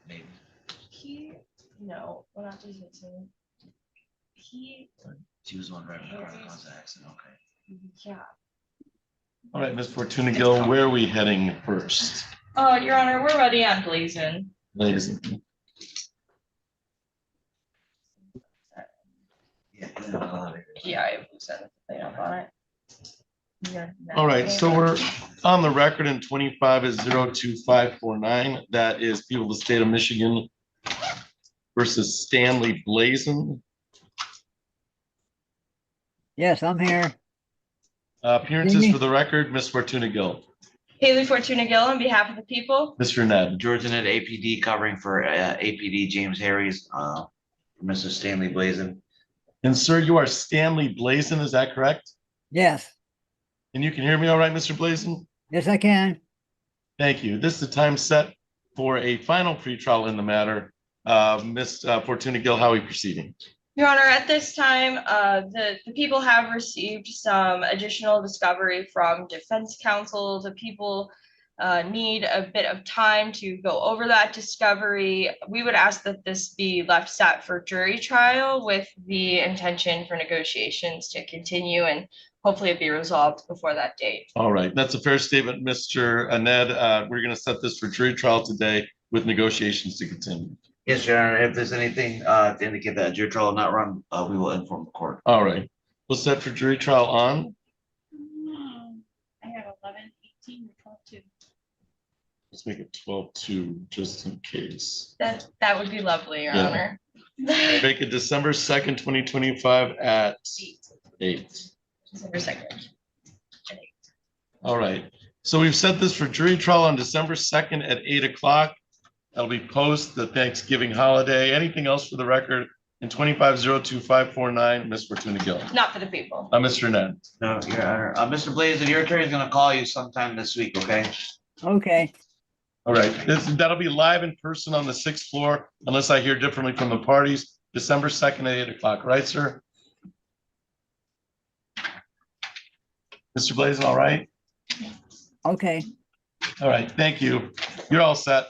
maybe. No, we're not dismissing. She was the one driving the car that caused the accident. Okay. Yeah. All right, Ms. Fortuna Gill, where are we heading first? Your Honor, we're ready on Blazin. Ladies. Yeah, I said it. They don't want it. Yeah. All right, so we're on the record in 25 is 02549. That is people of the state of Michigan versus Stanley Blazin. Yes, I'm here. Appearances for the record, Ms. Fortuna Gill. Haley Fortuna Gill on behalf of the people. Mr. Ned. George Ned, APD, covering for APD James Harris, Mr. Stanley Blazin. And sir, you are Stanley Blazin, is that correct? Yes. And you can hear me all right, Mr. Blazin? Yes, I can. Thank you. This is the time set for a final pretrial in the matter. Ms. Fortuna Gill, how are we proceeding? Your Honor, at this time, the people have received some additional discovery from defense counsel. The people need a bit of time to go over that discovery. We would ask that this be left set for jury trial with the intention for negotiations to continue and hopefully it be resolved before that date. All right, that's a fair statement, Mr. Ned. We're going to set this for jury trial today with negotiations to continue. Yes, Your Honor. If there's anything to indicate that jury trial will not run, we will inform the court. All right, we'll set for jury trial on. I have 11, 18, or 12, 2. Let's make it 12-2 just in case. That would be lovely, Your Yeah. Honor. Make it December 2nd, 2025 at 8. December 2nd. All right, so we've set this for jury trial on December 2nd at 8 o'clock. That'll be post the Thanksgiving holiday. Anything else for the record in 25-02549, Ms. Fortuna Gill? Not for the people. Mr. Ned. No, Your Honor. Mr. Blazin, your attorney is going to call you sometime this week, okay? Okay. All right, that'll be live in person on the 6th floor, unless I hear differently from the parties, December 2nd at 8 o'clock, right, sir? Mr. Blazin, all right? Okay. All right, thank you. You're all set.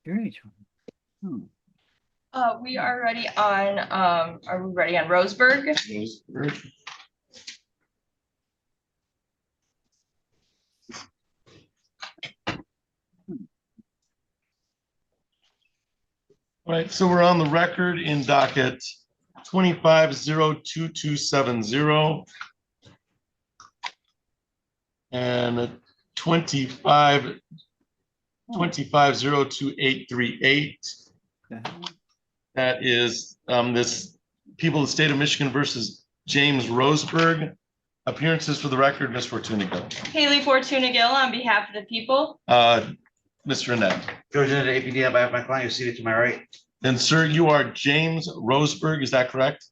Great. We are ready on, are we ready on Roseburg? All right, so we're on the record in docket 25-02270 and 25-02838. That is this people of the state of Michigan versus James Roseburg. Appearances for the record, Ms. Fortuna Gill. Haley Fortuna Gill on behalf of the people. Mr. Annette. George Ned, APD, on behalf of my client, you're seated to my right. And sir, you are James Roseburg, is that correct?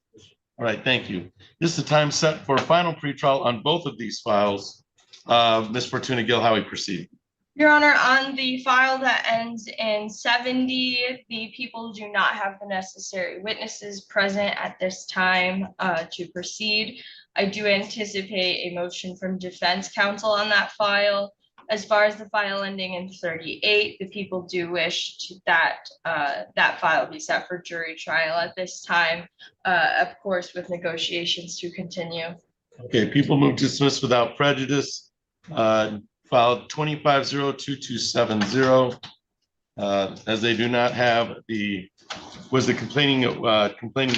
All right, thank you. This is the time set for a final pretrial on both of these files. Ms. Fortuna Gill, how we proceed? Your Honor, on the file that ends in 70, the people do not have the necessary witnesses present at this time to proceed. I do anticipate a motion from defense counsel on that file. As far as the file ending in 38, the people do wish that that file be set for jury trial at this time, of course, with negotiations to continue. Okay, people move to dismiss without prejudice. Filed 25-02270. As they do not have was the complaining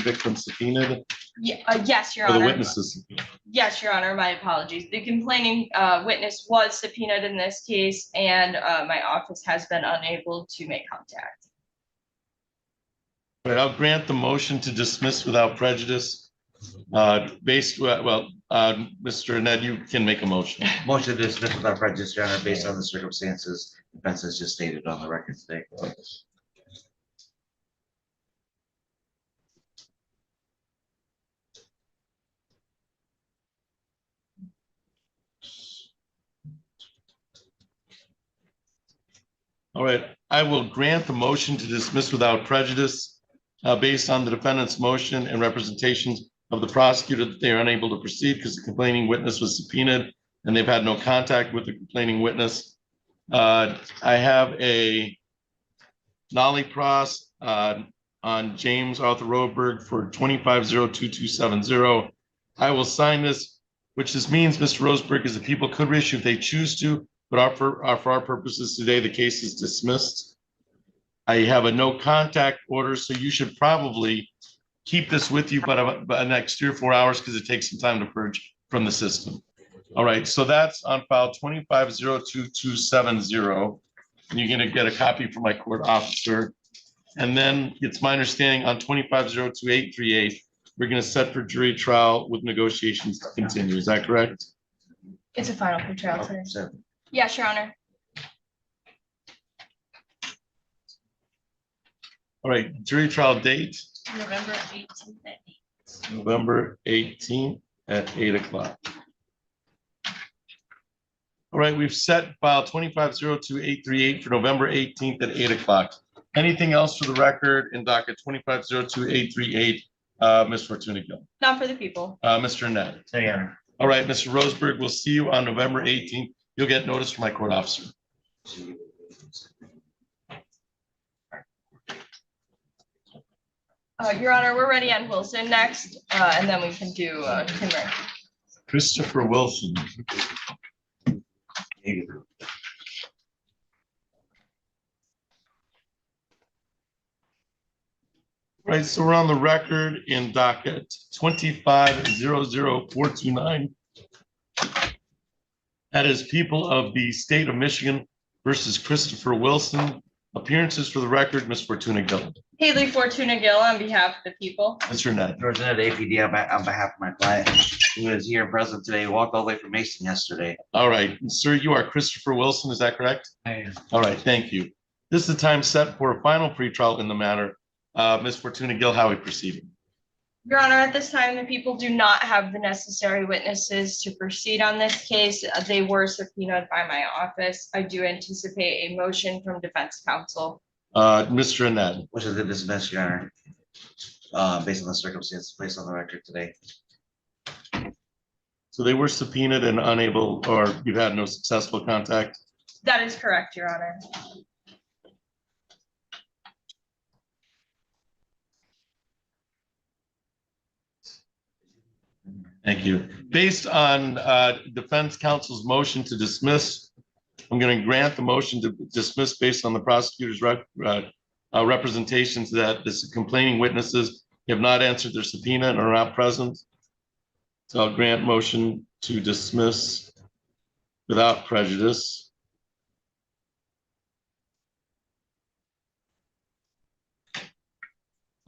victim subpoenaed? Yeah, yes, Your Or Honor. the witnesses? Yes, Your Honor, my apologies. The complaining witness was subpoenaed in this case, and my office has been unable to make contact. All right, I'll grant the motion to dismiss without prejudice. Mr. Ned, you can make a motion. Motion to dismiss without prejudice, Your Honor, based on the circumstances defense has just stated on the record today. All right, I will grant the motion to dismiss without prejudice based on the defendant's motion and representations of the prosecutor that they are unable to proceed because the complaining witness was subpoenaed and they've had no contact with the complaining witness. I have a nollie pros on James Arthur Roberg for 25-02270. I will sign this, which this means, Mr. Roseberg, is that people could reissue if they choose to, but for our purposes today, the case is dismissed. I have a no contact order, so you should probably keep this with you, but the next 3 or 4 hours, because it takes some time to purge from the system. All right, so that's on file 25-02270. And you're gonna get a copy from my court officer. And then it's my understanding on 25-02838, we're gonna set for jury trial with negotiations to continue. Is that correct? It's a final pretrial Okay, today. so Yes, Your Honor. All right, jury trial date, November 18th at 8. November 18th at 8 o'clock. All right, we've set file 25-02838 for November 18th at 8 o'clock. Anything else for the record in docket 25-02838, Ms. Fortuna Gill? Not for the people. Mr. Net? so, Your Honor. All right, Mr. Roseberg, we'll see you on November 18th. You'll get notice from my court officer. Your Honor, we're ready on Wilson next, and then we can do Timmer. Christopher Wilson. Right, so we're on the record in docket 25-00429. That is people of the state of Michigan versus Christopher Wilson. Appearances for the record, Ms. Fortuna Gill. Haley Fortuna Gill on behalf of the people. Mr. Net. Representative APD on behalf of my client, who is here present today, walked all the way from Mason yesterday. All right, sir, you are Christopher Wilson, is that correct? I am. All right, thank you. This is the time set for a final pretrial in the matter. Ms. Fortuna Gill, how are we proceeding? Your Honor, at this time, the people do not have the necessary witnesses to proceed on this case. They were subpoenaed by my office. I do anticipate a motion from defense counsel. Mr. Annette. Which is the dismiss, Your Honor, based on the circumstances placed on the record today. So they were subpoenaed and unable, or you've had no successful contact? That is correct, Your Honor. Thank you. Based on defense counsel's motion to dismiss, I'm going to grant the motion to dismiss based on the prosecutor's representations that the complaining witnesses have not answered their subpoena and are not present. So I'll grant motion to dismiss without prejudice.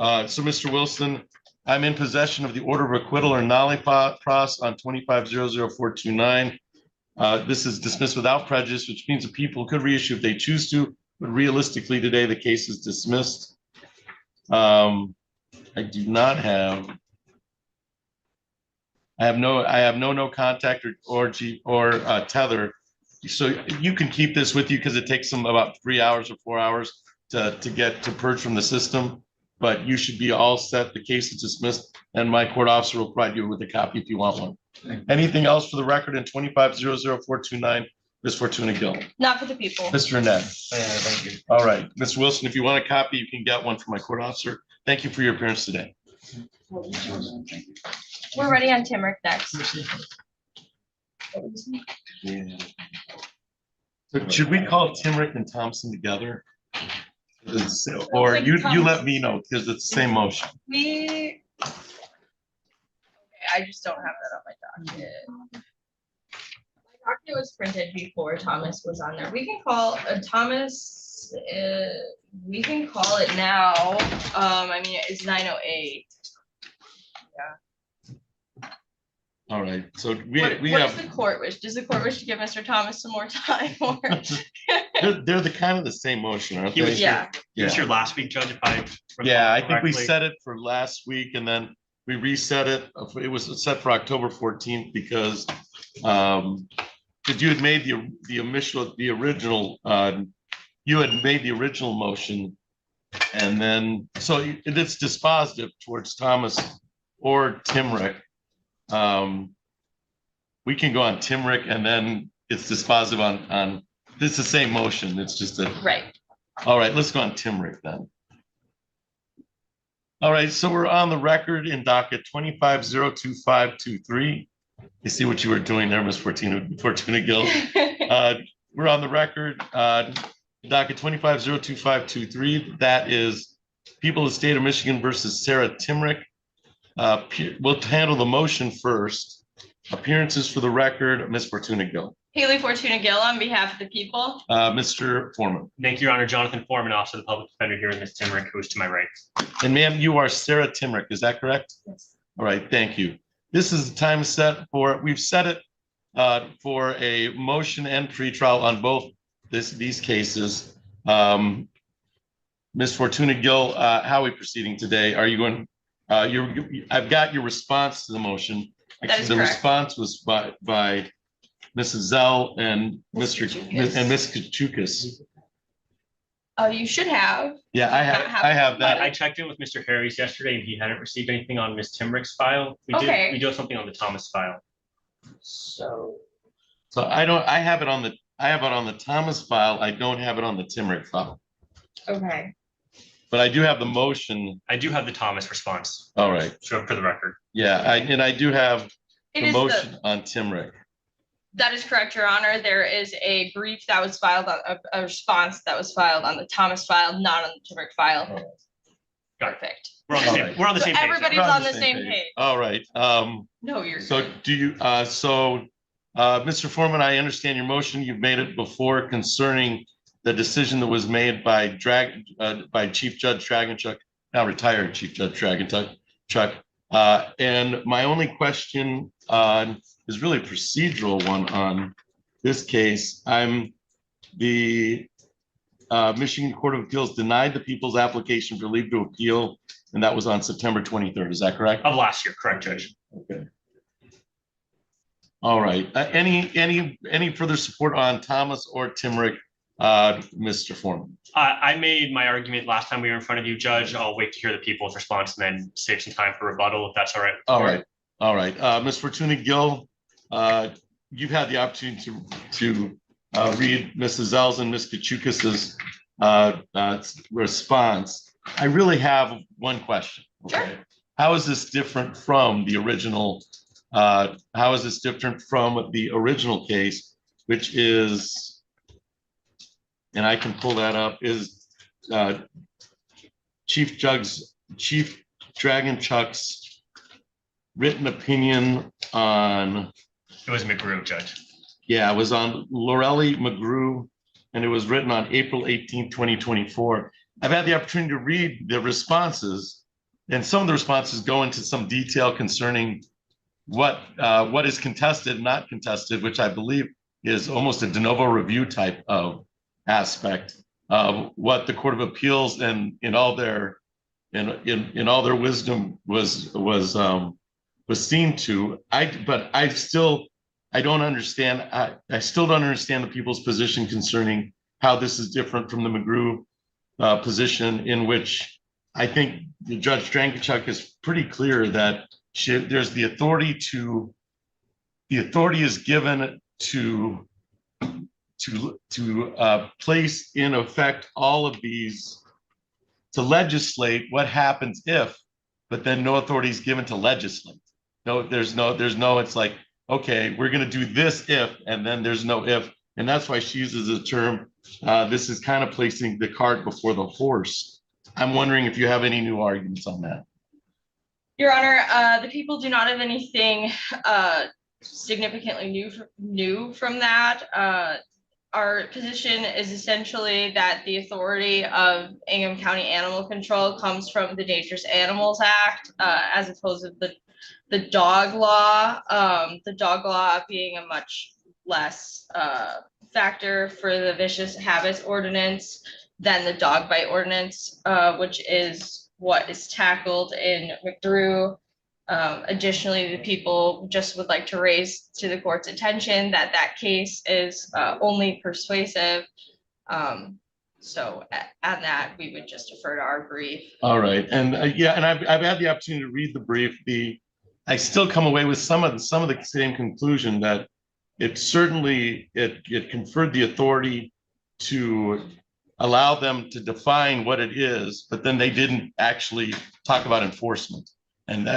So Mr. Wilson, I'm in possession of the order of acquittal or nollie pros on 25-00429. This is dismissed without prejudice, which means the people could reissue if they choose to, but realistically today the case is dismissed. I do not have. I have no contact or tether. So you can keep this with you because it takes them about 3 hours or 4 hours to get to purge from the system. But you should be all set. The case is dismissed, and my court officer will provide you with a copy if you want one. Anything else for the record in 25-00429, Ms. Fortuna Gill? Not for the people. Mr. Annette? Thank you. All right, Mr. Wilson, if you want a copy, you can get one from my court officer. Thank you for your appearance today. We're ready on Timrick next. Yeah. So should we call Timrick and Thompson together? Or you let me know because it's the same motion. Okay, I just don't have that on my docket. My docket was printed before Thomas was on there. We can call Thomas, we can call it now. I mean, it's 9:08. All right, so What we does have, the court wish? Does the court wish to give Mr. Thomas some more time or? they're the kind of the same motion, aren't He was they? Yeah, It was your last week, Judge, if I. Yeah, I recall think we correctly. set it for last week and then we reset it. It was set for October 14th because you had made the original, you had made the original motion. And then, so it's dispositive towards Thomas or Timrick. We can go on Timrick and then it's dispositive on, it's the same motion. It's just a, Right. all right, let's go on Timrick then. All right, so we're on the record in docket 25-02523. You see what you were doing there, Ms. Fortuna Gill. We're on the record, docket 25-02523. That is People of the State of Michigan versus Sarah Timrick. We'll handle the motion first. Appearances for the record, Ms. Fortuna Gill. Haley Fortuna Gill on behalf of the people. Mr. Foreman. Thank you, Your Honor. Jonathan Foreman, Office of the Public Defender here, and Ms. Timrick, who is to my right. And ma'am, you are Sarah Timrick, is that correct? Yes. All right, thank you. This is the time set for, we've set it for a motion and pretrial on both these cases. Ms. Fortuna Gill, how are we proceeding today? Are you going, I've got your response to the motion. That is The correct. response was by Mrs. Zell and Ms. Mr. Kachoukis. and Ms. Kachoukis. You should have. Yeah, I have that. I checked in with Mr. Harris yesterday, and he hadn't received anything on Ms. Timrick's file. Okay. We do have something on the Thomas file. So I have it on the Thomas file. I don't have it on the Timrick file, okay. but I do have the motion. I do have the Thomas response. All right. So for the record. Yeah, I do have It the is motion on Timrick. That is correct, Your Honor. There is a brief that was filed on a response that was filed on the Thomas file, not on the Timrick file. Got it. Perfect. We're on the same, Alright. we're on the So same page. everybody's We're on the same page. All right. No, you're So good. do you, Mr. Foreman, I understand your motion. You've made it before concerning the decision that was made by Chief Judge Dragonchuk, now retired Chief Judge Dragonchuk. And my only question is really a procedural one on this case. The Michigan Court of Appeals denied the people's application for leave to appeal, and that was on September 23rd. Is that correct? Of last year, correct, Judge. Okay. All right. Any further support on Thomas or Timrick, Mr. Foreman? I made my argument last time we were in front of you, Judge. I'll wait to hear the people's response and then save some time for rebuttal, if that's all right. All right. All right. Ms. Fortuna Gill, you've had the opportunity to read Mrs. Zell's and Ms. Kachoukis's response. I really have one question. Okay. Sure. How is this different from the original? How is this different from the original case, which is, and I can pull that up, is Chief Dragonchuk's written opinion on, It was McGrew, Judge. yeah, it was on Lorelli McGrew, and it was written on April 18, 2024. I've had the opportunity to read the responses, and some of the responses go into some detail concerning what is contested and not contested, which I believe is almost a de novo review type of aspect of what the Court of Appeals and in all their wisdom was seen to. I still don't understand. I still don't understand the people's position concerning how this is different from the McGrew position, in which I think the Judge Dragonchuk is pretty clear that there's the authority is given to place in effect all of these, to legislate what happens if, but then no authority is given to legislate. No, there's no, it's like, okay, we're going to do this if, and then there's no if. And that's why she uses the term, this is kind of placing the cart before the horse. I'm wondering if you have any new arguments on that. Your Honor, the people do not have anything significantly new from that. Our position is essentially that the authority of Ingham County Animal Control comes from the Dangerous Animals Act, as opposed to the dog law. The dog law being a much less factor for the vicious habits ordinance than the dog bite ordinance, which is what is tackled in McGrew. Additionally, the people just would like to raise to the court's attention that that case is only persuasive So at that, we would just defer to our brief. All right, and yeah, and I've had the opportunity to read the brief. I still come away with some of the same conclusion that it certainly it conferred the authority to allow them to define what it is, but then they didn't actually talk about enforcement, and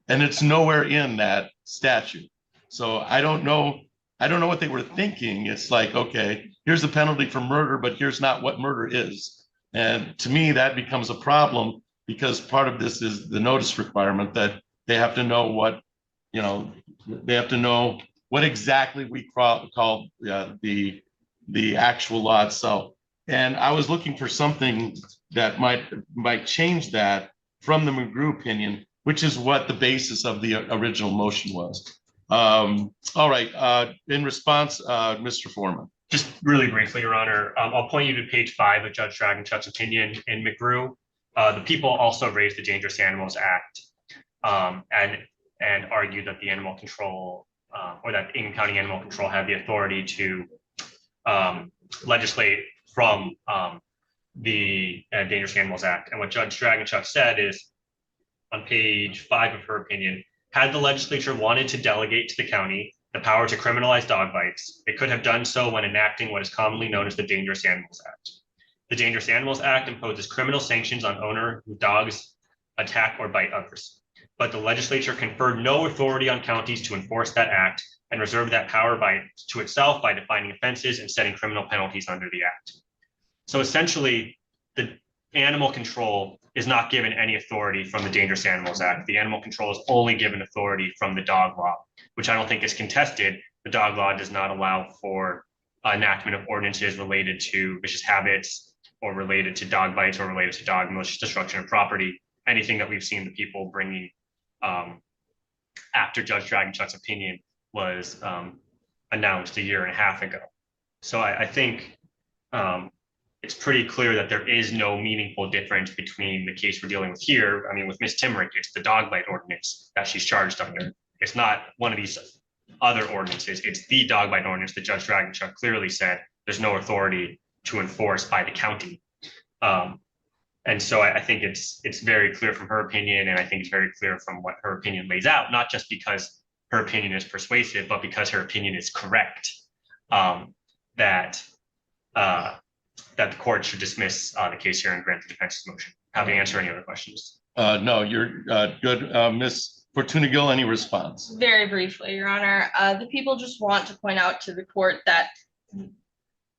it's nowhere in that statute. So I don't know what they were thinking. It's like, okay, here's the penalty for murder, but here's not what murder is. And to me, that becomes a problem because part of this is the notice requirement that they have to know what, they have to know what exactly we call the actual law itself. And I was looking for something that might change that from the McGrew opinion, which is what the basis of the original motion was. All right, in response, Mr. Foreman. Just really briefly, Your Honor, I'll point you to page 5 of Judge Dragonchuk's opinion in McGrew. The people also raised the Dangerous Animals Act and argued that the animal control or that Ingham County Animal Control had the authority to legislate from the Dangerous Animals Act. And what Judge Dragonchuk said is on page 5 of her opinion, had the legislature wanted to delegate to the county the power to criminalize dog bites, it could have done so when enacting what is commonly known as the Dangerous Animals Act. The Dangerous Animals Act imposes criminal sanctions on owner whose dogs attack or bite others. But the legislature conferred no authority on counties to enforce that act and reserved that power to itself by defining offenses and setting criminal penalties under the act. So essentially, the animal control is not given any authority from the Dangerous Animals Act. The animal control is only given authority from the dog law, which I don't think is contested. The dog law does not allow for enactment of ordinances related to vicious habits or related to dog bites or related to dog malicious destruction of property. Anything that we've seen the people bringing after Judge Dragonchuk's opinion was announced a year and a half ago. So I think it's pretty clear that there is no meaningful difference between the case we're dealing with here. I mean, with Ms. Timmerick, it's the dog bite ordinance that she's charged under. It's not one of these other ordinances. It's the dog bite ordinance that Judge Dragonchuk clearly said there's no authority to enforce by the county. And so I think it's very clear from her opinion, and I think it's very clear from what her opinion lays out, not just because her opinion is persuasive, but because her opinion is correct, that the court should dismiss the case here and grant the defense's motion. Happy to answer any other questions. No, you're good. Ms. Fortuna Gill, any response? Very briefly, Your Honor, the people just want to point out to the court that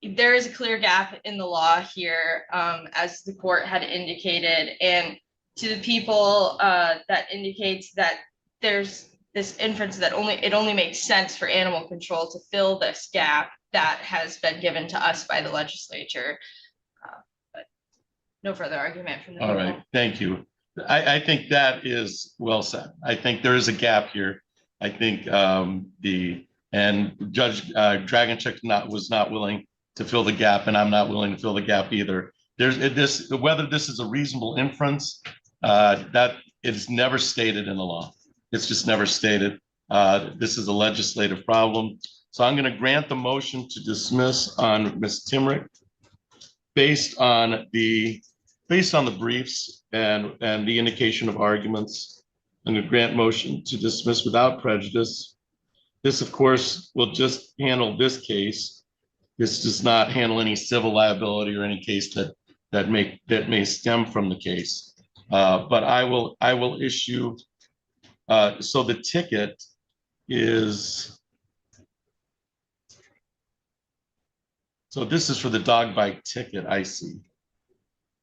there is a clear gap in the law here, as the court had indicated, and to the people that indicates that there's this inference that it only makes sense for animal control to fill this gap that has been given to us by the legislature. But no further argument from the All people. right, thank you. I think that is well said. I think there is a gap here. I think Judge Dragonchuk was not willing to fill the gap, and I'm not willing to fill the gap either. Whether this is a reasonable inference, that it's never stated in the law. It's just never stated. This is a legislative problem. So I'm going to grant the motion to dismiss on Ms. Timmerick based on the briefs and the indication of arguments. I'm going to grant motion to dismiss without prejudice. This, of course, will just handle this case. This does not handle any civil liability or any case that may stem from the case. But I will issue. So the ticket is. So this is for the dog bite ticket, I see.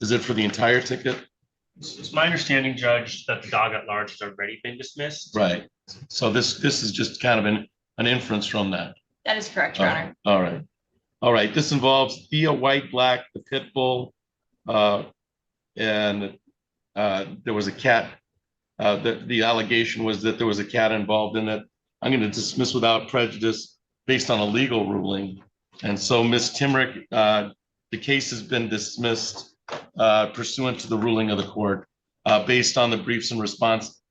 Is it for the entire ticket? It's my understanding, Judge, that the dog at large has already been dismissed. Right. So this is just kind of an inference from that. That is correct, Your Honor. All right. All right. This involves Thea White Black, the pit bull, and there was a cat. The allegation was that there was a cat involved in it. I'm going to dismiss without prejudice based on a legal ruling. And so, Ms. Timmerick, the case has been dismissed pursuant to the ruling of the court based on the briefs and response,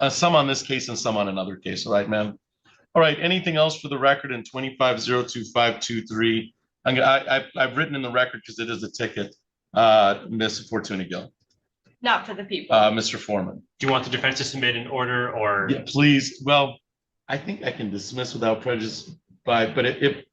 some on this case and some on another case. All right, ma'am. All right. Anything else for the record in 2502523? I've written in the record because it is a ticket, Ms. Fortuna Gill, Not for the people. Mr. Foreman. Do you want the defense to submit an order or? Yeah, please. Well, I think I can dismiss without prejudice, but if,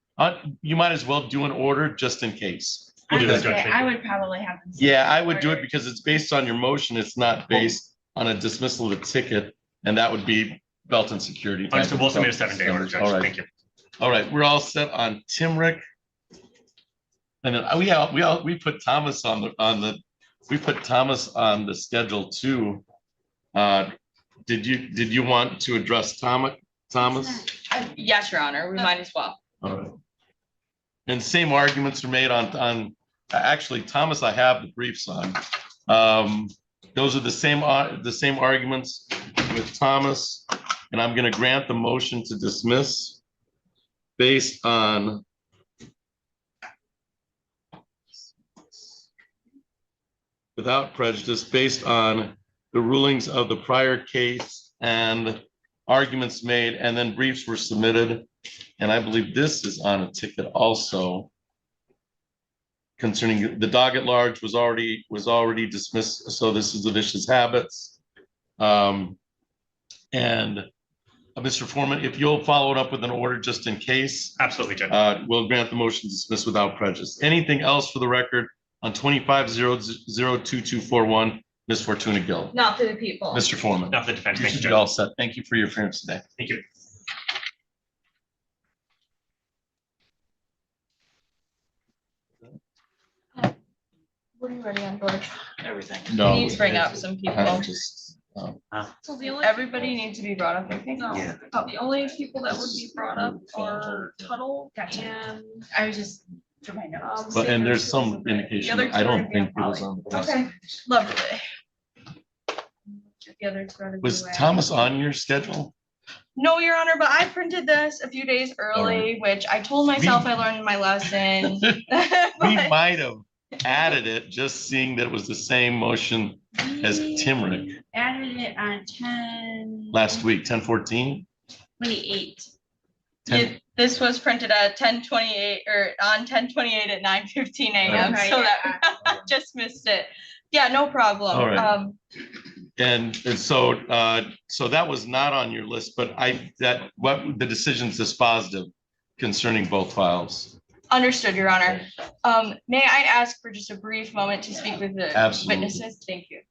you might as well do an order just in case. We'll do that, Okay, Judge. I would probably have them. send Yeah, an I would do it order. because it's based on your motion. It's not based on a dismissal of a ticket, and that would be belt and security. type Understood. of We'll submit a stuff. 7-day order, Judge. All right. Thank you. All right, we're all set on Timrick. And then we put Thomas we put Thomas on the schedule too. Did you want to address Thomas? Yes, Your Honor, we might as well. All right. And same arguments are made on, actually, Thomas, I have the briefs on. Those are the same arguments with Thomas, and I'm gonna grant the motion to dismiss based on without prejudice, based on the rulings of the prior case and arguments made, and then briefs were submitted. And I believe this is on a ticket also concerning the dog at large was already dismissed. So this is the vicious habits. And Mr. Foreman, if you'll follow it up with an order just in case, Absolutely, Judge. we'll grant the motion to dismiss without prejudice. Anything else for the record on 25-02241, Ms. Fortuna Gill? Not for the people. Mr. Foreman? Not for the defense. You Thank you, should be Judge. all set. Thank you for your appearance today. Thank you. What are you ready on board? Everything. No. We need to bring up some people. I just, So the only. Everybody needs to be brought up, I think. No, Yeah. the only people that would be brought up are Tuttle and. I was just, for my notes. but, and there's some indication, The other I two are don't gonna be think it was on the list. Okay, lovely. The other two are Was away. Thomas on your schedule? No, Your Honor, but I printed this a few days early, which I told myself I learned my lesson. We But- might have added it, just seeing that it was the same motion as Timrick Added it on 10. last week, 10/14. 28. Yeah, this was printed at 10:28 or on 10:28 at 9:15 a.m. Okay, So yeah. that just missed it. Yeah, no problem. All right. And so, so that was not on your list, but what the decision's dispositive concerning both files. Understood, Your Honor. May I ask for just a brief moment to speak with the Absolutely. witnesses? Thank you.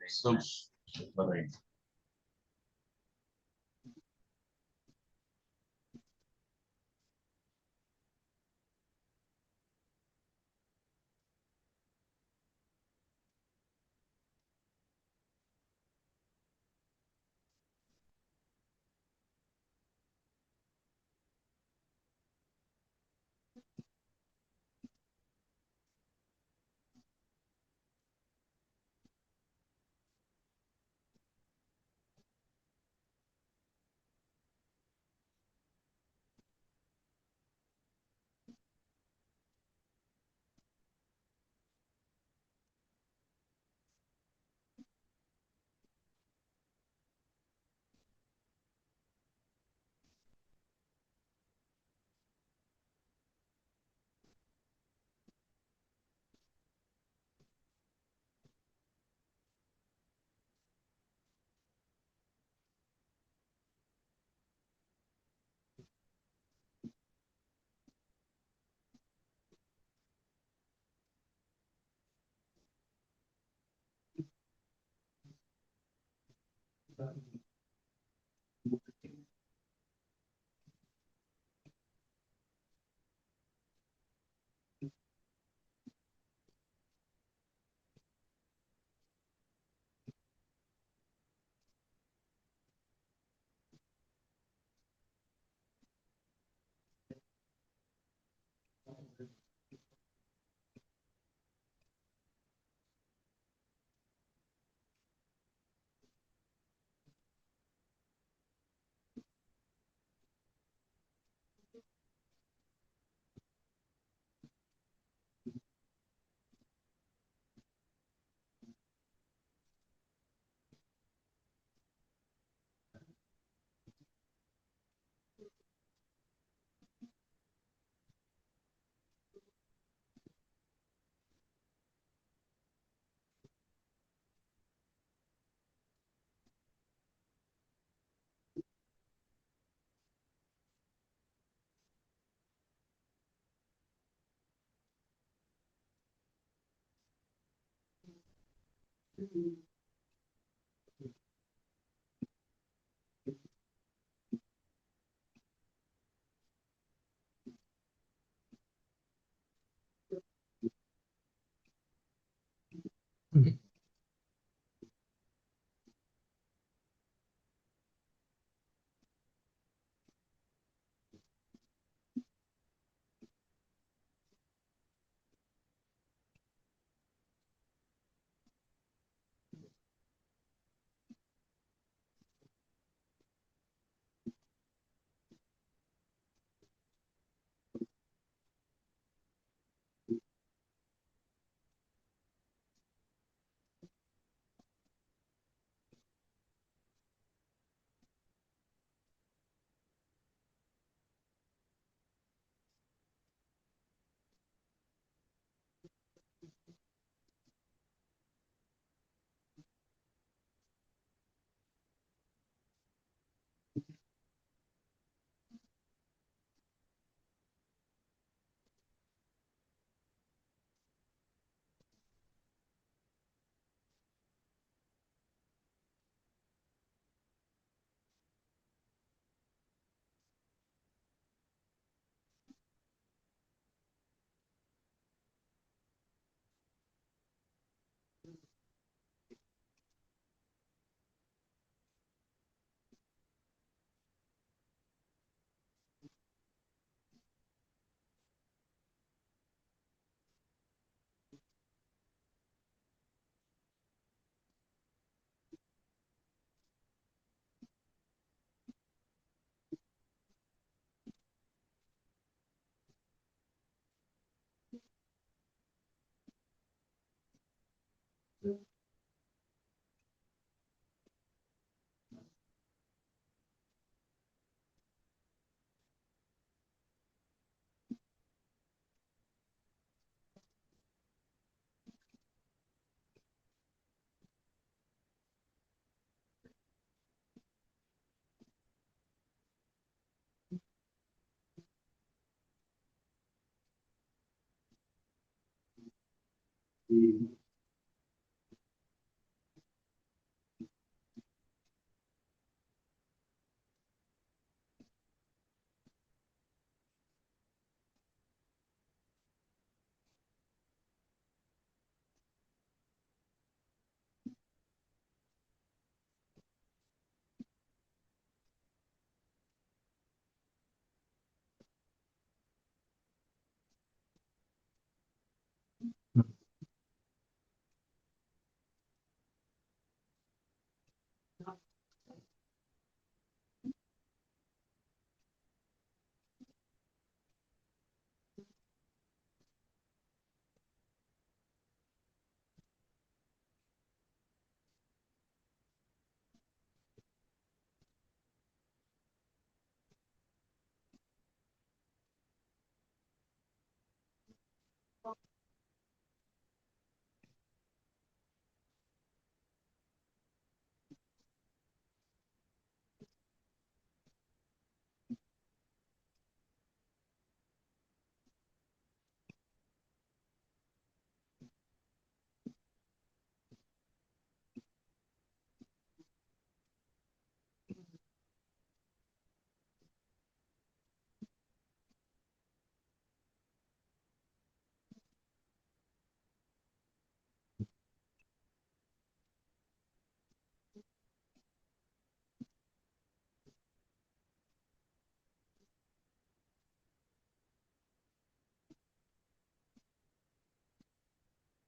So.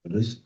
This,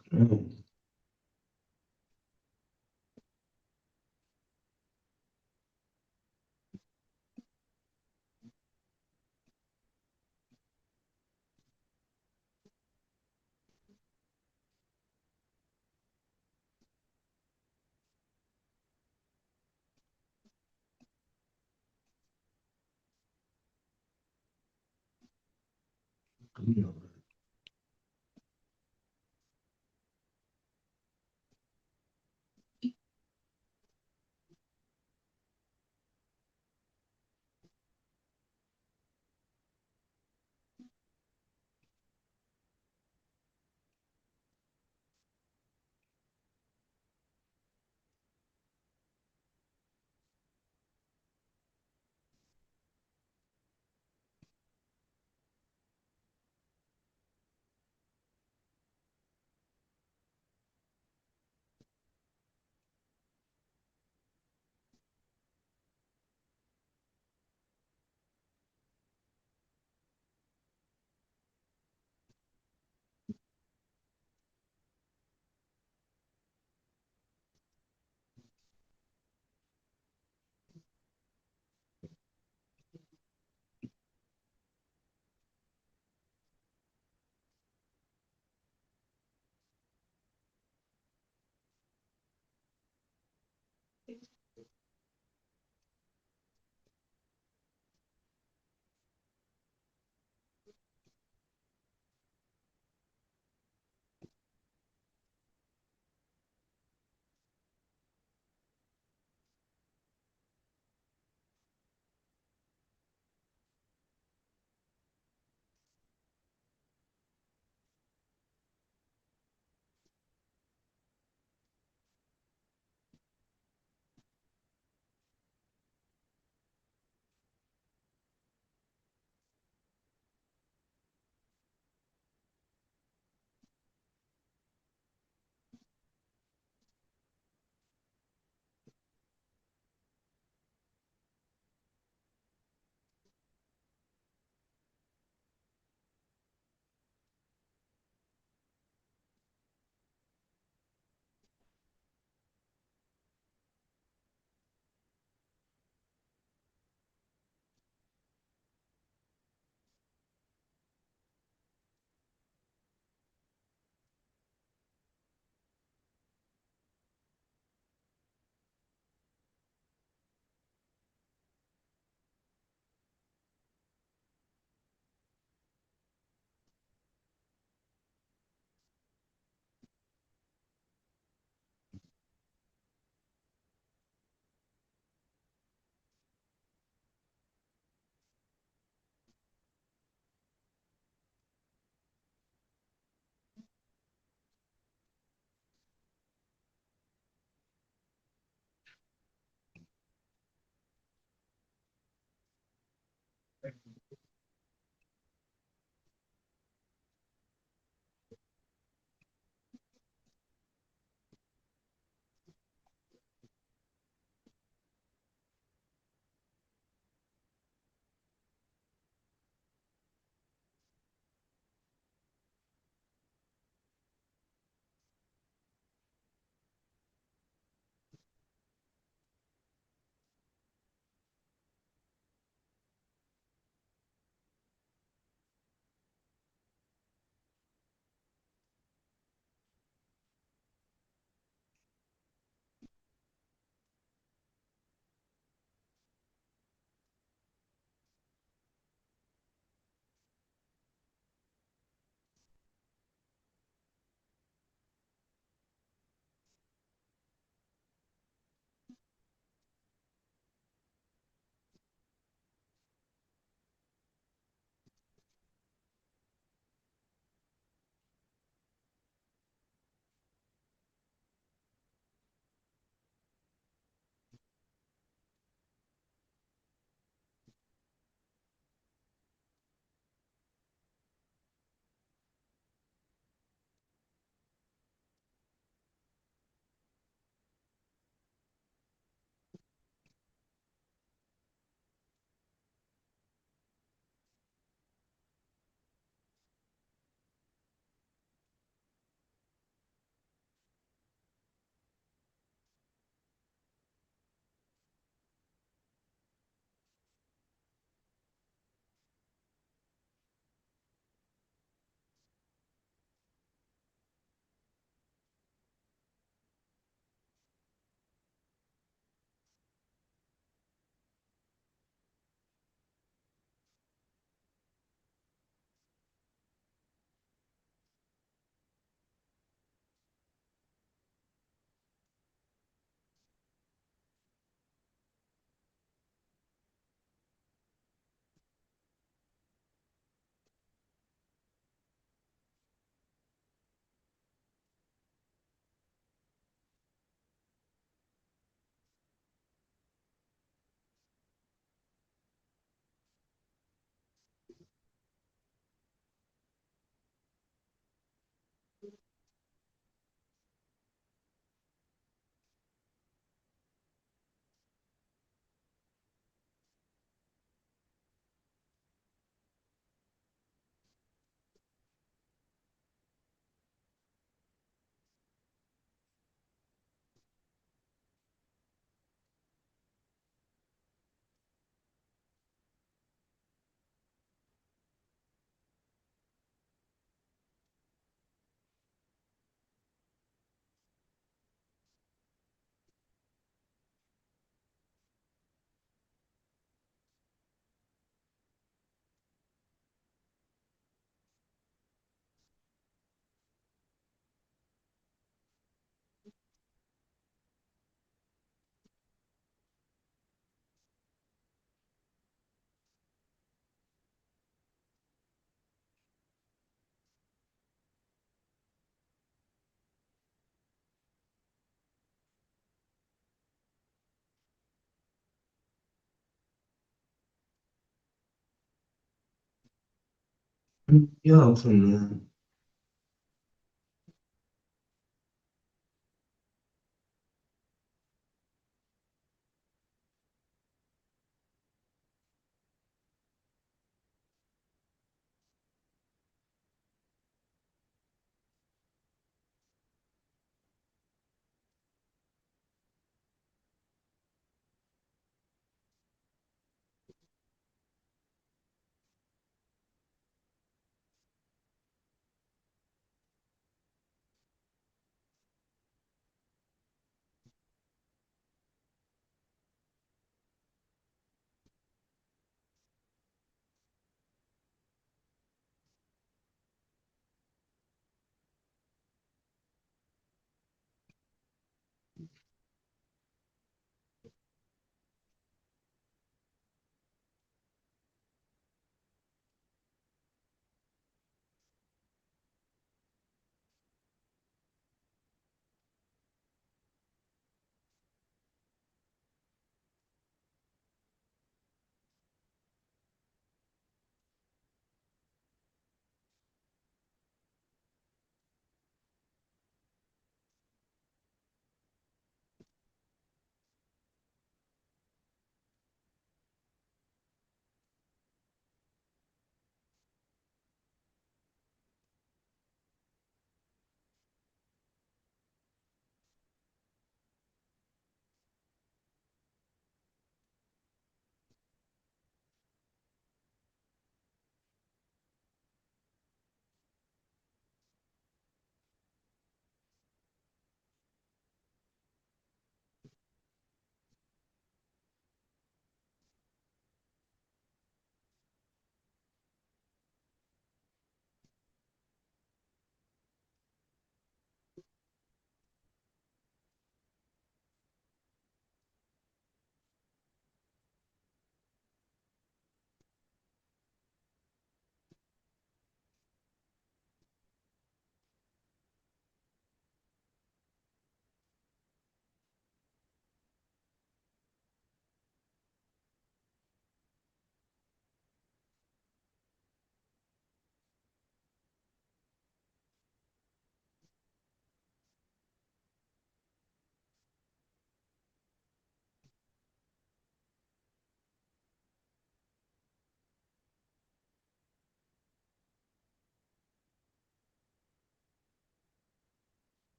有可能。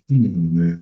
네.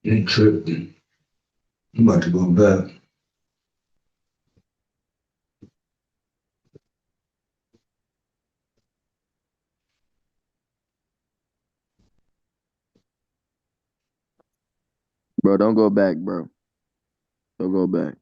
You tripping. I'm about to go back. Bro, don't go back, bro. Don't go back.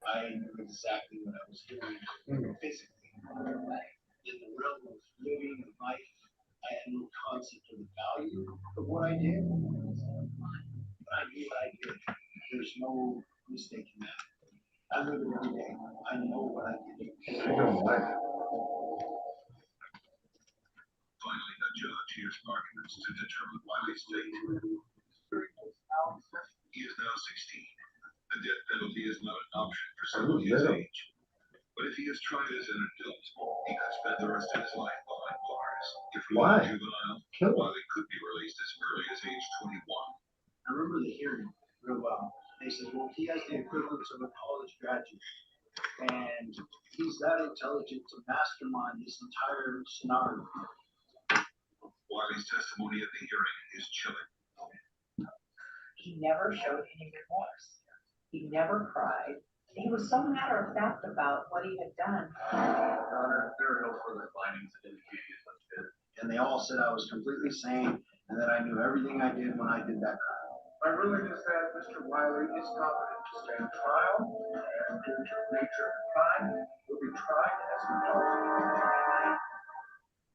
I knew exactly what I was doing physically. In the realm of living and life, I had no concept of the value of what I did. But I knew what I did. There's no mistaking that. I live it every day. I know what I did. Finally, the judge hears arguments to determine Wiley's fate. He is now 16. The death penalty is not an option for someone his age. But if he is tried as an adult, he could spend the rest of his life behind bars. If he was a juvenile, Wiley could be released as early as age 21. I remember the hearing real well. They said, well, he has the equivalence of a college graduate. And he's that intelligent to mastermind this entire scenario. Wiley's testimony at the hearing is chilling. He never showed any remorse. He never cried. He was so matter of fact about what he had done. Your Honor, there are no further findings that indicate he is unfit. And they all said I was completely sane and that I knew everything I did when I did that crime. My ruling is that Mr. Wiley is competent to stand trial, and due to the nature of the crime, will be tried as an adult.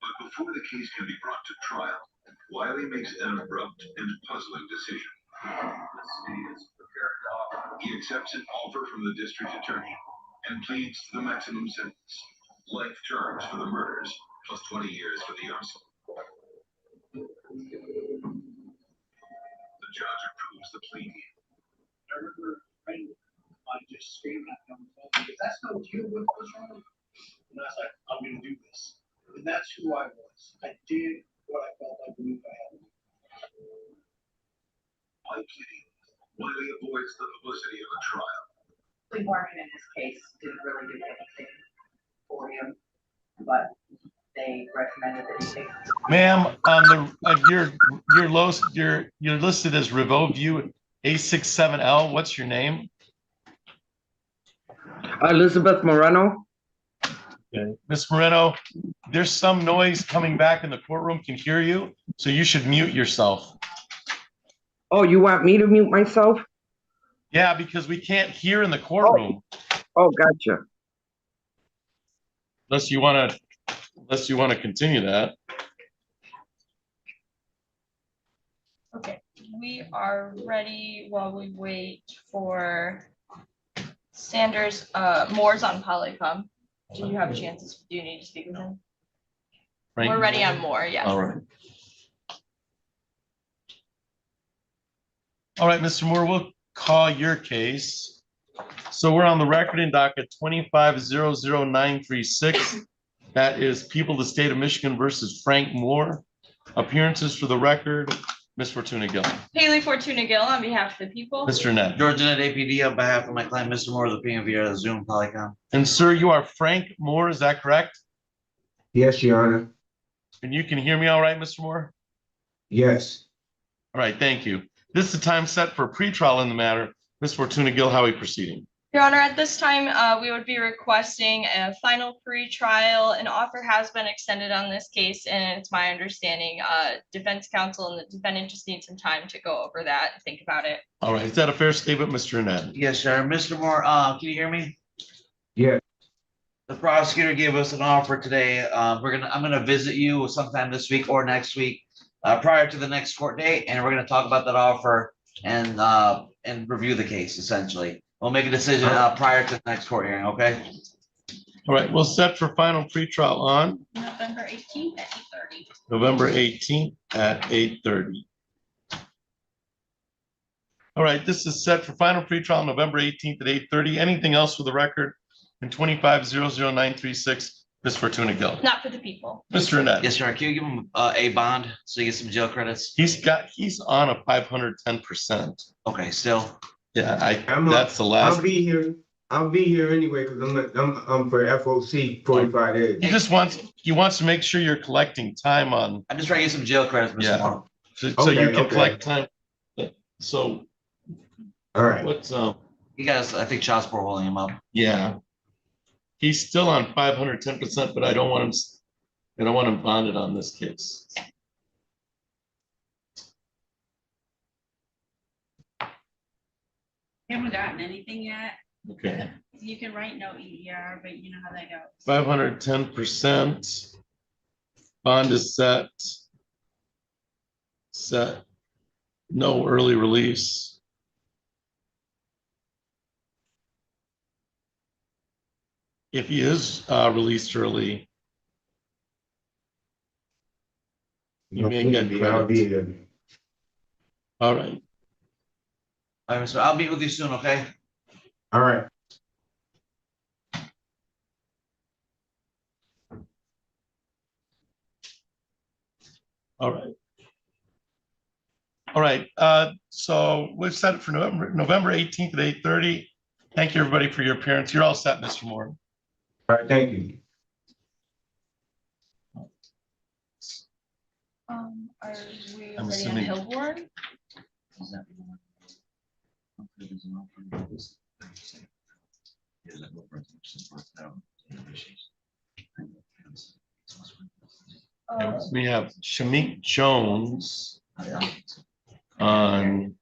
But before the case can be brought to trial, Wiley makes an abrupt and puzzling decision. The city is prepared to offer. He accepts an offer from the district attorney and pleads to the maximum sentence, life terms for the murders, plus 20 years for the arson. The judge approves the plea. I remember I just screamed at him because that's no deal with what's wrong. And I was like, I'm going to do this. And that's who I was. I did what I felt I believed I had to do. By pleading, Wiley avoids the publicity of a trial. Plea bargain in this case didn't really do anything for him, but they recommended that he take. Ma'am, on you're listed as Revo View A67L. What's your name? Elizabeth Moreno. Okay. Ms. Moreno, there's some noise coming back in the courtroom. Can hear you, so you should mute yourself. Oh, you want me to mute myself? Yeah, because we can't hear in the courtroom. Oh, gotcha. Unless you want to continue that. Okay, we are ready while we wait for Sanders, Moore's on Polycom. Do you have chances? Do you need to speak with him? Frank? We're ready on Moore, yes. All right. All right, Mr. Moore, we'll call your case. So we're on the record in docket 2500936. That is People of the State of Michigan versus Frank Moore. Appearances for the record, Ms. Fortuna Gill. Haley Fortuna Gill on behalf of the people. Mr. Net. Georgia Net APD on behalf of my client, Mr. Moore, the opinion via Zoom Polycom. And sir, you are Frank Moore, is that correct? Yes, Your Honor. And you can hear me all right, Mr. Moore? Yes. All right, thank you. This is the time set for pretrial in the matter. Ms. Fortuna Gill, how are we proceeding? Your Honor, at this time, we would be requesting a final pre-trial. An offer has been extended on this case, and it's my understanding, defense counsel and the defendant just need some time to go over that, think about it. All right, is that a fair statement, Mr. Ned? Yes, sir. Mr. Moore, can you hear me? Yeah. The prosecutor gave us an offer today. I'm gonna visit you sometime this week or next week, prior to the next court date, and we're gonna talk about that offer and review the case, essentially. We'll make a decision prior to the next court hearing, okay? All right, we'll set for final pretrial on November 18th at 8:30. November 18th at 8:30. All right, this is set for final pretrial November 18th at 8:30. Anything else for the record in 2500936, Ms. Fortuna Gill? Not for the people. Mr. Annette? Yes, sir. Can you give him a bond so you get some jail credits? He's on a 510%. Okay, still. Yeah, I'll be here. I'll be here anyway because I'm for FOC 45 days. He wants to make sure you're collecting time on. I'm just trying to get some jail credits, Mr. Moore. So you can collect time. So. All right. What's He got, I think, child support holding him up. Yeah. He's still on 510%, but I don't want him bonded on this case. Haven't gotten anything yet. Okay, You can write no EER, but you know how that goes. 510%. Bond is set. Set. No early release. If he is released early, you may get I'll be credit. here. All right. All right, so I'll meet with you soon, okay? All right. All right. All right, so we've set it for November 18th at 8:30. Thank you, everybody, for your appearance. You're all set, Mr. Moore. All right, thank you. Are we I'm ready on assuming- Hillborn? We have Shamik Jones on,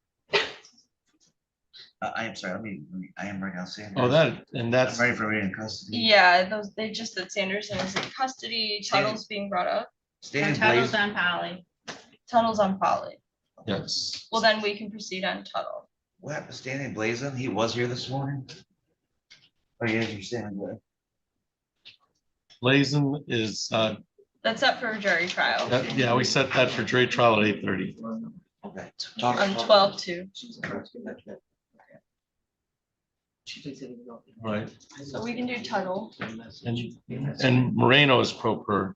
I am sorry, I am right now saying. oh, and I'm that's, ready for reading custody. Yeah, those, they just said Sanderson is in custody, Tuttle's being brought up, Standing Tuttle's Blaze, on Polly. Tuttle's on Polly. yes. Well, then we can proceed on Tuttle. what happened to Standing Blazing? He was here this morning. Oh, yeah, you're standing there. Blazin is, That's up for jury trial yeah, we set that for jury trial at 8:30. Okay. on 12/2. Right, So we can do Tuttle. and Moreno is pro per.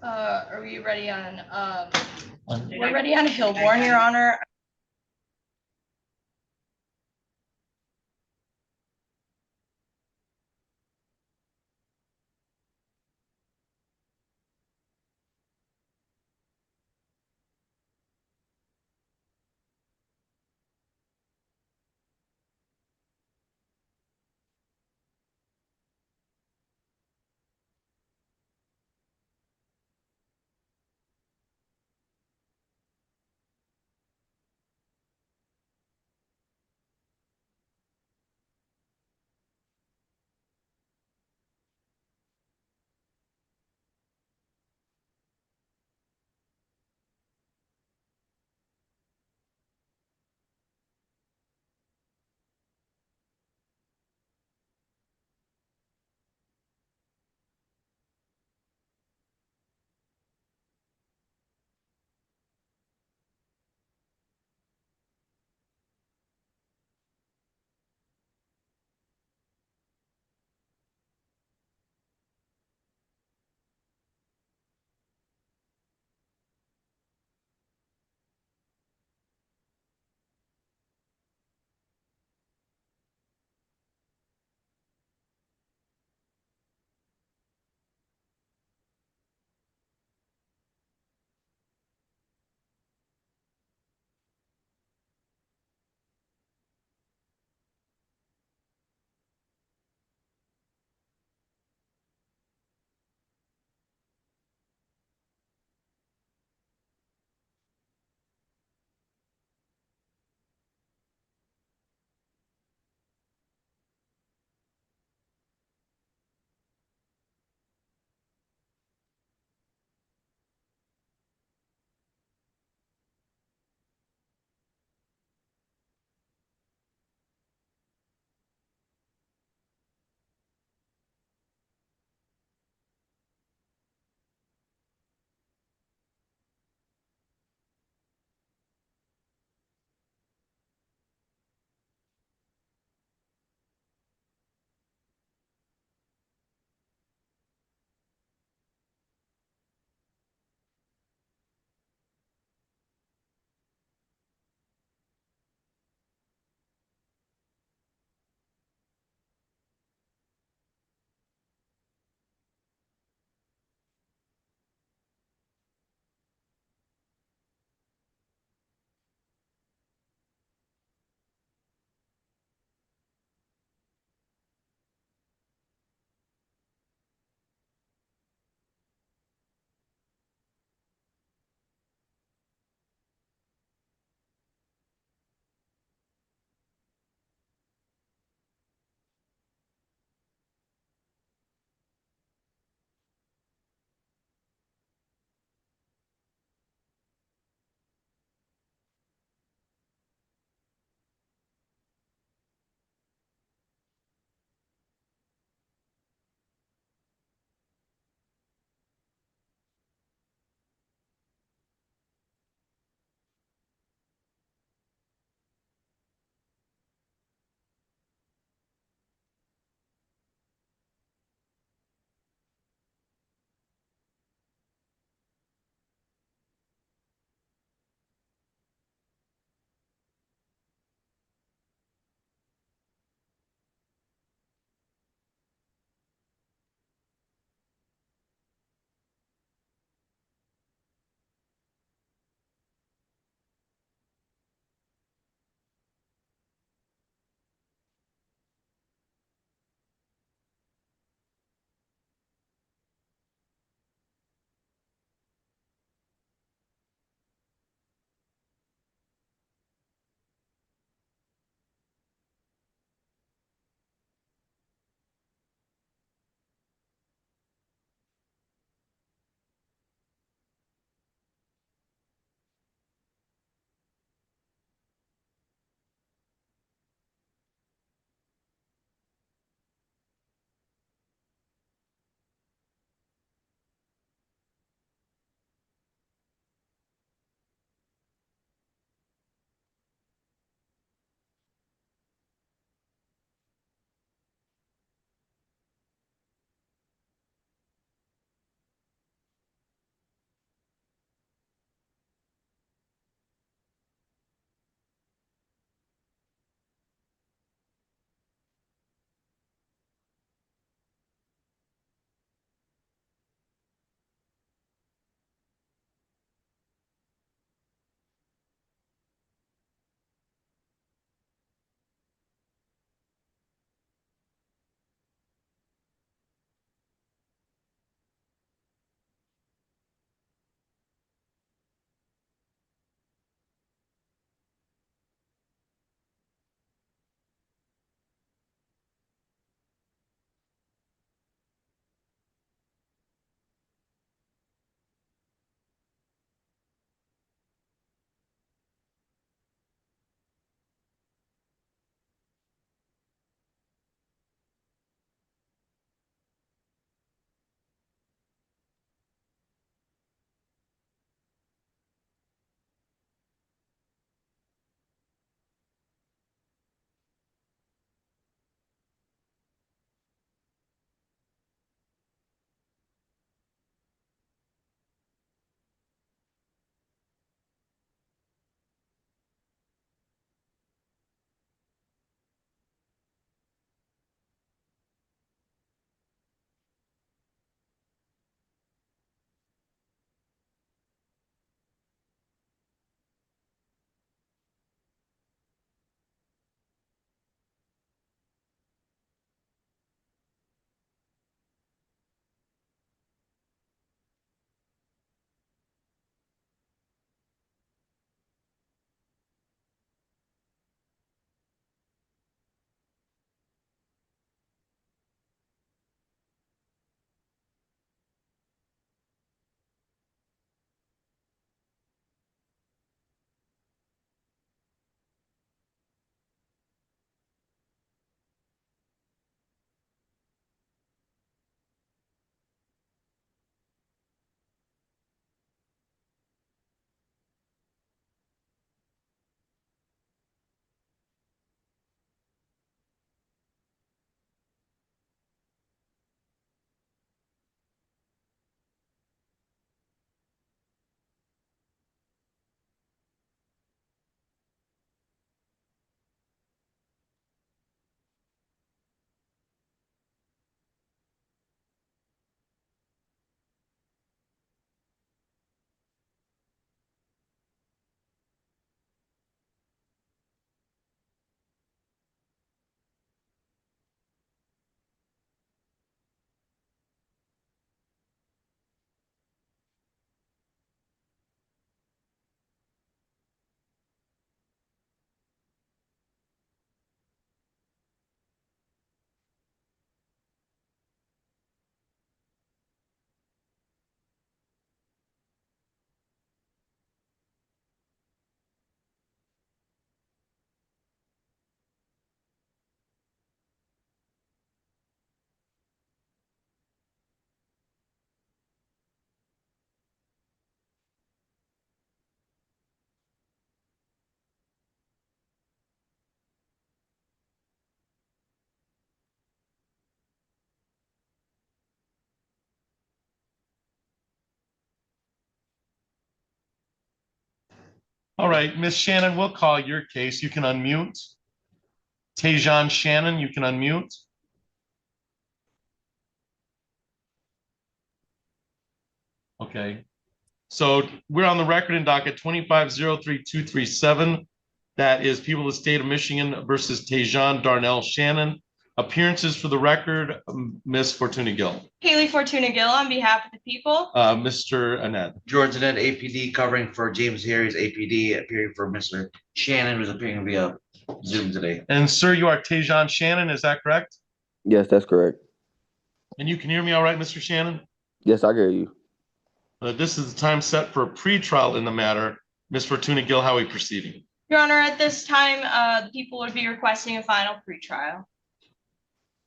Are we ready on, we're ready on Hillborn, Your Honor. All right, Miss Shannon, we'll call your case. You can unmute. Tajon Shannon, you can unmute. Okay. So we're on the record in docket 2503-237. That is People of the State of Michigan versus Tajon Darnell Shannon. Appearances for the record, Miss Fortuna Gill. Haley Fortuna Gill on behalf of the people. Mr. Anand. George Annette, APD, covering for James Harris, APD, appearing for Mr. Shannon, who's appearing via Zoom today. And sir, you are Tajon Shannon, is that correct? Yes, that's correct. And you can hear me all right, Mr. Shannon? Yes, I hear you. This is the time set for a pretrial in the matter. Ms. Fortuna Gill, how are we proceeding? Your Honor, at this time, the people would be requesting a final pretrial.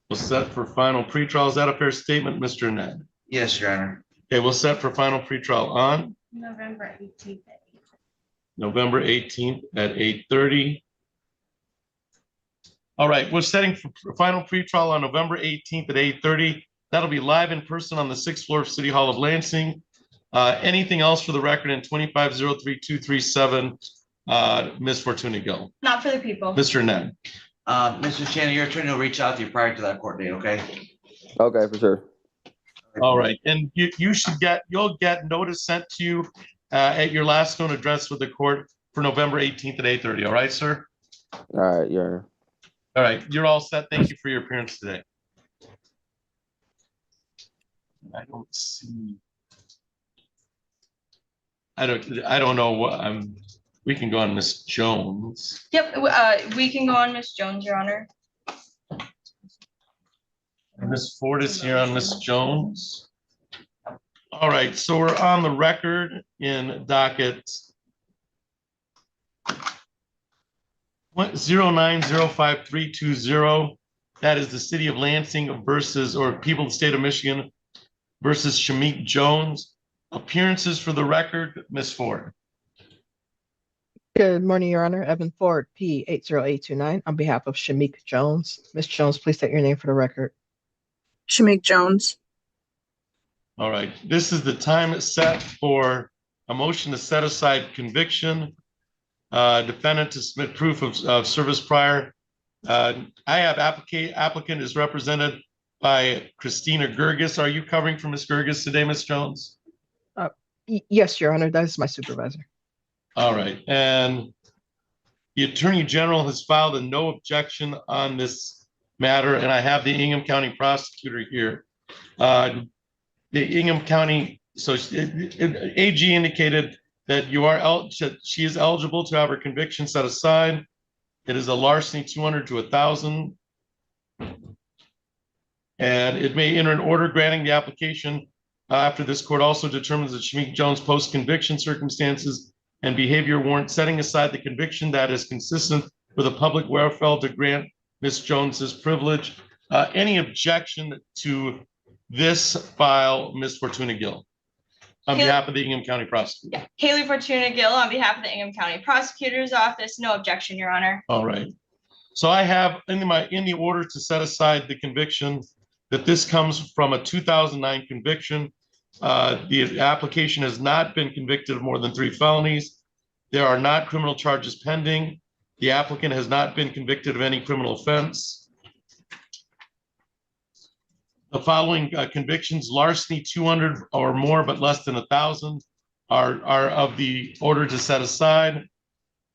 We'll set for final pretrial. Is that a fair statement, Mr. Ned? Yes, Your Honor. Okay, we'll set for final pretrial on November 18th. November 18th at 8:30. All right, we're setting for final pretrial on November 18th at 8:30. That'll be live in person on the 6th floor of City Hall of Lansing. Anything else for the record in 2503-237, Ms. Fortuna Gill? Not for the people. Mr. Ned? Mr. Shannon, your attorney will reach out to you prior to that court date, okay? Okay, for sure. All right, and you'll get notice sent to you at your last known address with the court for November 18th at 8:30. All right, sir? All right, Your Honor. All right, you're all set. Thank you for your appearance today. I don't see. I don't know what we can go on Miss Jones. Yep, we can go on Miss Jones, Your Honor. Miss Ford is here on Miss Jones. All right, so we're on the record in docket 0905-320. That is the City of Lansing versus, or People of the State of Michigan versus Shamik Jones. Appearances for the record, Miss Ford. Good morning, Your Honor. Evan Ford, P 80829, on behalf of Shamik Jones. Ms. Jones, please state your name for the record. Shamik Jones. All right, this is the time set for a motion to set aside conviction. Defendant to submit proof of service prior. I have applicant is represented by Christina Gergis. Are you covering for Ms. Gergis today, Ms. Jones? Yes, Your Honor, that is my supervisor. All right, and the Attorney General has filed a no objection on this matter, and I have the Ingham County prosecutor here. The Ingham County, so AG indicated that she is eligible to have her conviction set aside. It is a larceny 200 to 1,000. And it may enter an order granting the application after this court also determines that Shamik Jones post-conviction circumstances and behavior warrant setting aside the conviction that is consistent with the public welfare to grant Ms. Jones's privilege. Any objection to this file, Ms. Fortuna Gill? On behalf of the Ingham County prosecutor. Yeah. Haley Fortuna Gill on behalf of the Ingham County Prosecutor's Office. No objection, Your Honor. All right. So I have in the order to set aside the conviction that this comes from a 2009 conviction. The application has not been convicted of more than 3 felonies. There are not criminal charges pending. The applicant has not been convicted of any criminal offense. The following convictions, larceny 200 or more, but less than 1,000, are of the order to set aside.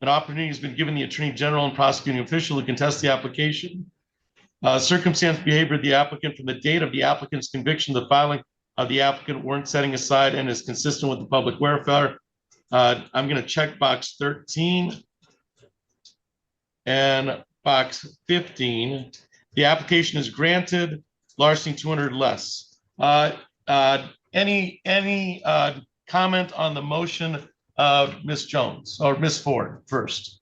An opportunity has been given the Attorney General and prosecuting official to contest the application. Circumstance behavior of the applicant from the date of the applicant's conviction, the filing of the applicant weren't setting aside and is consistent with the public welfare. I'm going to check box 13 and box 15. The application is granted. Larceny 200 less. Any comment on the motion of Ms. Jones or Ms. Ford first?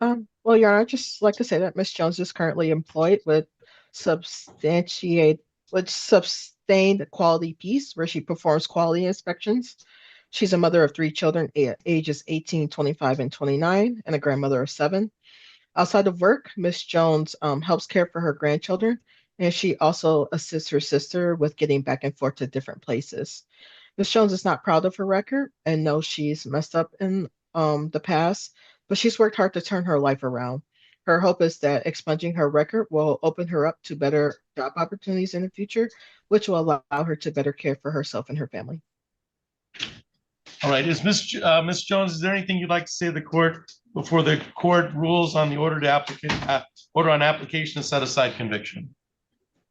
Well, Your Honor, I'd just like to say that Ms. Jones is currently employed with sustained quality peace, where she performs quality inspections. She's a mother of 3 children, ages 18, 25, and 29, and a grandmother of 7. Outside of work, Ms. Jones helps care for her grandchildren, and she also assists her sister with getting back and forth to different places. Ms. Jones is not proud of her record and knows she's messed up in the past, but she's worked hard to turn her life around. Her hope is that expunging her record will open her up to better job opportunities in the future, which will allow her to better care for herself and her family. All right, Ms. Jones, is there anything you'd like to say to the court before the court rules on the order on application to set aside conviction?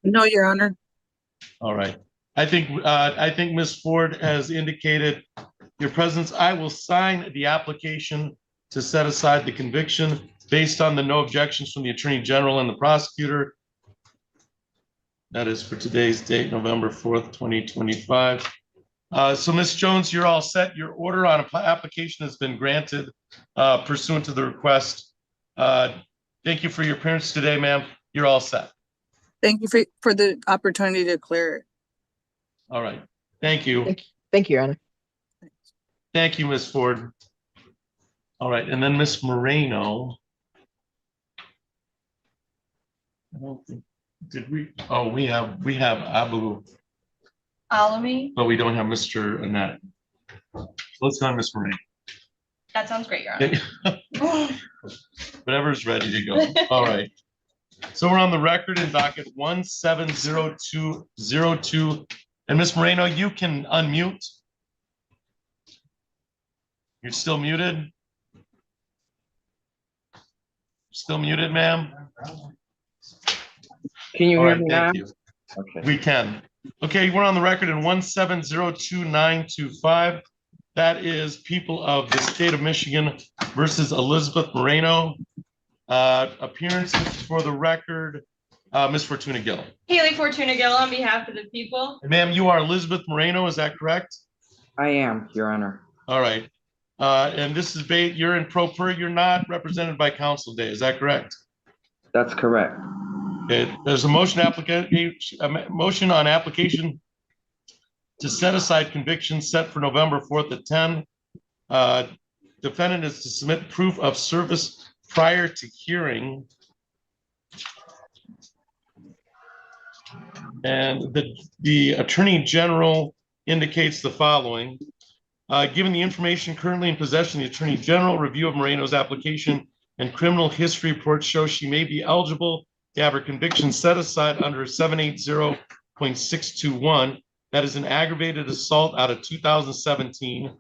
No, Your Honor. All right. I think Ms. Ford has indicated your presence. I will sign the application to set aside the conviction based on the no objections from the Attorney General and the prosecutor. That is for today's date, November 4th, 2025. So Ms. Jones, you're all set. Your order on application has been granted pursuant to the request. Thank you for your appearance today, ma'am. You're all set. Thank you for the opportunity to clear it. All right. Thank you. Thank you, Your Honor. Thank you, Ms. Ford. All right, and then Ms. Moreno. I don't think, did we? Oh, we have Abu, Alamy, but we don't have Mr. Annette. Let's go on Ms. Moreno. that sounds great, Your Honor. Whatever's ready to go. All right. So we're on the record in docket 170202. And Ms. Moreno, you can unmute. You're still muted? Still muted, ma'am? Can you All hear right, me now? thank you. Okay. We can. Okay, we're on the record in 17022925. That is people of the state of Michigan versus Elizabeth Moreno. Appearances for the record, Ms. Fortuna Gill. Haley Fortuna Gill on behalf of the people. Ma'am, you are Elizabeth Moreno, is that correct? I am, Your Honor. All right. And this is you're in pro per, you're not represented by counsel today, is that correct? That's correct. Okay. There's a motion on application to set aside conviction set for November 4th at 10. Defendant is to submit proof of service prior to hearing. And the Attorney General indicates the following. Given the information currently in possession of the Attorney General, review of Moreno's application and criminal history report shows she may be eligible to have her conviction set aside under 780.621. That is an aggravated assault out of 2017.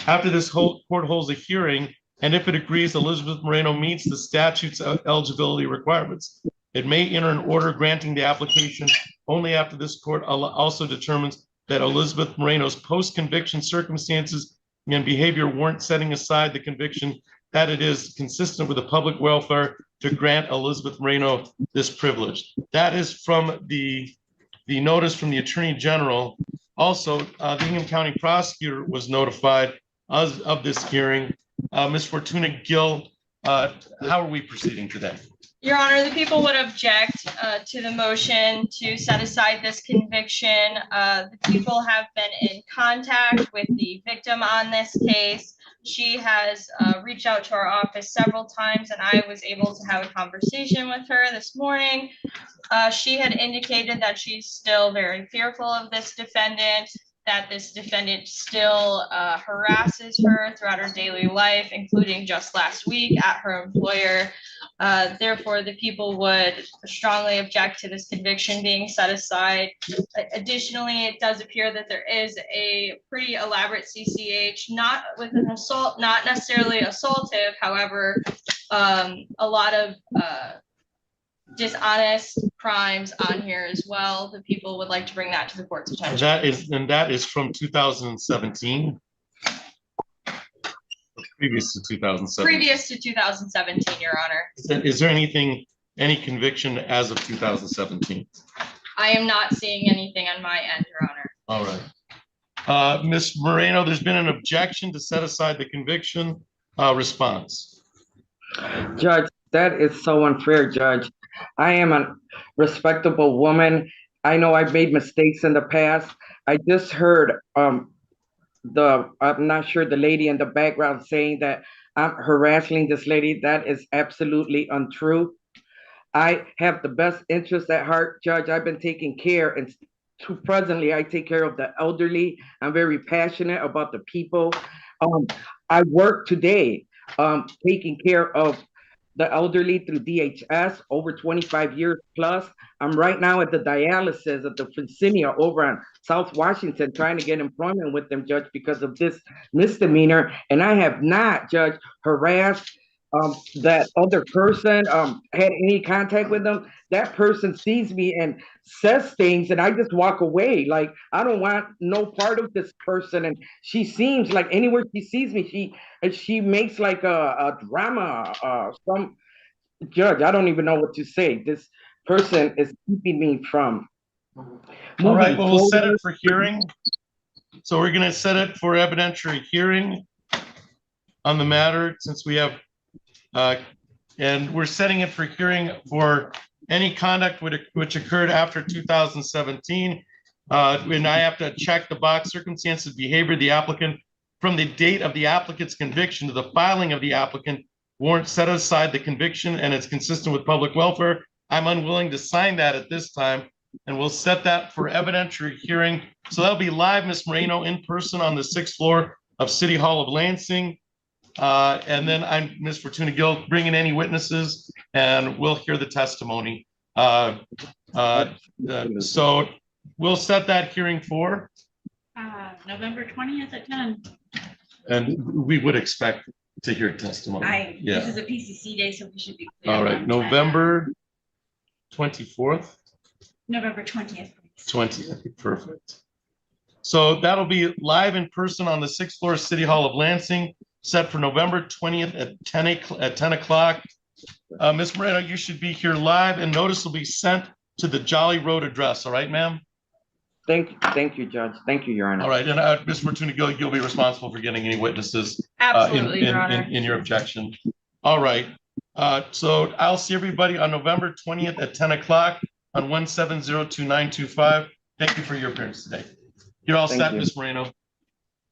After this court holds a hearing, and if it agrees Elizabeth Moreno meets the statute's eligibility requirements, it may enter an order granting the application only after this court also determines that Elizabeth Moreno's post-conviction circumstances and behavior warrant setting aside the conviction, that it is consistent with the public welfare to grant Elizabeth Moreno this privilege. That is from the notice from the Attorney General. Also, the Hingham County prosecutor was notified of this hearing. Ms. Fortuna Gill, how are we proceeding today? Your Honor, the people would object to the motion to set aside this conviction. The people have been in contact with the victim on this case. She has reached out to our office several times, and I was able to have a conversation with her this morning. She had indicated that she's still very fearful of this defendant, that this defendant still harasses her throughout her daily life, including just last week at her employer. Therefore, the people would strongly object to this conviction being set aside. Additionally, it does appear that there is a pretty elaborate CCH, not with an assault, not necessarily assaultive, however, a lot of dishonest crimes on here as well. The people would like to bring that to the court's attention. That is from 2017. Previous to 2017. Previous to 2017, Your Honor. Is there any conviction as of 2017? I am not seeing anything on my end, Your Honor. All right. Ms. Moreno, there's been an objection to set aside the conviction. Response. Judge, that is so unfair, Judge. I am a respectable woman. I know I've made mistakes in the past. I just heard I'm not sure, the lady in the background saying that I'm harassing this lady. That is absolutely untrue. I have the best interest at heart, Judge. I've been taking care, and presently I take care of the elderly. I'm very passionate about the people I work today, taking care of the elderly through DHS over 25 years plus. I'm right now at the dialysis at the Francinia over on South Washington, trying to get employment with them, Judge, because of this misdemeanor. And I have not, Judge, harassed that other person, had any contact with them. That person sees me and says things, and I just walk away. Like, I don't want no part of this person. And she seems like anywhere she sees me, she makes like a drama. Some Judge, I don't even know what to say. This person is keeping me from. All right, moving well, we'll set it forward. for hearing. So we're gonna set it for evidentiary hearing on the matter, since we have, and we're setting it for hearing for any conduct which occurred after 2017. And I have to check the box: circumstances, behavior of the applicant from the date of the applicant's conviction to the filing of the applicant warrant set aside the conviction and it's consistent with public welfare. I'm unwilling to sign that at this time, and we'll set that for evidentiary hearing. So that'll be live, Ms. Moreno, in person on the 6th floor of City Hall of Lansing. And then I'm Ms. Fortuna Gill, bring in any witnesses and we'll hear the testimony. So we'll set that hearing for November 20th at 10. and we would expect to hear testimony. This is a PCC day, so we should be clear. All right, November 24th. November 20th. 20th, perfect. So that'll be live in person on the 6th floor of City Hall of Lansing, set for November 20th at 10 o'clock. Ms. Moreno, you should be here live, and notice will be sent to the Jolly Road address. All right, ma'am? Thank you, Judge. Thank you, Your Honor. All right, and Ms. Fortuna Gill, you'll be responsible for getting any witnesses Absolutely, Your Honor. in your objection. All right, so I'll see everybody on November 20th at 10 o'clock on 1702925. Thank you for your appearance today. You're all set, Ms. Moreno.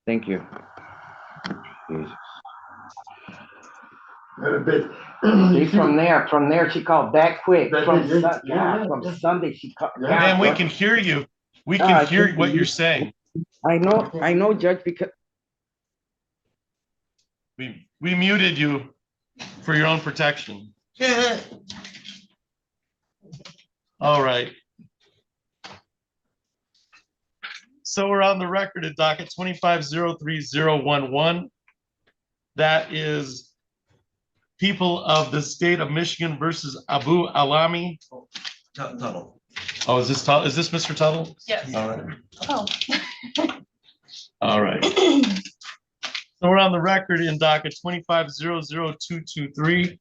Thank you. See, from there, she called back quick. From Sunday, she called. Man, we can hear you. We can hear what you're saying. I know, Judge, because we muted you for your own protection. All right. So we're on the record at docket 2503011. That is people of the state of Michigan versus Abu Alami. Tuttle. Oh, is this Mr. Tuttle? Yes. All right. Oh. All right. So we're on the record in docket 2500223.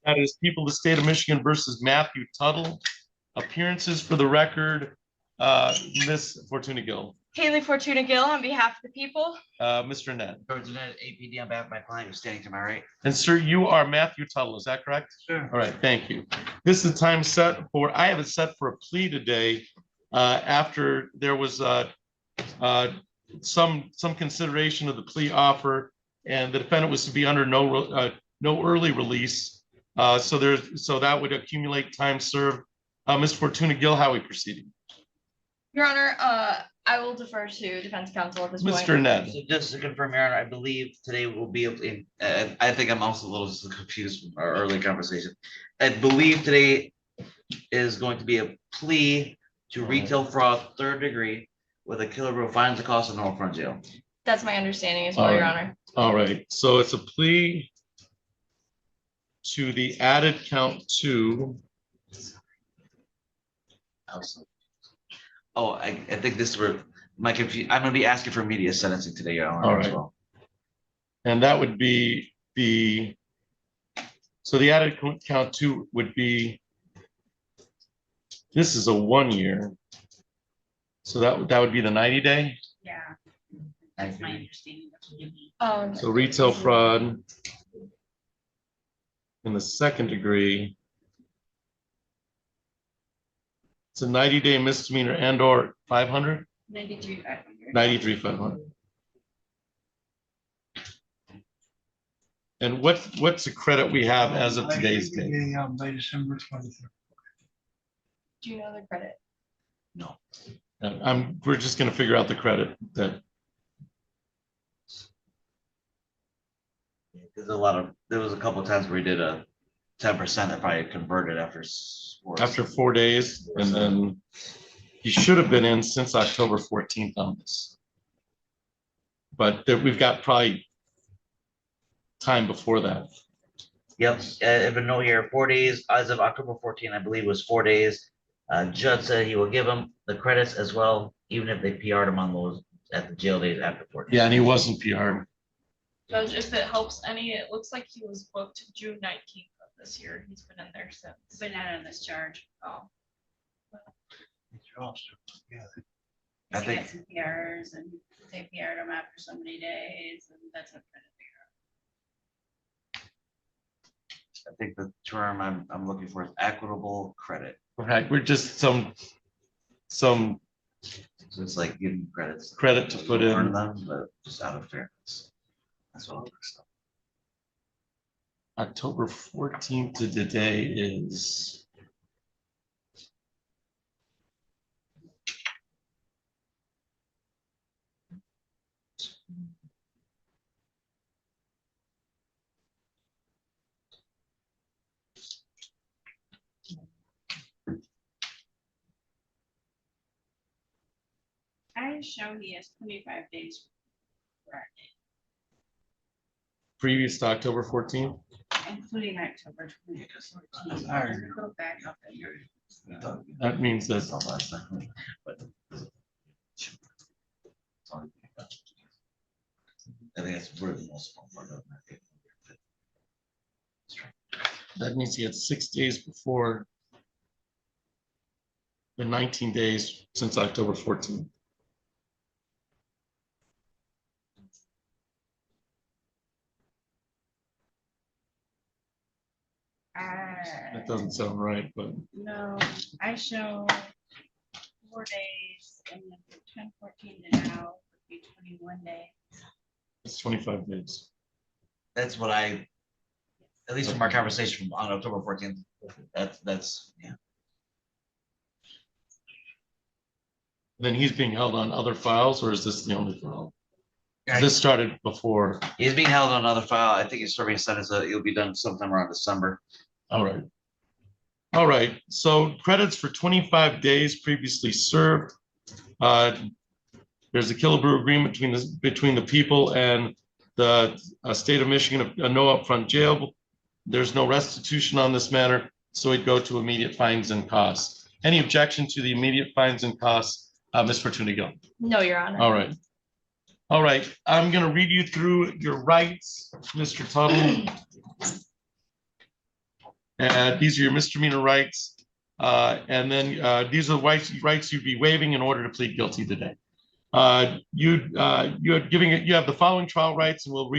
That is people of the state of Michigan versus Matthew Tuttle. Appearances for the record, Ms. Fortuna Gill. Haley Fortuna Gill on behalf of the people. Mr. Ned. George Ned, APD on behalf of my client who's standing to my right. And sir, you are Matthew Tuttle, is that correct? Sure. All right, thank you. This is time set for, I have it set for a plea today after there was some consideration of the plea offer, and the defendant was to be under no early release. So that would accumulate time served. Ms. Fortuna Gill, how are we proceeding? Your Honor, I will defer to defense counsel at this point. Mr. Ned. So just to confirm, Your Honor, I believe today will be, I think I'm also a little confused from our early conversation. I believe today is going to be a plea to retail fraud 3rd degree with a killer rule fines the cost of North Front Jail. That's my understanding as well, Your Honor. All right, so it's a plea to the added count 2. Oh, I think this were my confusion. I'm going to be asking for immediate sentencing today, Your Honor. All right. As well. And that would be so the added count 2 would be, this is a 1 year. So that would be the 90-day. Yeah, that's my understanding. So retail fraud in the 2nd degree. It's a 90-day misdemeanor and or 500? 93,500. 93,500. And what's the credit we have as of today's date? By December 23rd. Do you know the credit? No. We're just gonna figure out the credit that. there was a couple of times where we did a 10% that probably converted after. After 4 days, and then he should have been in since October 14th on this. But we've got probably time before that. Yep, if a note here, 4 days, as of October 14, I believe was 4 days. Judge said he will give him the credits as well, even if they PR'd him on those at the jail days after 14. Yeah, and he wasn't PR'd. Judge, if it helps any, it looks like he was booked June 19th of this year. He's been in there since. But not on this charge. Oh. I think- He got some PRs and they PR'd him after so many days, and that's what I'm trying to figure out. I think the term I'm looking for is equitable credit. Right, we're just some So it's like giving credits. credit to put Earn in. them, but just out of fairness. That's all. October 14th to today is. I show he has 25 days. Previous to October 14th. Including October 2014. Alright. Go back up a year. That means that I think that's really the most important part of it. that means he had 6 days before the 19 days since October 14th. That doesn't sound right, but No, I show 4 days and then from 10/14 to now would be 21 days. it's 25 days. That's what at least from our conversation on October 14th, that's, yeah. Then he's being held on other files, or is this the only file? Yeah. This started before. He's being held on another file. I think he's serving a sentence that it'll be done sometime around December. All right. All right, so credits for 25 days previously served. There's a Killebrew agreement between the people and the state of Michigan, a no upfront jail. There's no restitution on this matter, so we'd go to immediate fines and costs. Any objection to the immediate fines and costs, Ms. Fortuna Gill? No, Your Honor. All right. All right, I'm gonna read you through your rights, Mr. Tuttle. These are your misdemeanor rights. And then these are the rights you'd be waiving in order to plead guilty today. You have the following trial rights, and we'll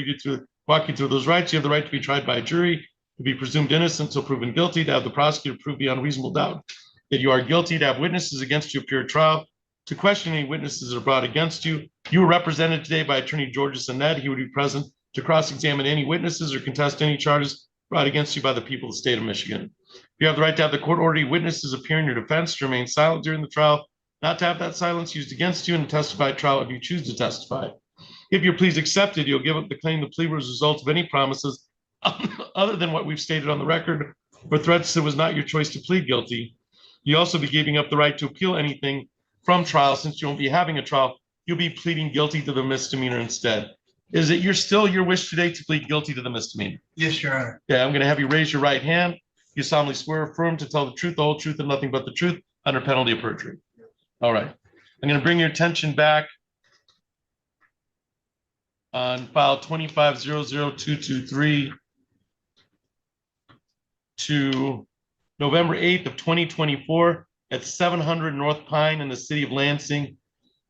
walk you through those rights. You have the right to be tried by a jury, to be presumed innocent until proven guilty, to have the prosecutor prove beyond reasonable doubt that you are guilty, to have witnesses against you appear at trial, to question any witnesses that are brought against you. You were represented today by Attorney Georges Annette. He would be present to cross-examine any witnesses or contest any charges brought against you by the people of the state of Michigan. You have the right to have the court order witnesses appear in your defense, to remain silent during the trial, not to have that silence used against you, and to testify at trial if you choose to testify. If your plea is accepted, you'll give up the claim the plea was a result of any promises other than what we've stated on the record, or threats that it was not your choice to plead guilty. You also be giving up the right to appeal anything from trial. Since you won't be having a trial, you'll be pleading guilty to the misdemeanor instead. Is it your wish today to plead guilty to the misdemeanor? Yes, Your Honor. Yeah, I'm going to have you raise your right hand. You solemnly swear or affirm to tell the truth, the whole truth, and nothing but the truth under penalty of perjury. All right. I'm going to bring your attention back on file 2500223 to November 8th of 2024 at 700 North Pine in the city of Lansing.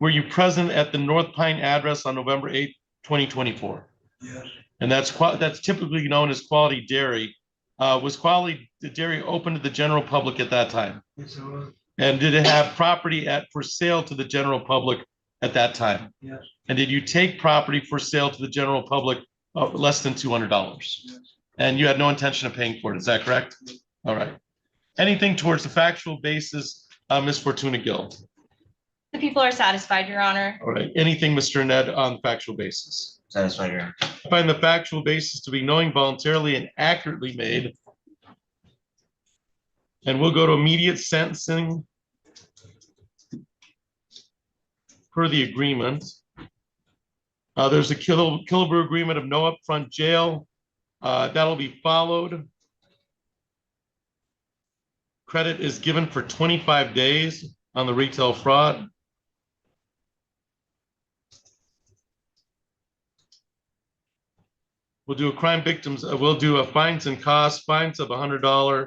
Were you present at the North Pine address on November 8th, 2024? Yes. And that's typically known as Quality Dairy. Was Quality Dairy open to the general public at that time? Yes, it was. And did it have property for sale to the general public at that time? Yes. And did you take property for sale to the general public less than $200? Yes. And you had no intention of paying for it, is that correct? All right. Anything towards the factual basis, Ms. Fortuna Gill? The people are satisfied, Your Honor. All right. Anything, Mr. Ned, on the factual basis? satisfactory. I find the factual basis to be knowing, voluntarily, and accurately made. And we'll go to immediate sentencing per the agreement. There's a Killebrew agreement of no upfront jail. That'll be followed. Credit is given for 25 days on the retail fraud. We'll do a crime victims, we'll do a fines and costs, fines of $100,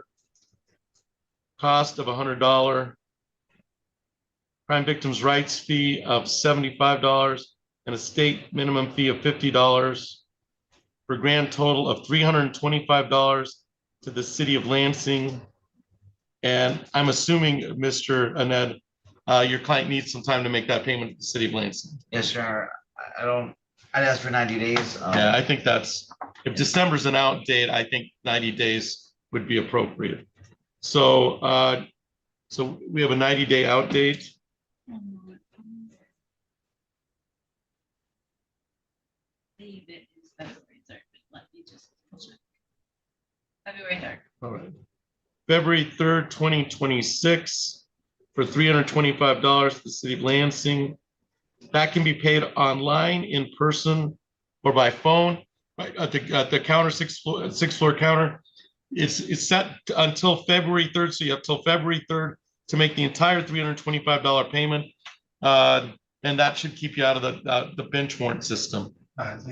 cost of $100, crime victims' rights fee of $75, and a state minimum fee of $50, for a grand total of $325 to the city of Lansing. And I'm assuming, Mr. Aned, your client needs some time to make that payment to the city of Lansing. Yes, sir. I'd ask for 90 days. Yeah, I think if December's an out date, I think 90 days would be appropriate. So, so we have a 90-day out date. February 3rd. All right. February 3rd, 2026, for $325 to the city of Lansing. That can be paid online, in person, or by phone, right, at the counter, sixth floor counter. It's set until February 3rd, so you have till February 3rd to make the entire $325 payment. And that should keep you out of the bench warrant system.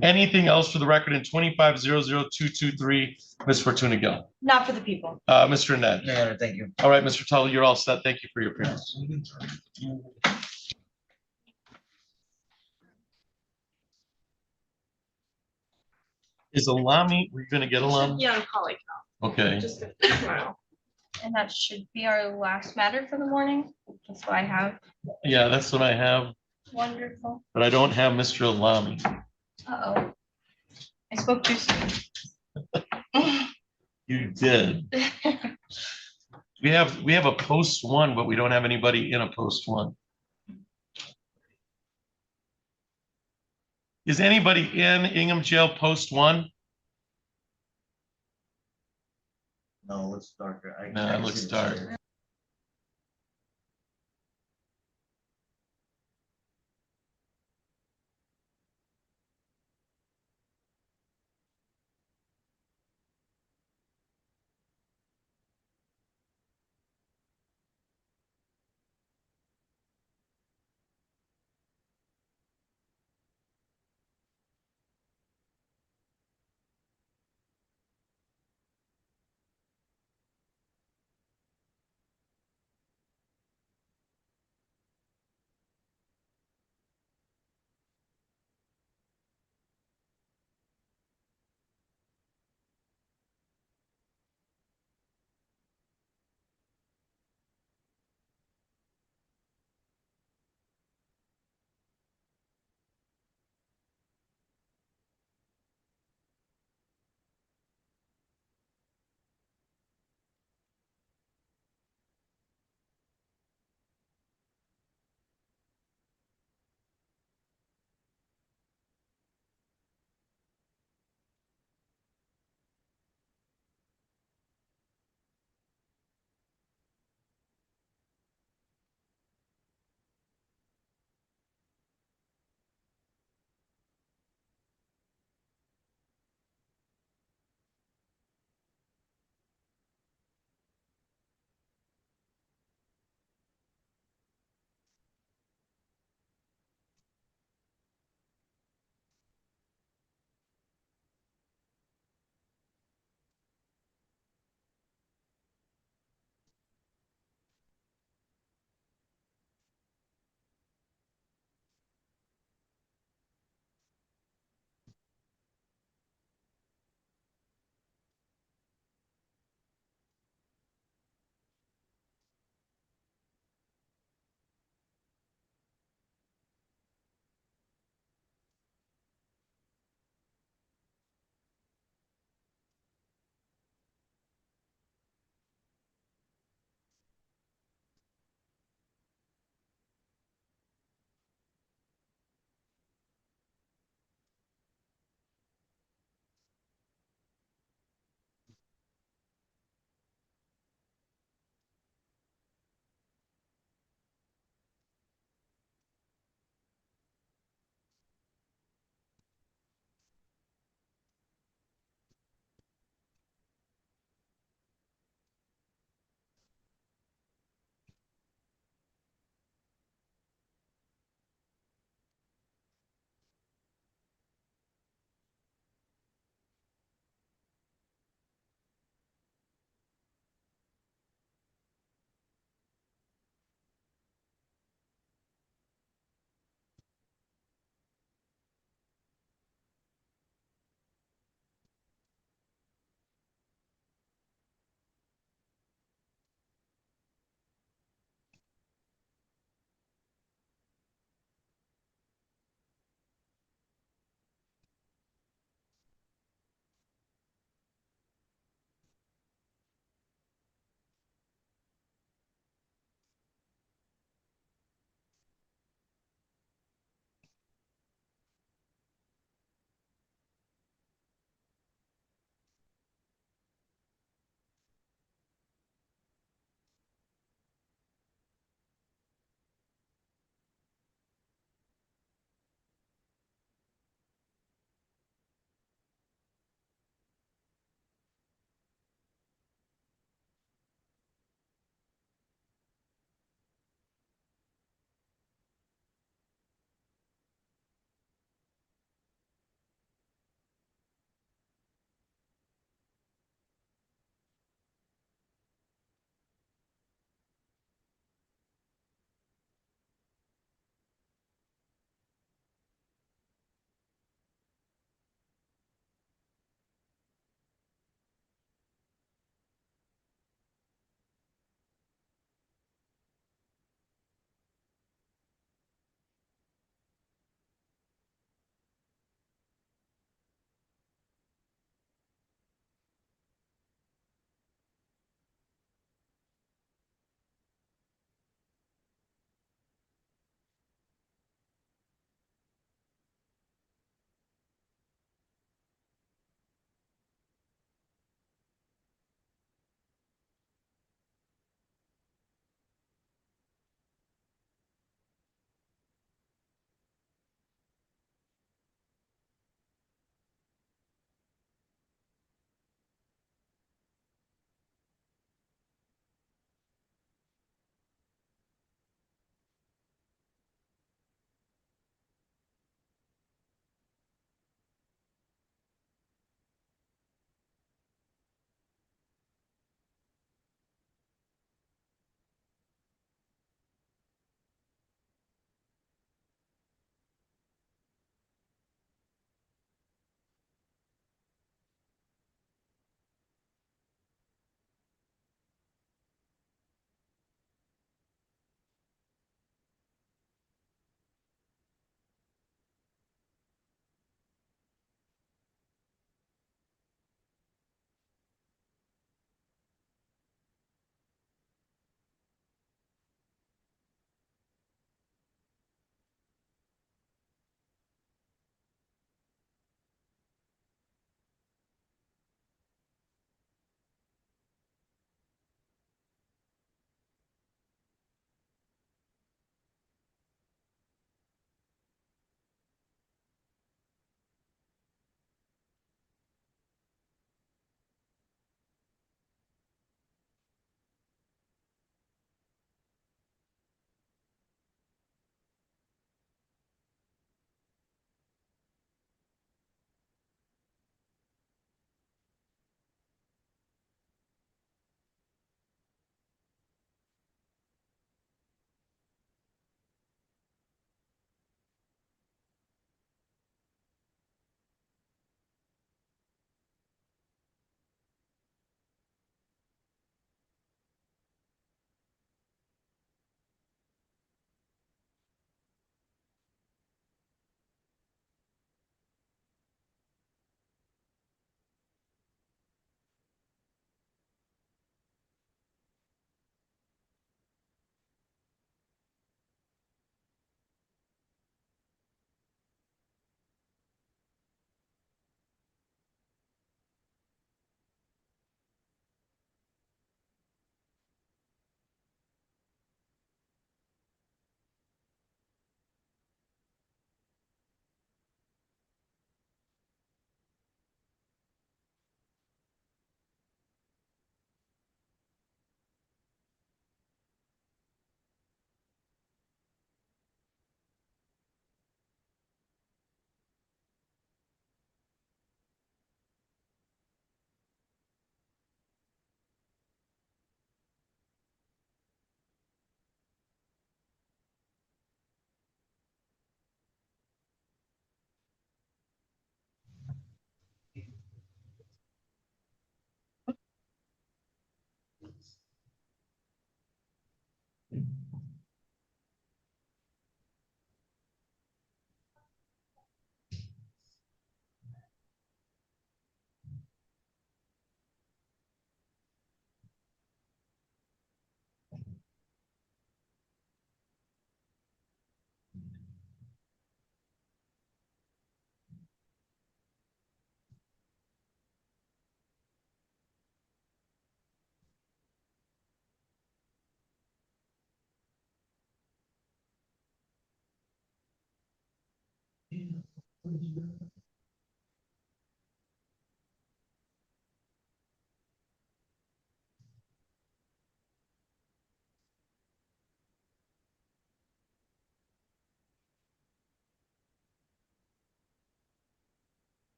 Anything else for the record in 2500223, Ms. Fortuna Gill? Not for the people. Mr. Ned? Yeah, thank you. All right, Mr. Tully, you're all set. Thank you for your appearance. Is Alami, we're gonna get Alami? Yeah, I'm calling Okay. now. Just a smile. And that should be our last matter for the morning. That's what I have. Yeah, that's what I have, Wonderful. but I don't have Mr. Alami. Uh-oh. I spoke too soon. You did. We have a post one, but we don't have anybody in a post one. Is anybody in Ingham Jail post one? No, it looks darker. No, it looks dark.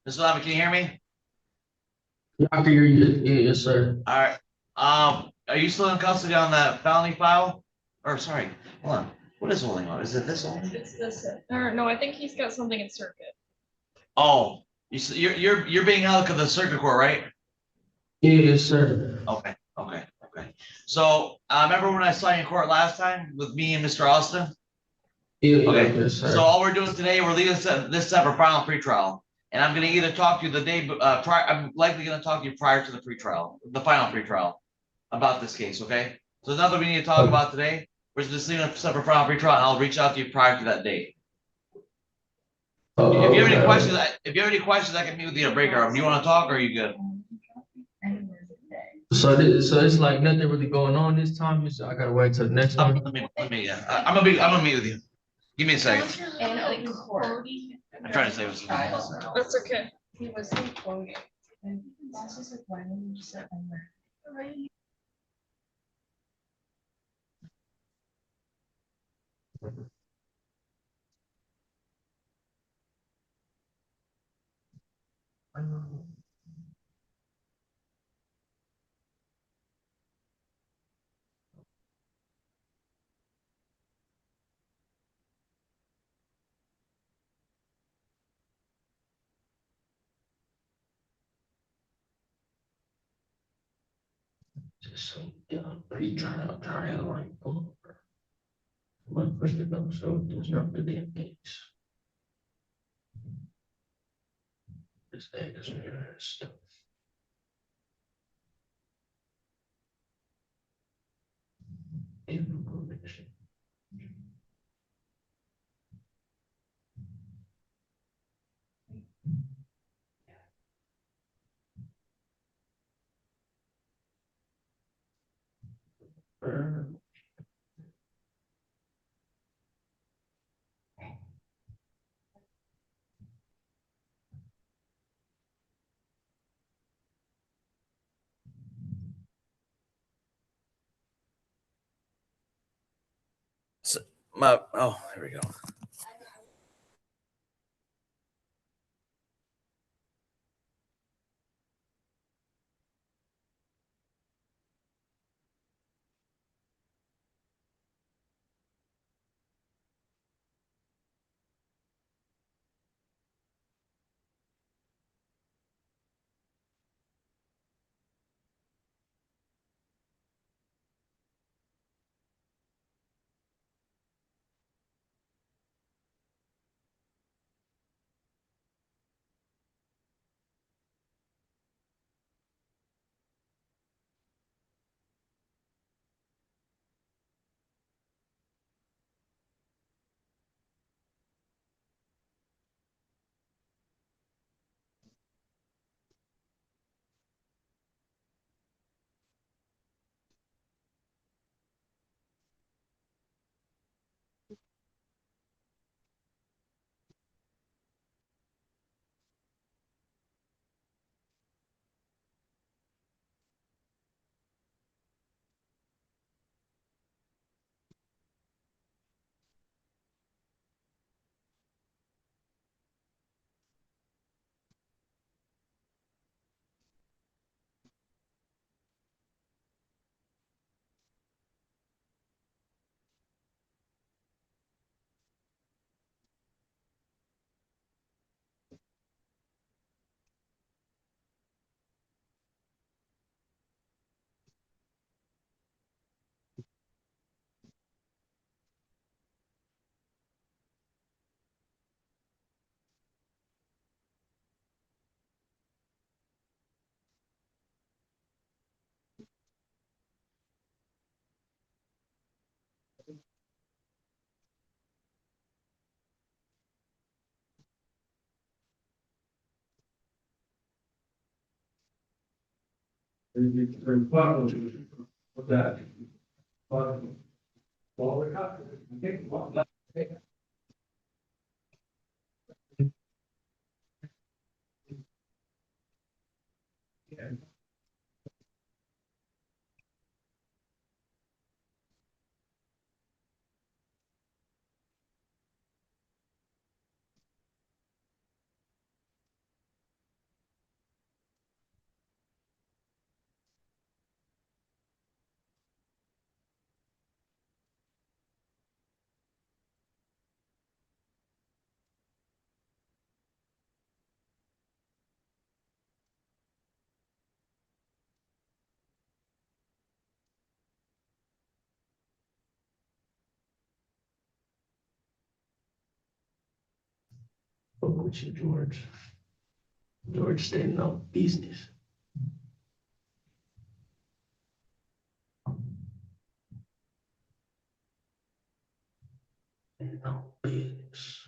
Mr. Lava, can you hear me? Yeah, I can hear you. Yeah, yes, sir. All right. are you still in custody on that felony file? Or sorry, hold on. What is holding on? Is it this only? It's this, or no, I think he's got something in circuit. Oh, you're being held to the circuit court, right? Yes, sir. Okay, okay, okay. So, remember when I saw you in court last time with me and Mr. Austin? Yeah, Okay, yes, sir. so all we're doing today, we're leaving this up for final pretrial. And I'm gonna either talk to you the day, prior, I'm likely gonna talk to you prior to the pretrial, the final pretrial about this case, okay? So there's nothing we need to talk about today. We're just leaving it up for final pretrial and I'll reach out to you prior to that date. If you have any questions, I can meet with you in a breakout room. Do you wanna talk or are you good? So it's like nothing really going on this time. I gotta wait till the next one. I'm gonna meet with you. Give me a second. In open court. I'm trying to say what's. That's okay. He was quoting. And this is like, why don't you just let them work? Just so done. Pre-trial, trial, like, what was the no so disrupted the case? This egg is just. Information. Here we go. What's that? with you, George. George standing on business. Standing on business.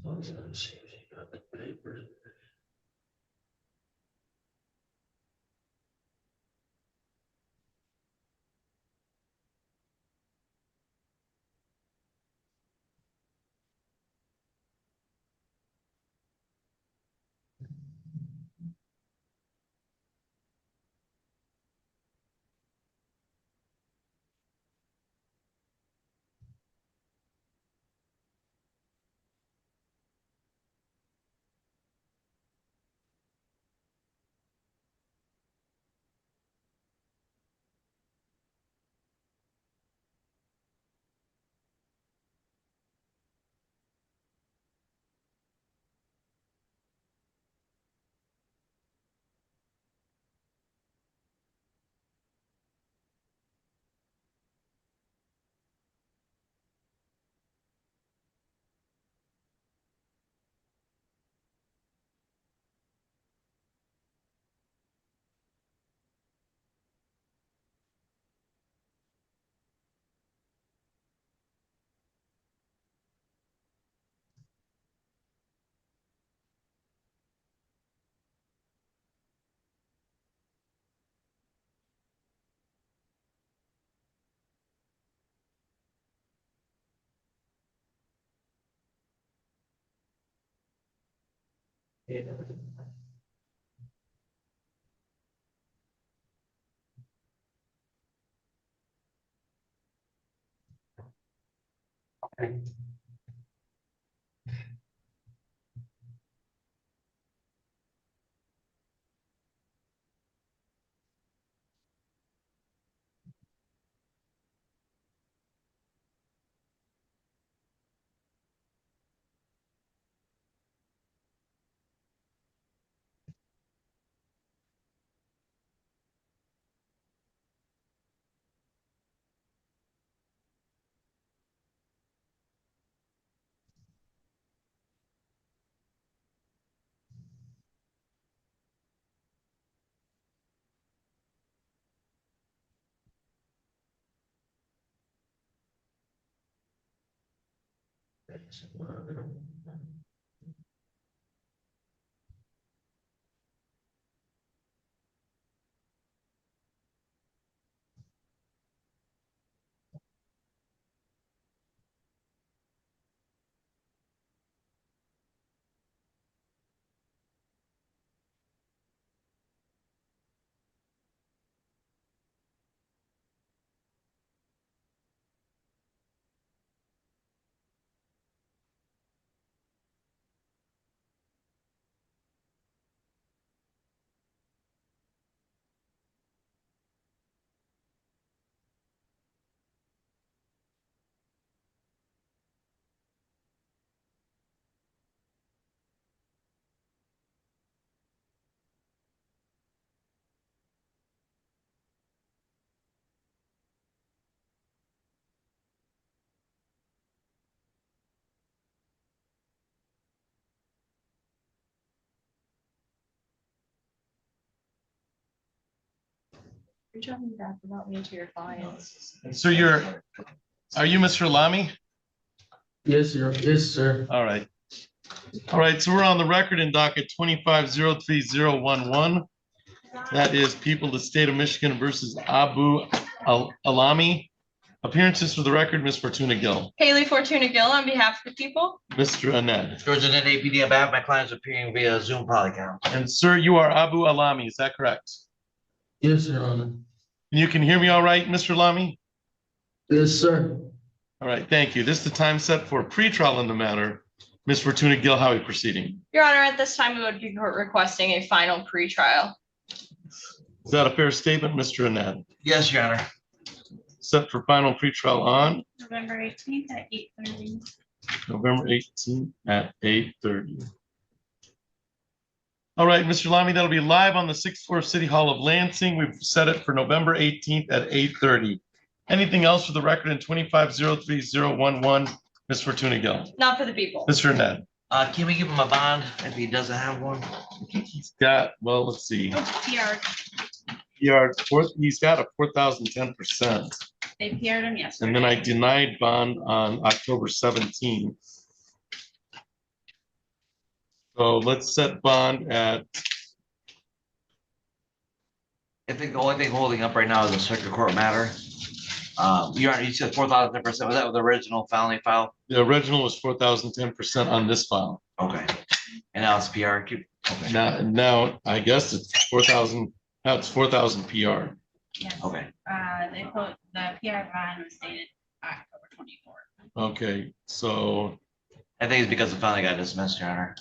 I was gonna see if he got the papers. You're talking back about me to your clients. So are you Mr. Lamy? Yes, sir. Yes, sir. All right. All right, so we're on the record in docket 25-03011. That is People of the State of Michigan versus Abu Alami. Appearances for the record, Ms. Fortuna Gill. Haley Fortuna Gill on behalf of the people. Mr. Anand. George Annette, APD, on behalf of my clients appearing via Zoom polycount. And sir, you are Abu Alami, is that correct? Yes, Your Honor. You can hear me all right, Mr. Lamy? Yes, sir. All right, thank you. This is the time set for pretrial in the matter. Ms. Fortuna Gill, how are we proceeding? Your Honor, at this time, we would be requesting a final pretrial. Is that a fair statement, Mr. Anand? Yes, Your Honor. Set for final pretrial on November 18th at 8:30. November 18th at 8:30. All right, Mr. Lamy, that'll be live on the 6th floor of City Hall of Lansing. We've set it for November 18th at 8:30. Anything else for the record in 25-03011, Ms. Fortuna Gill? Not for the people. Mr. Ned? Can we give him a bond if he doesn't have one? He's got, well, let's see. Oh, PR. He's got a 4,010%. They PR'd him yesterday. And then I denied bond on October 17th. So let's set bond at, I think the only thing holding up right now is a circuit court matter. You said 4,010%. Was that with the original felony file? the original was 4,010% on this file. Okay. And now it's PR. Okay. Now I guess it's 4,000, now it's 4,000 PR. Yes. Okay. They put the PR bond was dated October 24th. Okay, so, I think it's because the felony got dismissed, Your Honor.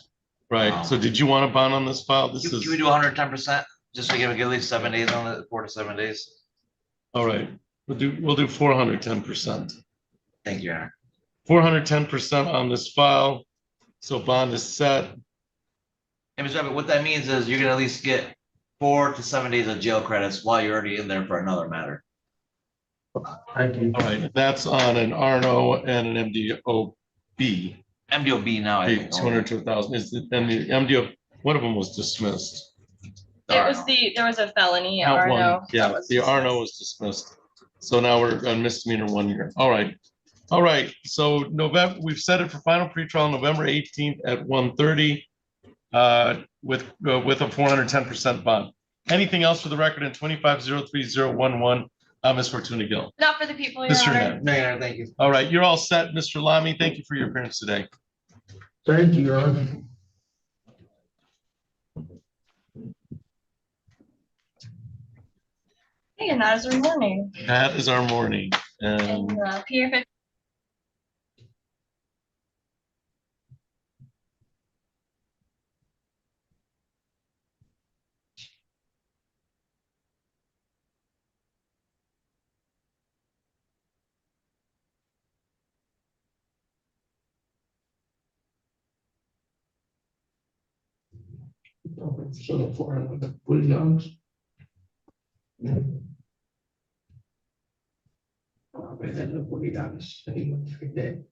right, so did you want a bond on this file? This Can is, we do 110%? Just to give it at least 7 days on it, 4 to 7 days? all right, we'll do 410%. Thank you, Your Honor. 410% on this file, so bond is set. And Mr. Abbott, what that means is you're gonna at least get 4 to 7 days of jail credits while you're already in there for another matter. Thank you. All right, that's on an RNO and an MDOB. MDOB now, I think. 200 to 1,000, is it, and the MDO, one of them was dismissed. There was a felony, Count one, Arno. yeah, the RNO was dismissed. So now we're on misdemeanor 1 year. All right. All right, so November, we've set it for final pretrial November 18th at 1:30 with a 410% bond. Anything else for the record in 25-03011, Ms. Fortuna Gill? Not for the people, Your Mr. Honor. Ned? No, Your Honor, thank you. All right, you're all set, Mr. Lamy. Thank you for your appearance today. Thank you, Your Honor. And that is our morning. That is our morning. And PFA Solo for the Williams. A veces los Williams, seguimos de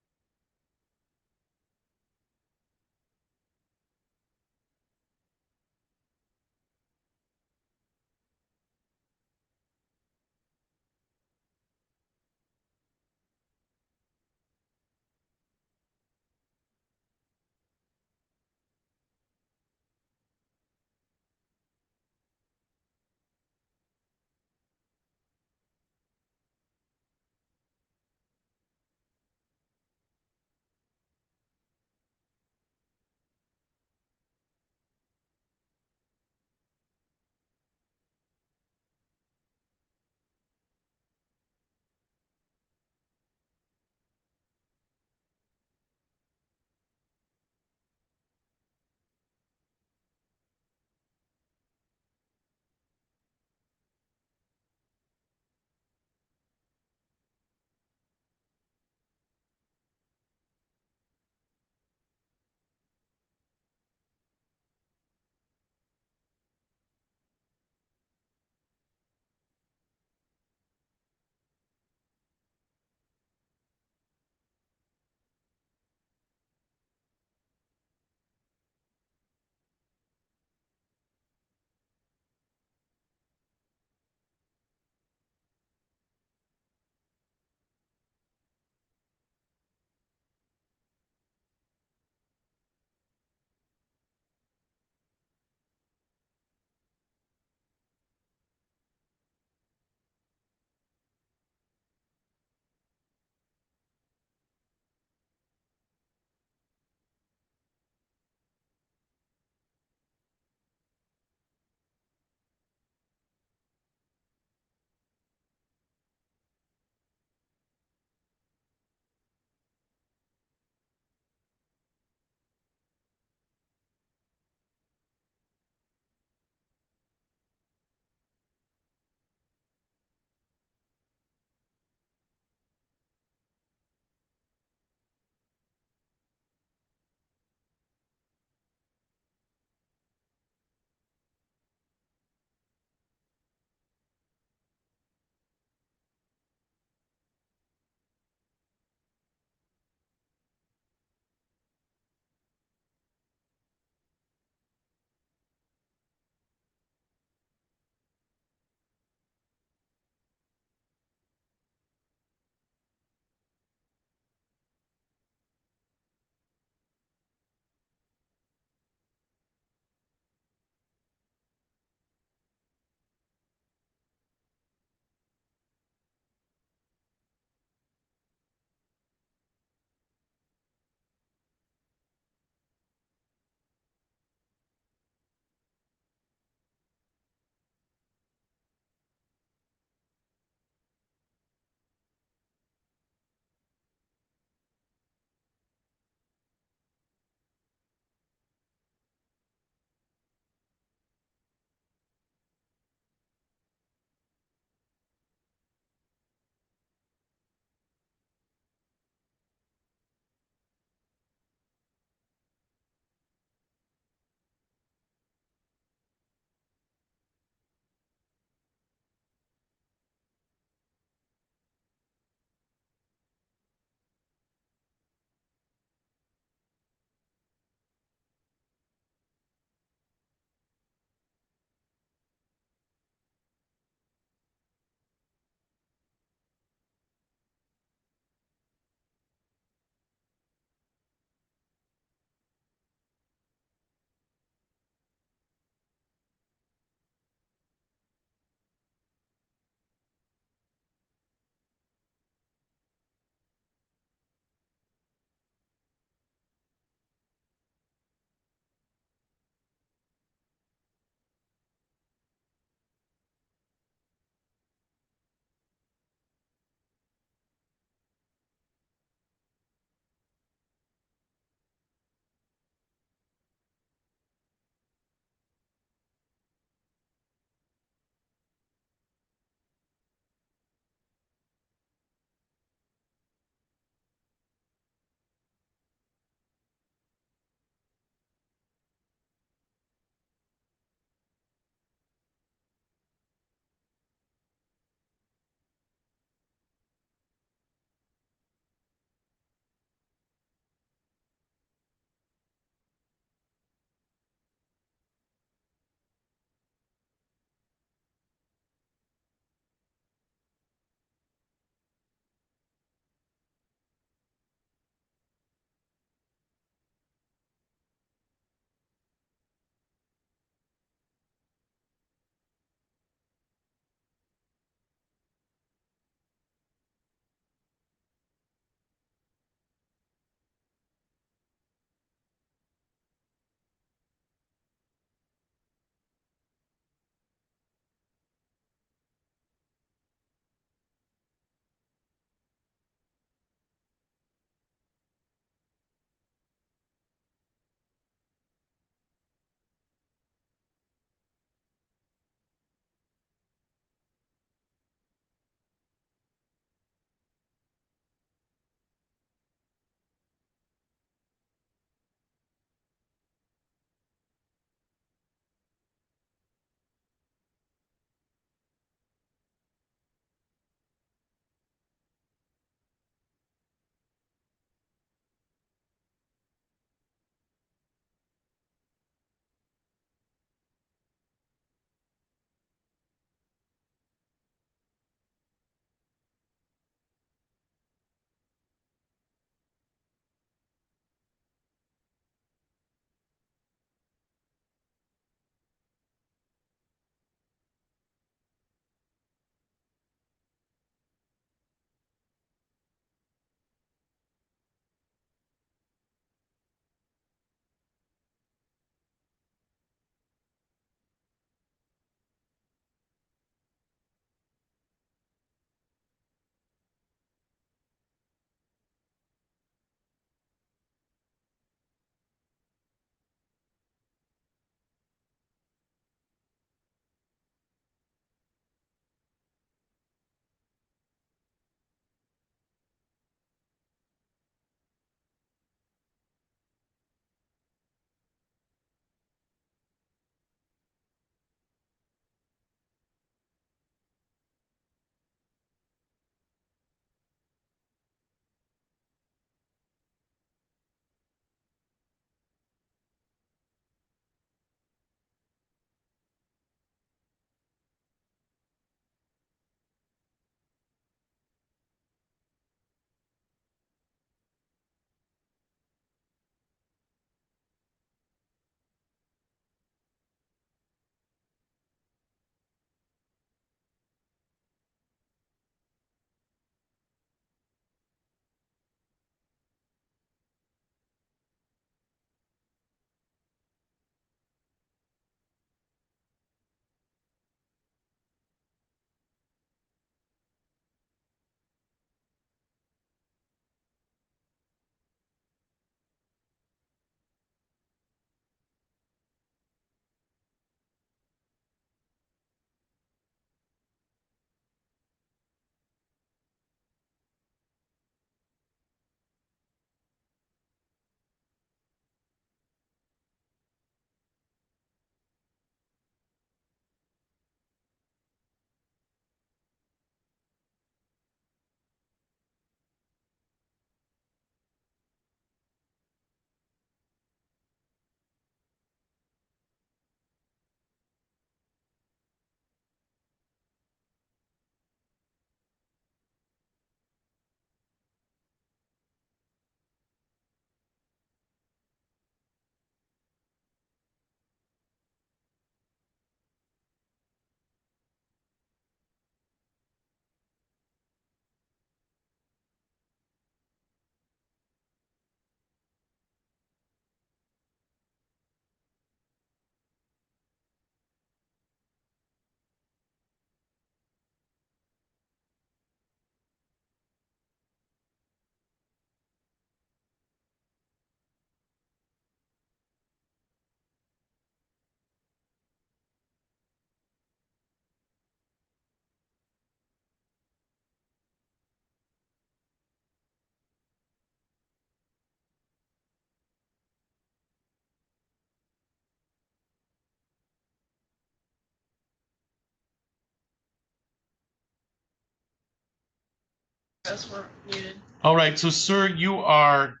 Yes, we're muted. All right, so sir, you are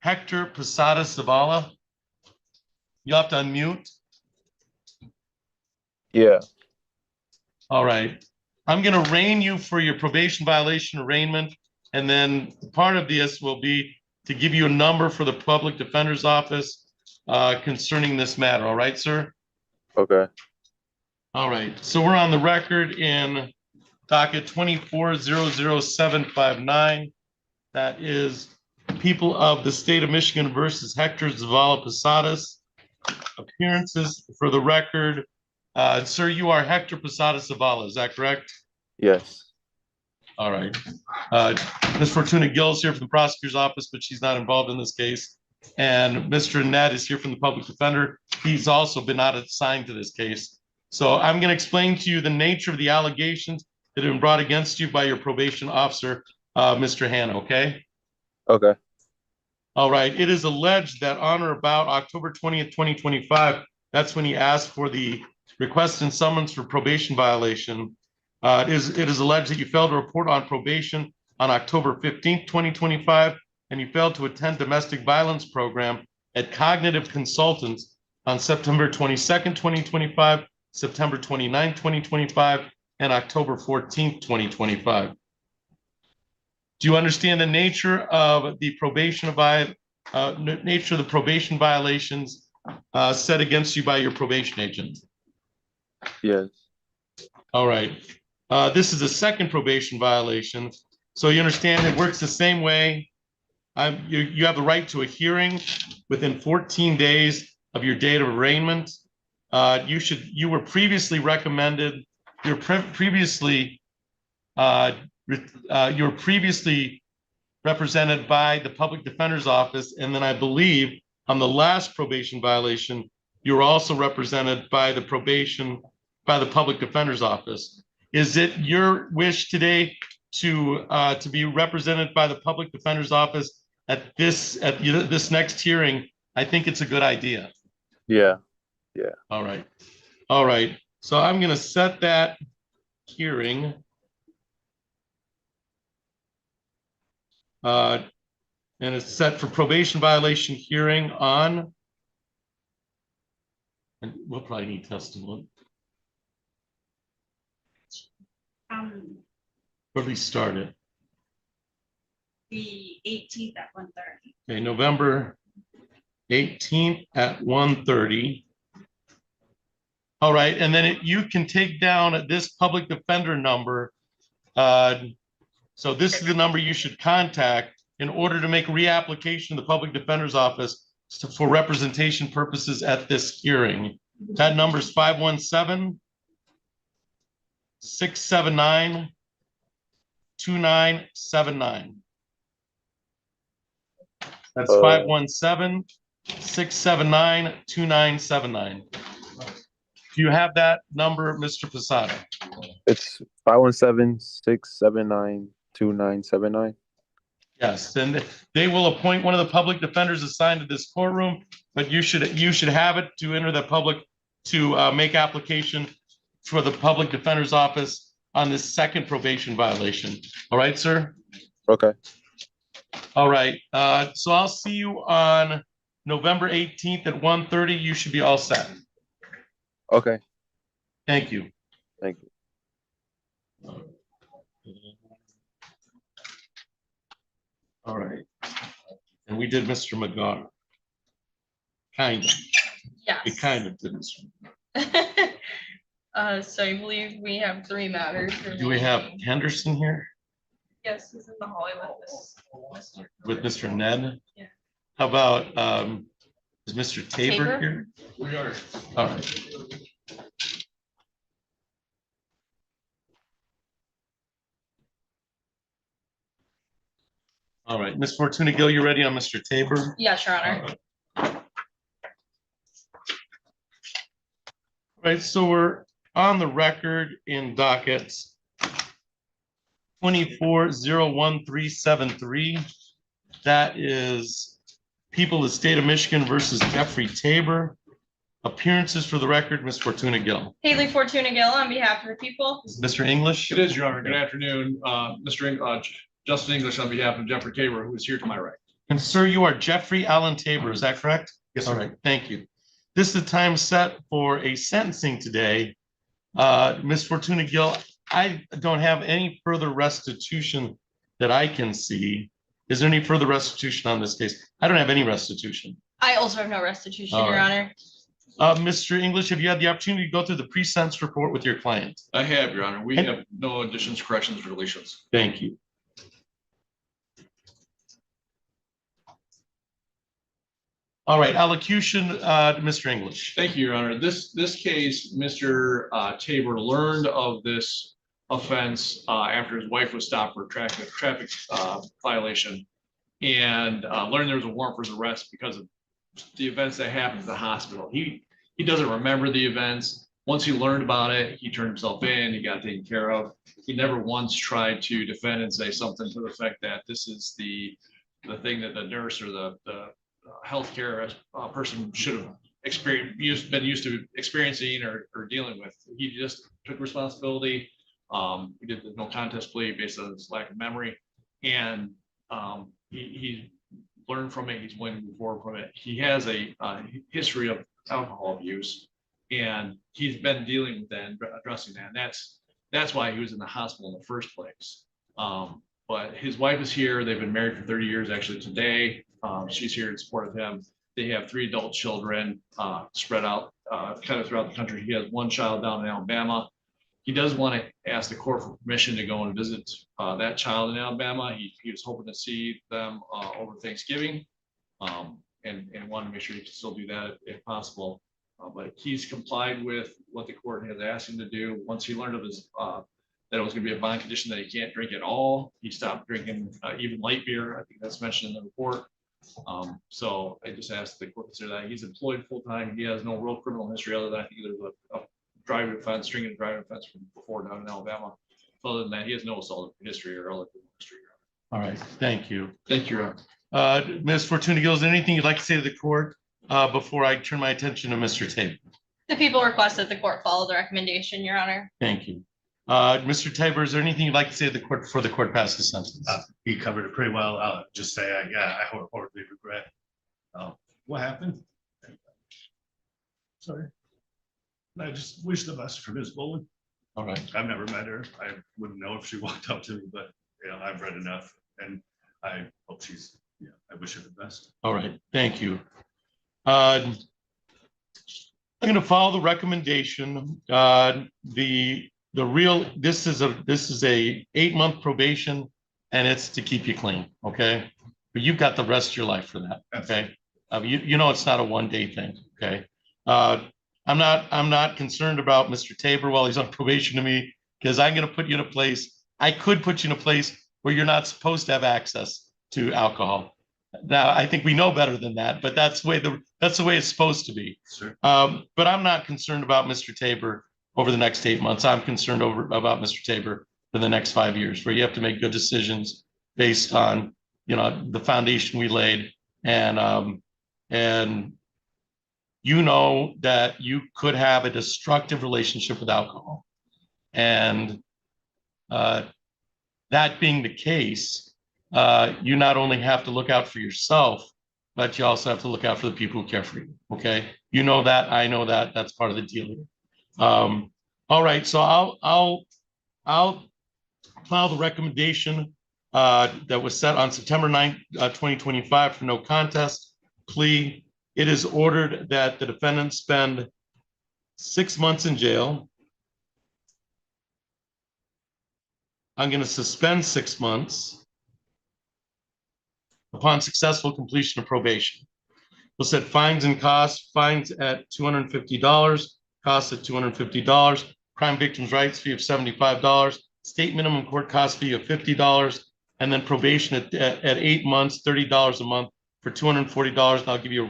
Hector Posada Zavala. You have to unmute. Yeah. All right. I'm going to arraign you for your probation violation arraignment. And then part of this will be to give you a number for the public defender's office concerning this matter. All right, sir? Okay. All right. So we're on the record in docket 2400759. That is people of the state of Michigan versus Hector Zavala Posadas. Appearances for the record. Sir, you are Hector Posada Zavala, is that correct? Yes. All right. Ms. Fortuna Gill is here from the prosecutor's office, but she's not involved in this case. And Mr. Ned is here from the public defender. He's also been not assigned to this case. So I'm going to explain to you the nature of the allegations that have been brought against you by your probation officer, Mr. Hanna, okay? Okay. All right. It is alleged that on or about October 20th, 2025, that's when he asked for the request and summons for probation violation. It is alleged that you failed to report on probation on October 15th, 2025, and you failed to attend domestic violence program at Cognitive Consultants on September 22nd, 2025, September 29th, 2025, and October 14th, 2025. Do you understand the nature of the probation violations set against you by your probation agent? Yes. All right. This is a second probation violation. So you understand it works the same way. You have the right to a hearing within 14 days of your date of arraignment. You were previously recommended. You were previously represented by the public defender's office, and then I believe on the last probation violation, you were also represented by the public defender's office. Is it your wish today to be represented by the public defender's office at this next hearing? I think it's a good idea. Yeah. Yeah. All right. All right. So I'm going to set that hearing. And it's set for probation violation hearing on, and we'll probably need testimony. Or at least start it. The 18th at 1:30. Okay, November 18th at 1:30. All right, and then you can take down this public defender number. So this is the number you should contact in order to make reapplication to the public defender's office for representation purposes at this hearing. That number is 517-679-2979. That's 517-679-2979. Do you have that number, Mr. Posada? It's 517-679-2979. Yes, and they will appoint one of the public defenders assigned to this courtroom, but you should have it to enter the public to make application for the public defender's office on this second probation violation. All right, sir? Okay. All right. So I'll see you on November 18th at 1:30. You should be all set. Okay. Thank you. Thank you. All right. And we did Mr. McGar. Kind of. Yes. We kind of did Mr. So I believe we have 3 matters. Do we have Henderson here Yes, he's in the hallway with with Mr. Ned? Yeah. How about, is Mr. Tabor Tabor? here? We are. All right. All right, Ms. Fortuna Gill, you ready on Mr. Tabor? Yes, Your Honor. All right, so we're on the record in dockets 24-01373. That is people of the state of Michigan versus Jeffrey Tabor. Appearances for the record, Ms. Fortuna Gill. Haley Fortuna Gill on behalf of the people. Is Mr. English? It is, Your Honor. Good afternoon, Mr. Justin English on behalf of Jeffrey Tabor, who is here to my right. And sir, you are Jeffrey Allen Tabor, is that correct? Yes, All sir. right, thank you. This is the time set for a sentencing today. Ms. Fortuna Gill, I don't have any further restitution that I can see. Is there any further restitution on this case? I don't have any restitution. I also have no restitution, All Your right. Honor. Mr. English, have you had the opportunity to go through the pre-sentence report with your client? I have, Your Honor. We have no additions, corrections, or deletions. Thank you. All right, allocution, Mr. English. Thank you, Your Honor. This case, Mr. Tabor learned of this offense after his wife was stopped for a traffic violation, and learned there was a warrant for his arrest because of the events that happened at the hospital. He doesn't remember the events. Once he learned about it, he turned himself in, he got taken care of. He never once tried to defend and say something to the effect that this is the thing that the nurse or the healthcare person should have been used to experiencing or dealing with. He just took responsibility. He did the no contest plea based on his lack of memory, and he learned from it. He's willing to move forward from it. He has a history of alcohol abuse, and he's been dealing with that and addressing that. And that's why he was in the hospital in the first place. But his wife is here. They've been married for 30 years, actually today. She's here in support of him. They have 3 adult children spread out kind of throughout the country. He has 1 child down in Alabama. He does want to ask the court for permission to go and visit that child in Alabama. He was hoping to see them over Thanksgiving, and wanted to make sure he can still do that if possible. But he's complied with what the court has asked him to do. Once he learned of his that it was going to be a bond condition that he can't drink at all, he stopped drinking even light beer. I think that's mentioned in the report. So I just asked the court to consider that. He's employed full time. He has no real criminal history other than I think there's a driving offense, string and driving offense from before down in Alabama. Other than that, he has no assault history or other criminal history. All right, thank you. Thank you, Your Honor. Ms. Fortuna Gill, is there anything you'd like to say to the court before I turn my attention to Mr. Tabor? The people request that the court follow the recommendation, Your Honor. Thank you. Mr. Tabor, is there anything you'd like to say to the court before the court passes sentence? He covered it pretty well. I'll just say, I horribly regret what happened. Sorry. I just wish the best for Ms. Boland. All right. I've never met her. I wouldn't know if she walked up to me, but I've read enough, and I hope she's. I wish her the best. All right. Thank you. I'm going to follow the recommendation. This is a 8-month probation, and it's to keep you clean. Okay, but you've got the rest of your life for that. Okay, you know it's not a one-day thing. Okay, I'm not concerned about Mr. Tabor while he's on probation to me, because I'm going to put you in a place. I could put you in a place where you're not supposed to have access to alcohol. Now, I think we know better than that, but that's the way it's supposed to be. Sure. But I'm not concerned about Mr. Tabor over the next 8 months. I'm concerned about Mr. Tabor for the next 5 years, where you have to make good decisions based on, the foundation we laid, and you know that you could have a destructive relationship with alcohol, and that being the case, you not only have to look out for yourself, but you also have to look out for the people who care for you. Okay, you know that, I know that. That's part of the deal here. All right, so I'll file the recommendation that was set on September 9th, 2025 for no contest plea. It is ordered that the defendant spend 6 months in jail. I'm going to suspend 6 months upon successful completion of probation. We'll set fines and costs, fines at $250, costs at $250, crime victims' rights fee of $75, state minimum court cost fee of $50, and then probation at 8 months, $30 a month for $240. And I'll give you a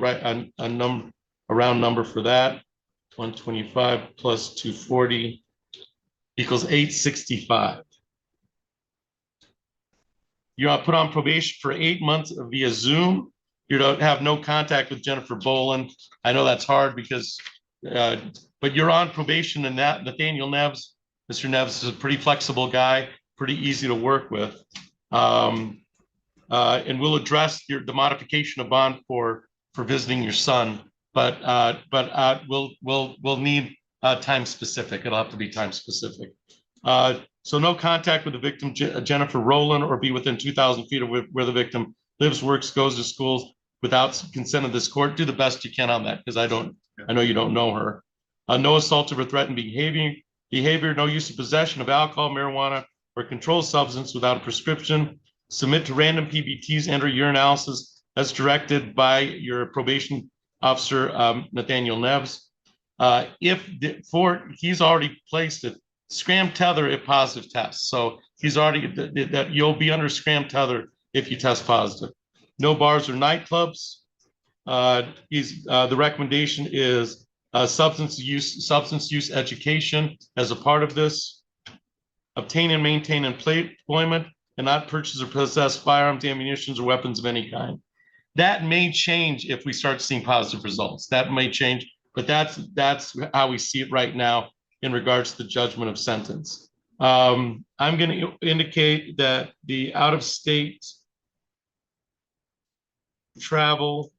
round number for that. 125 plus 240 equals 865. You are put on probation for 8 months via Zoom. You don't have no contact with Jennifer Boland. I know that's hard because, but you're on probation, and that Nathaniel Neves, Mr. Neves is a pretty flexible guy, pretty easy to work with. And we'll address the modification of bond for visiting your son, but we'll need time specific. It'll have to be time specific. So no contact with the victim, Jennifer Rowland, or be within 2,000 feet of where the victim lives, works, goes to schools without consent of this court. Do the best you can on that, because I know you don't know her. No assaultive or threatened behavior, no use of possession of alcohol, marijuana, or controlled substance without a prescription. Submit to random PBTs and/or urinalysis as directed by your probation officer, Nathaniel Neves. He's already placed it, scram tether if positive tests. So he's already that you'll be under scram tether if you test positive. No bars or nightclubs. The recommendation is substance use education as a part of this. Obtain and maintain employment and not purchase or possess firearms, ammunition, or weapons of any kind. That may change if we start seeing positive results. That may change, but that's how we see it right now in regards to the judgment of sentence. I'm going to indicate that the out-of-state travel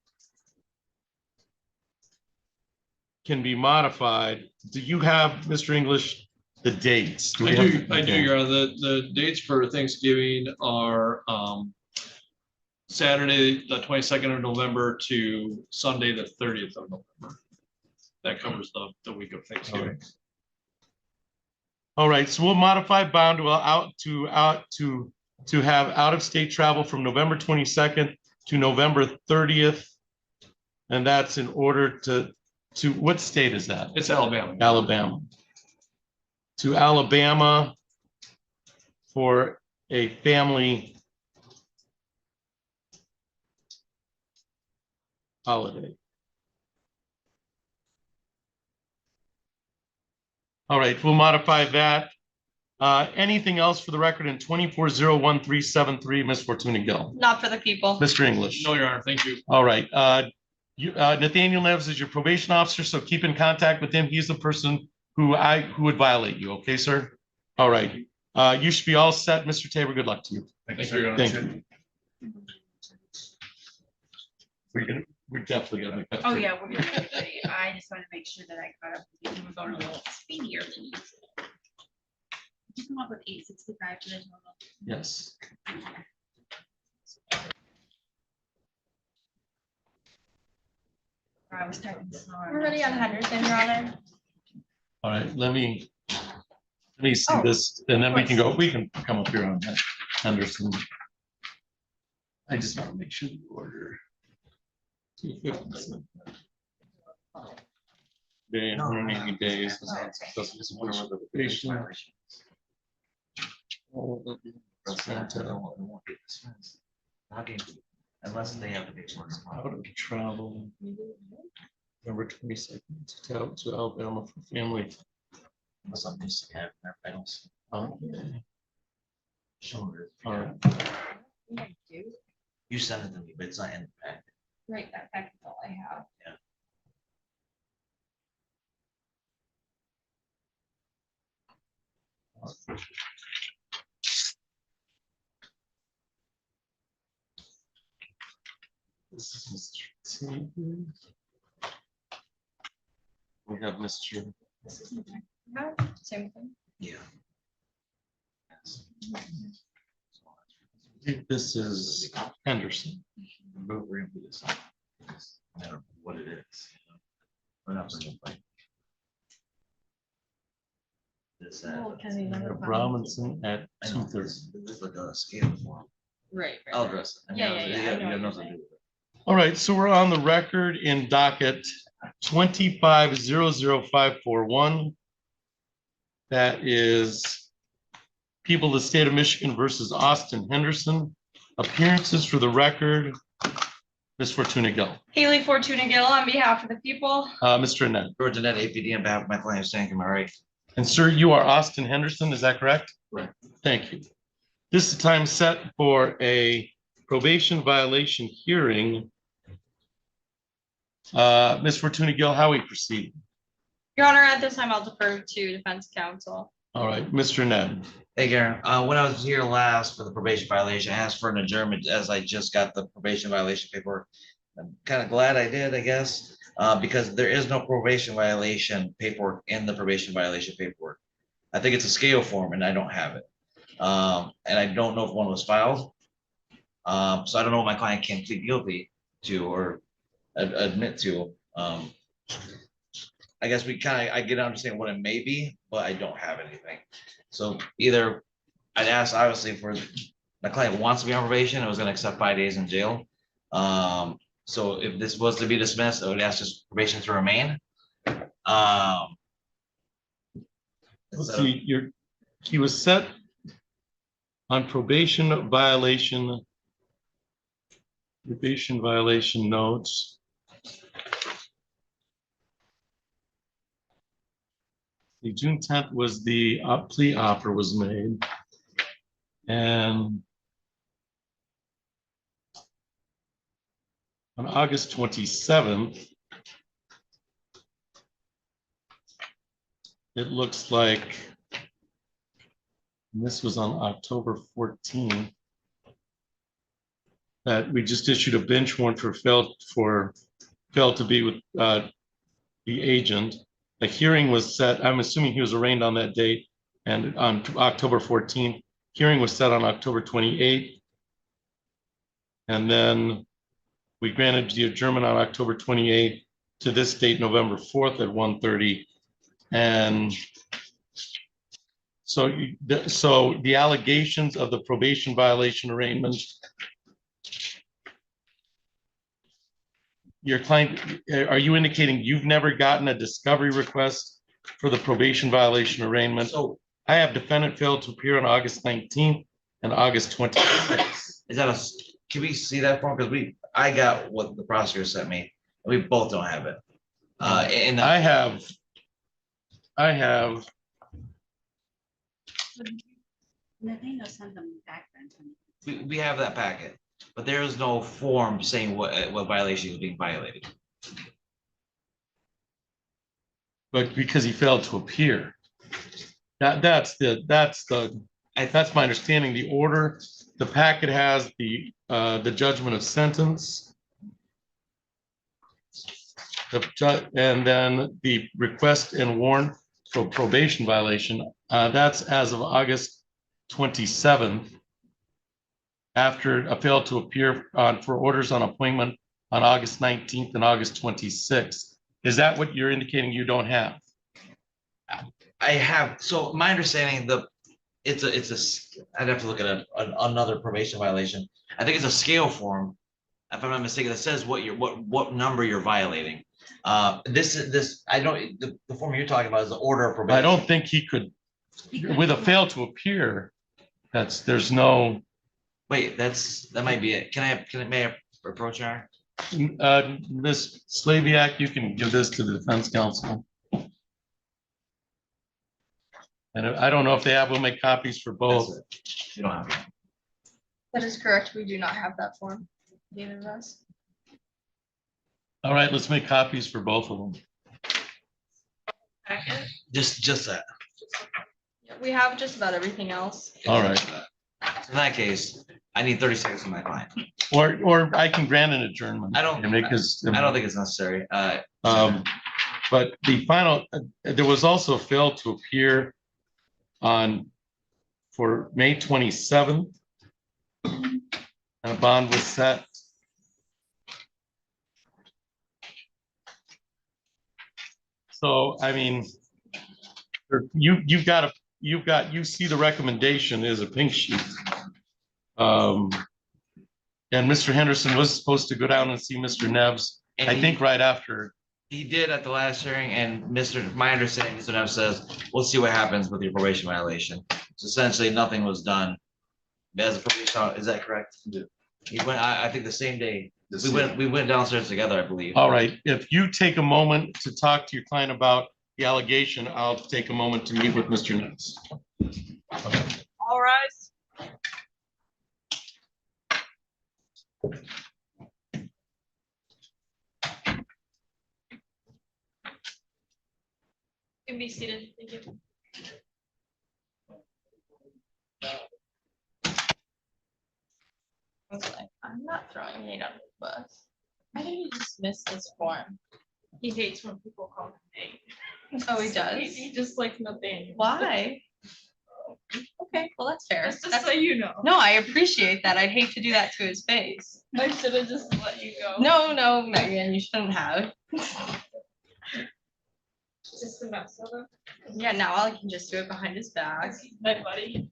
can be modified. Do you have, Mr. English, the dates? I do, Your Honor. The dates for Thanksgiving are Saturday, the 22nd of November to Sunday, the 30th of November. That covers the week of Thanksgiving. All right, so we'll modify bond to have out-of-state travel from November 22nd to November 30th. And that's in order to what state is that? It's Alabama. Alabama. To Alabama for a family holiday. All right, we'll modify that. Anything else for the record in 24-01373, Ms. Fortuna Gill? Not for the people. Mr. English? No, Your Honor, thank you. All right, Nathaniel Neves is your probation officer, so keep in contact with him. He's the person who would violate you, okay, sir? All right, you should be all set. Mr. Tabor, good luck to you. Thank you, Your Honor. Thank you. We're definitely gonna make that. Oh, yeah, we're gonna be ready. I just want to make sure that I caught up with you. We're going a little speedier than usual. Did you come up with 865 for the total? Yes. I was typing slow. We're ready on Henderson, Your Honor. All right, let me see this, and then we can come up here on that, Henderson. I just want to make sure the order. Day and 180 days. Unless they have to be. Out of travel. November 22nd to Alabama for family. Something to have in their finals. Okay. Sure. All right. You sent it to me, but it's not in the packet. Right, that's all I have. Yeah. This is Mr. Tabor. We have Mr. Same thing. Yeah. This is Henderson. We're gonna do this. No matter what it is. We're not gonna fight. This, Robinson at 2:30. This is like a scale form. Right. I'll address it. I mean, Yeah. you I have know what nothing you're to do with it. All right, so we're on the record in docket 25-00541. That is people of the state of Michigan versus Austin Henderson. Appearances for the record, Ms. Fortuna Gill. Haley Fortuna Gill on behalf of the people. Mr. Annette. George Annette, APD, on behalf of my client, thank you, Mary. And sir, you are Austin Henderson, is that correct? Right. Thank you. This is time set for a probation violation hearing. Ms. Fortuna Gill, how we proceed? Your Honor, at this time, I'll defer to defense counsel. All right, Mr. Ned. Hey, Garen, when I was here last for the probation violation, I asked for an adjournment as I just got the probation violation paperwork. I'm kind of glad I did, I guess, because there is no probation violation paperwork in the probation violation paperwork. I think it's a scale form and I don't have it. And I don't know if one was filed. So I don't know what my client can plead guilty to or admit to. I guess I get to understand what it may be, but I don't have anything. So either I'd ask obviously for my client wants to be on probation, I was gonna accept 5 days in jail. So if this was to be dismissed, I would ask just probation to remain. Let's see, he was set on probation violation notes. The June 10th was the plea offer was made. And on August 27th, it looks like, and this was on October 14th, that we just issued a bench warrant for failed to be with the agent. A hearing was set. I'm assuming he was arraigned on that date, and on October 14th, hearing was set on October 28th. And then we granted the adjournment on October 28th to this date, November 4th at 1:30. And so the allegations of the probation violation arraignment, your client, are you indicating you've never gotten a discovery request for the probation violation arraignment? So I have defendant failed to appear on August 19th and August 26th. is that can we see that form? Because I got what the prosecutor sent me, and we both don't have it. And I have. Nathaniel sent them back then. we have that packet, but there is no form saying what violation is being violated. But because he failed to appear. That's my understanding. The order, the packet has the judgment of sentence. And then the request and warrant for probation violation. That's as of August 27th. After a failed to appear for orders on appointment on August 19th and August 26th. Is that what you're indicating you don't have? I have, so my understanding, I'd have to look at another probation violation. I think it's a scale form, if I'm not mistaken, that says what number you're violating. The form you're talking about is the order of probation. I don't think he could, with a fail to appear, there's no. Wait, that might be it. May I approach her? Ms. Slaviak, you can give this to the defense counsel. And I don't know if they will make copies for both. You don't have it. That is correct. We do not have that form. Neither of us. All right, let's make copies for both of them. Just that. Yeah, we have just about everything else. All right. In that case, I need 30 seconds of my client. Or I can grant an adjournment. I don't think it's necessary. But the final, there was also failed to appear for May 27th. And a bond was set. So, I mean, you see the recommendation is a pink sheet. And Mr. Henderson was supposed to go down and see Mr. Neves, I think right after. He did at the last hearing, and my understanding, Mr. Neves says, we'll see what happens with your probation violation. So essentially, nothing was done. As a probation, is that correct? He went, I think the same day. We went downstairs together, I believe. All right, if you take a moment to talk to your client about the allegation, I'll take a moment to meet with Mr. Neves. All rise. You can be seated. Thank you. throwing me under the bus. I think he just missed this form. He hates when people call him Nate. Oh, he So does? He just likes Nathaniel. Why? Okay, well, that's fair. Just so you know. No, I appreciate that. I'd hate to do that to his face. I should have just let you go. No, Megan, you shouldn't have. Just a mess of it. Yeah, now I can just do it behind his back. My buddy.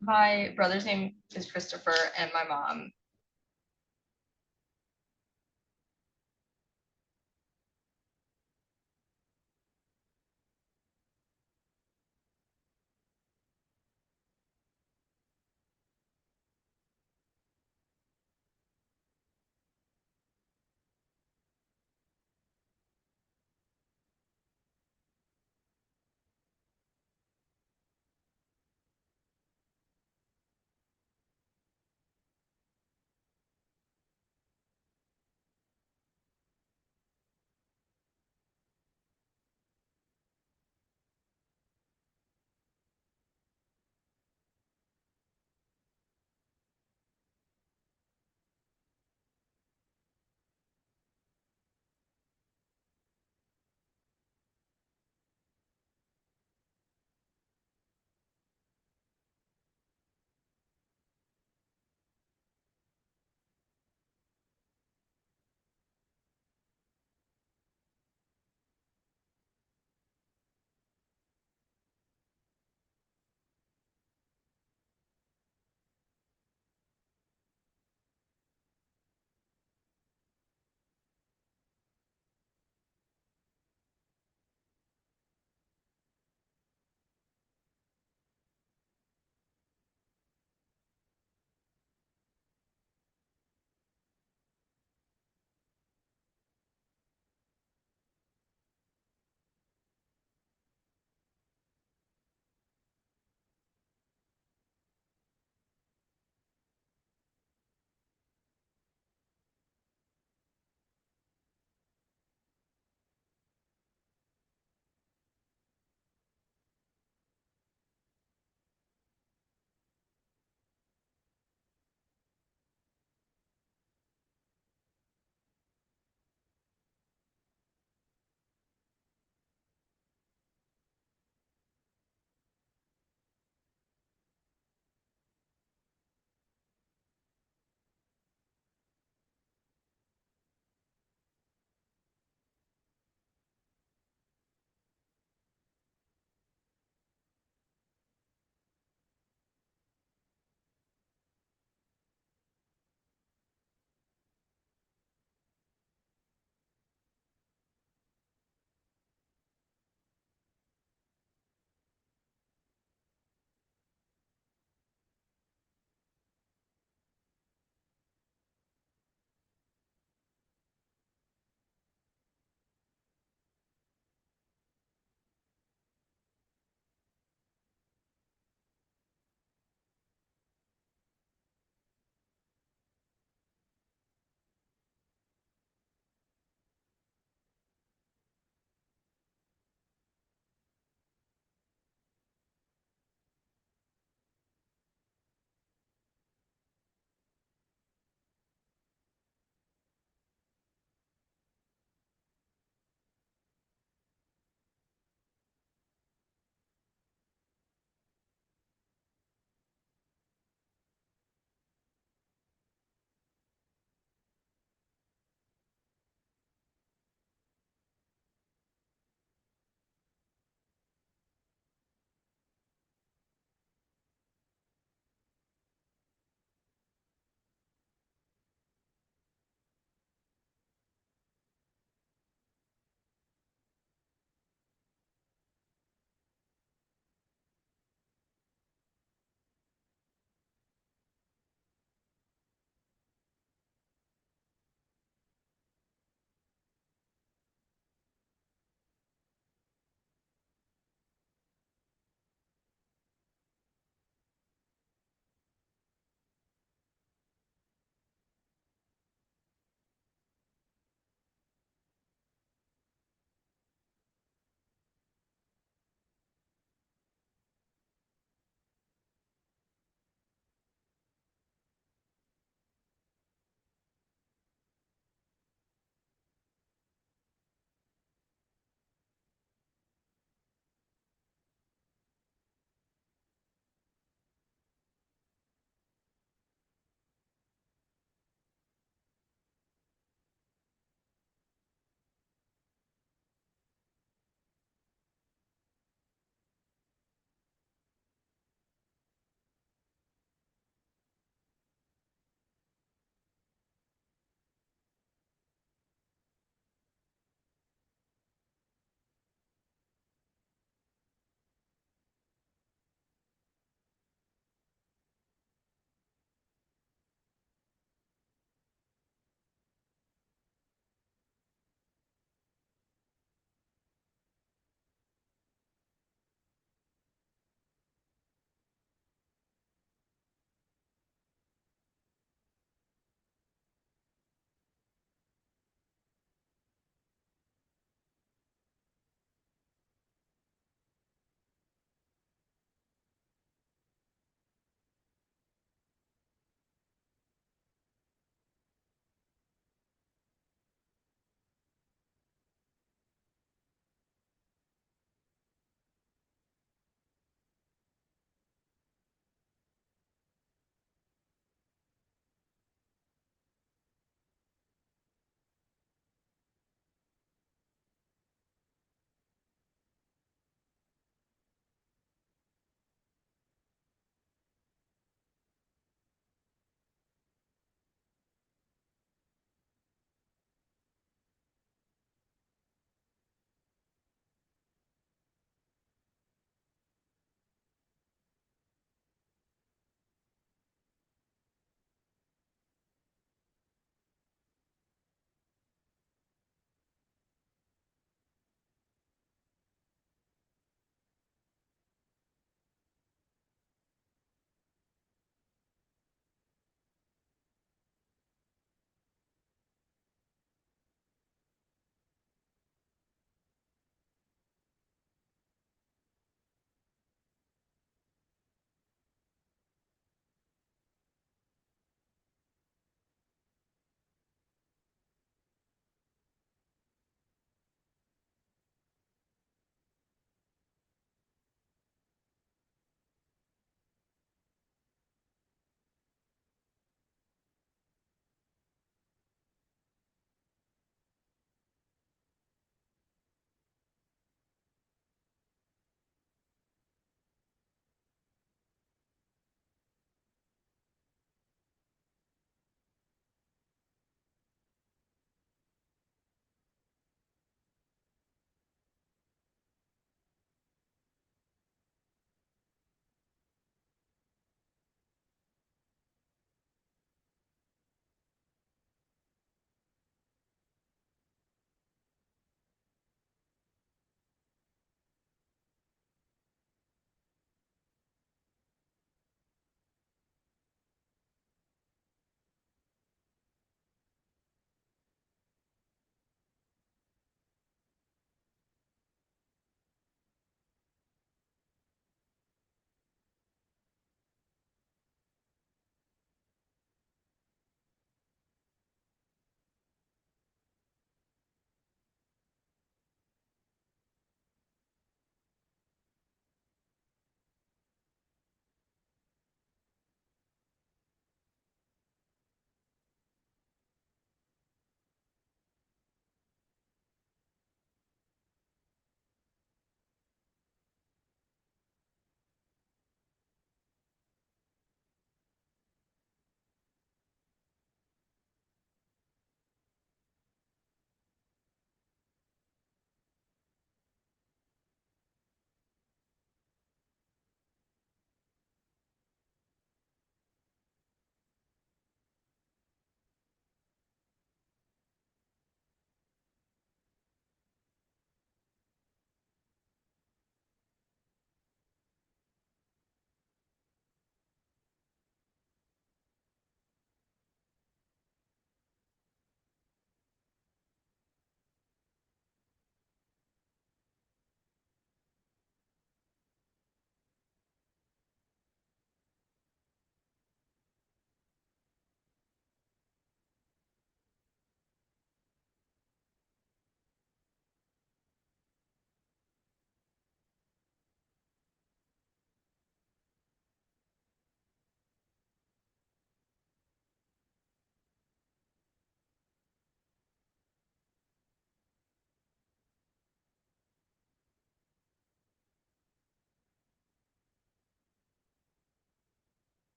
My brother's name is Christopher and my mom.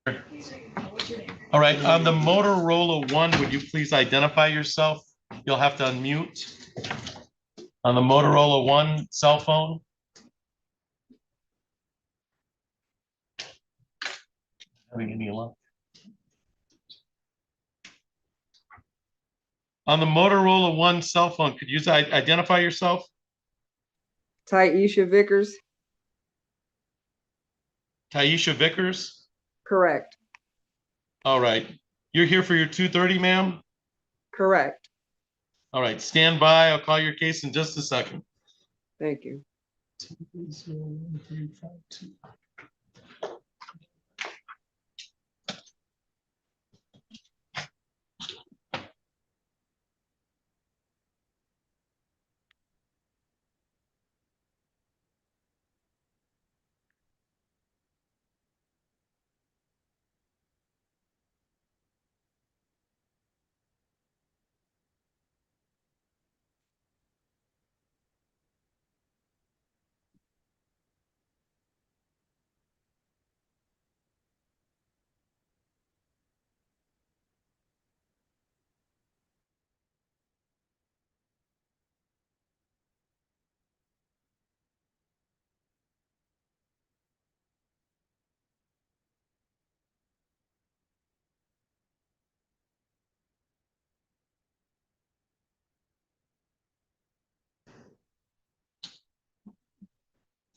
All right, on the Motorola One, would you please identify yourself? You'll have to unmute. On the Motorola One cell phone. Having any luck? On the Motorola One cell phone, could you identify yourself? Taisha Vickers, Taisha Vickers? correct, All right. You're here for your 2:30, ma'am? correct. All right, stand by. I'll call your case in just a second. Thank you.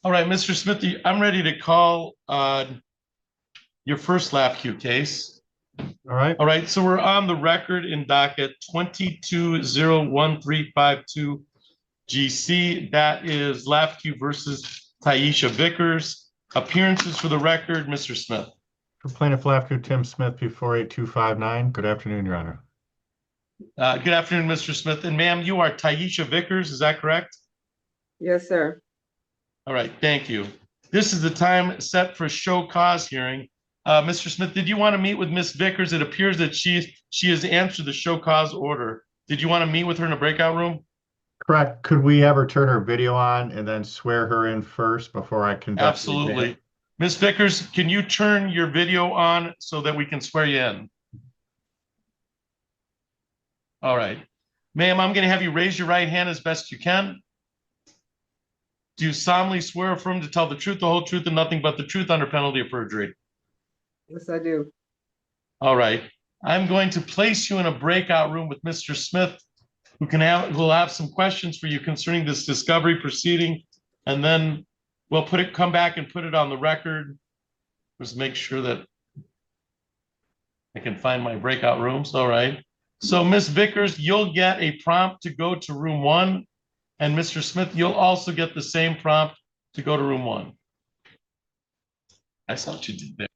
All right, Mr. Smith, I'm ready to call your first LAFQ case. All right. All right, so we're on the record in docket 22-01352 GC. That is LAFQ versus Taisha Vickers. Appearances for the record, Mr. Smith. For plaintiff LAFCO, Tim Smith, P48259. Good afternoon, Your Honor. Good afternoon, Mr. Smith. And ma'am, you are Taisha Vickers, is that correct? Yes, sir. All right, thank you. This is the time set for show cause hearing. Mr. Smith, did you want to meet with Ms. Vickers? It appears that she has answered the show cause order. Did you want to meet with her in a breakout room? Correct. Could we ever turn her video on and then swear her in first before I conduct? Absolutely. Ms. Vickers, can you turn your video on so that we can swear you in? All right. Ma'am, I'm going to have you raise your right hand as best you can. Do you solemnly swear or affirm to tell the truth, the whole truth, and nothing but the truth under penalty of perjury? Yes, I do. All right. I'm going to place you in a breakout room with Mr. Smith, who will have some questions for you concerning this discovery proceeding, and then we'll come back and put it on the record. Just make sure that I can find my breakout rooms. All right. So Ms. Vickers, you'll get a prompt to go to room 1, and Mr. Smith, you'll also get the same prompt to go to room 1. I saw what you did there.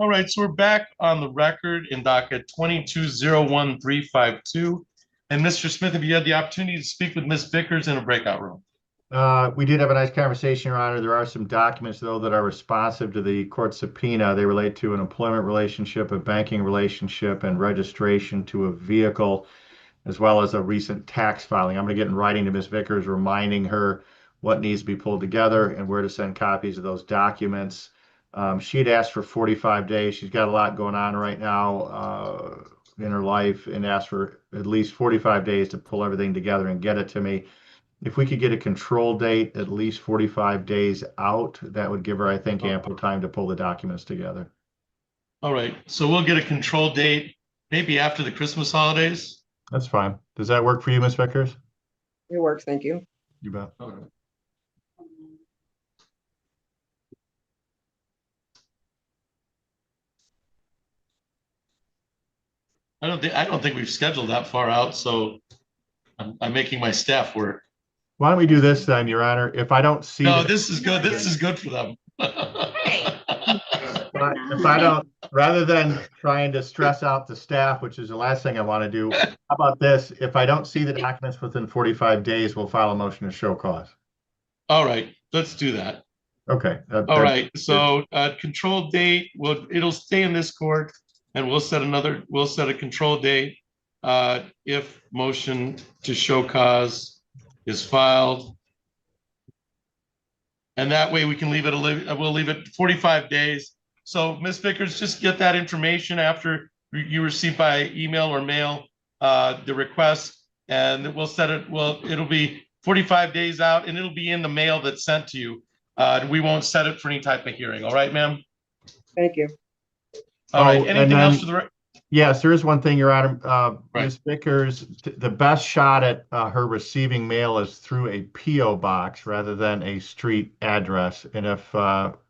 All right, so we're back on the record in docket 22-01352. And Mr. Smith, have you had the opportunity to speak with Ms. Vickers in a breakout room? We did have a nice conversation, Your Honor. There are some documents, though, that are responsive to the court subpoena. They relate to an employment relationship, a banking relationship, and registration to a vehicle, as well as a recent tax filing. I'm going to get in writing to Ms. Vickers, reminding her what needs to be pulled together and where to send copies of those documents. She had asked for 45 days. She's got a lot going on right now in her life, and asked for at least 45 days to pull everything together and get it to me. If we could get a control date at least 45 days out, that would give her, I think, ample time to pull the documents together. All right, so we'll get a control date maybe after the Christmas holidays. That's fine. Does that work for you, Ms. Vickers? It works, thank you. You bet. Okay. I don't think we've scheduled that far out, so I'm making my staff work. Why don't we do this then, Your Honor? If I don't see. No, this is good. This is good for them. If I don't, rather than trying to stress out the staff, which is the last thing I want to do, how about this? If I don't see the documents within 45 days, we'll file a motion to show cause. All right, let's do that. Okay. All right, so control date, it'll stay in this court, and we'll set a control date if motion to show cause is filed. And that way we can leave it, we'll leave it 45 days. So Ms. Vickers, just get that information after you receive by email or mail the request, and we'll set it, it'll be 45 days out, and it'll be in the mail that's sent to you. We won't set it for any type of hearing. All right, ma'am? Thank you. All right, anything else for the Yes, there is one thing, Your Honor. Right. Ms. Vickers, the best shot at her receiving mail is through a P.O. box rather than a street address. And if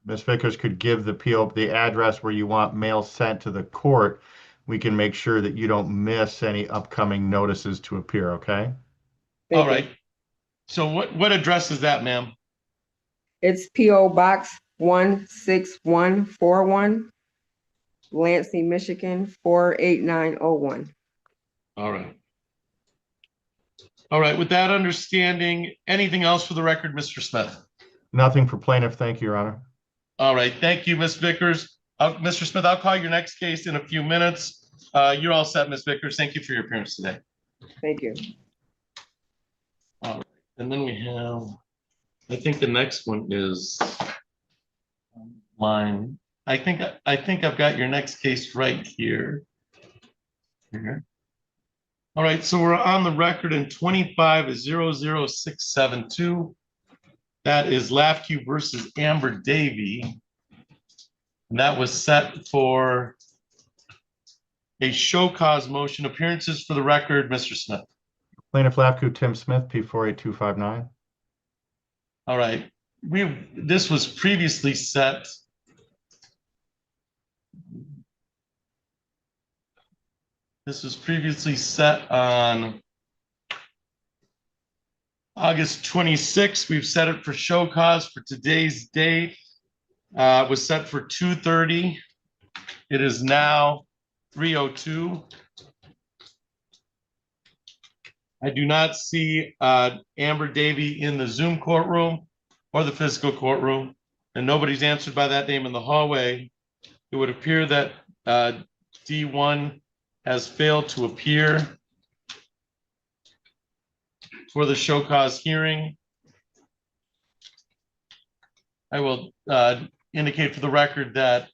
Ms. Vickers could give the address where you want mail sent to the court, we can make sure that you don't miss any upcoming notices to appear, okay? All right. So what address is that, ma'am? It's P.O. Box 16141, Lansing, Michigan 48901. All right. All right, with that understanding, anything else for the record, Mr. Smith? Nothing for plaintiff. Thank you, Your Honor. All right, thank you, Ms. Vickers. Mr. Smith, I'll call your next case in a few minutes. You're all set, Ms. Vickers. Thank you for your appearance today. Thank you. All right, and then we have, I think the next one is line. I think I've got your next case right here. All right, so we're on the record in 25-00672. That is Lafque versus Amber Davy. And that was set for a show cause motion. Appearances for the record, Mr. Smith. Plaintiff Lafque, Tim Smith, P48259. All right, this was previously set. This was previously set on August 26th. We've set it for show cause for today's date. It was set for 2:30. It is now 3:02. I do not see Amber Davy in the Zoom courtroom or the physical courtroom, and nobody's answered by that name in the hallway. It would appear that D1 has failed to appear for the show cause hearing. I will indicate for the record that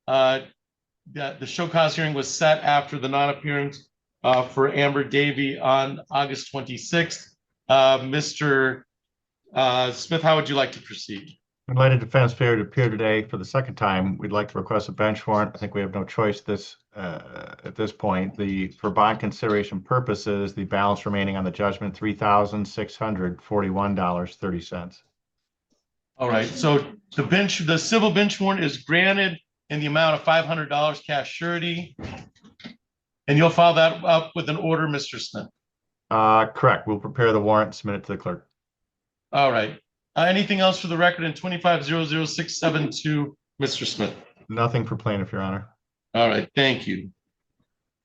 that the show cause hearing was set after the non-appearance for Amber Davy on August 26th. Mr. Smith, how would you like to proceed? In light of defense failure to appear today for the second time, we'd like to request a bench warrant. I think we have no choice at this point. For bond consideration purposes, the balance remaining on the judgment, $3,641.30. All right, so the civil bench warrant is granted in the amount of $500 cash surety. And you'll file that up with an order, Mr. Smith? Correct. We'll prepare the warrant, submit it to the clerk. All right. Anything else for the record in 25-00672, Mr. Smith? Nothing for plaintiff, Your Honor. All right, thank you.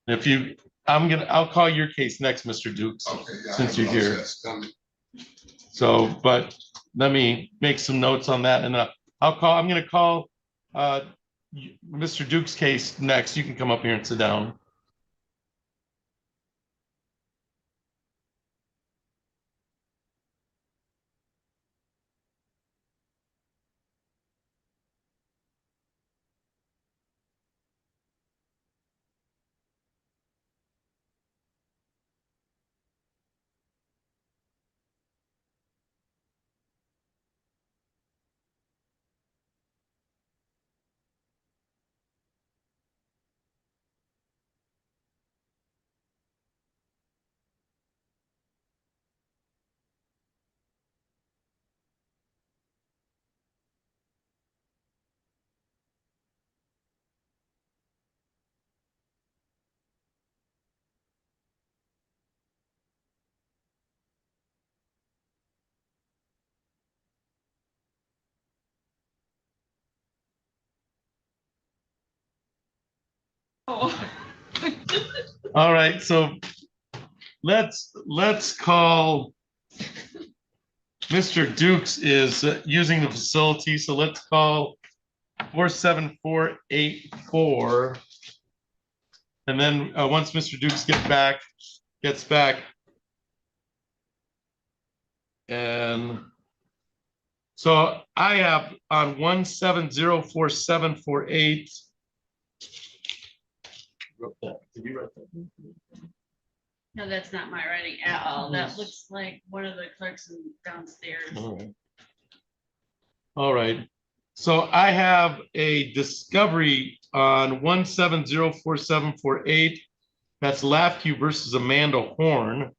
If you, I'll call your case next, Mr. Dukes, since you're here. So, but let me make some notes on that, and I'm gonna call Mr. Duke's case next. You can come up here and sit down. Oh. All right, so let's call Mr. Dukes is using the facility, so let's call 47484. And then once Mr. Dukes gets back, and so I have on 1704748. Wrote that. Did you write that? No, that's not my writing at all. That looks like one of the clerks downstairs. All right. So I have a discovery on 1704748. That's Lafque versus Amanda Horn.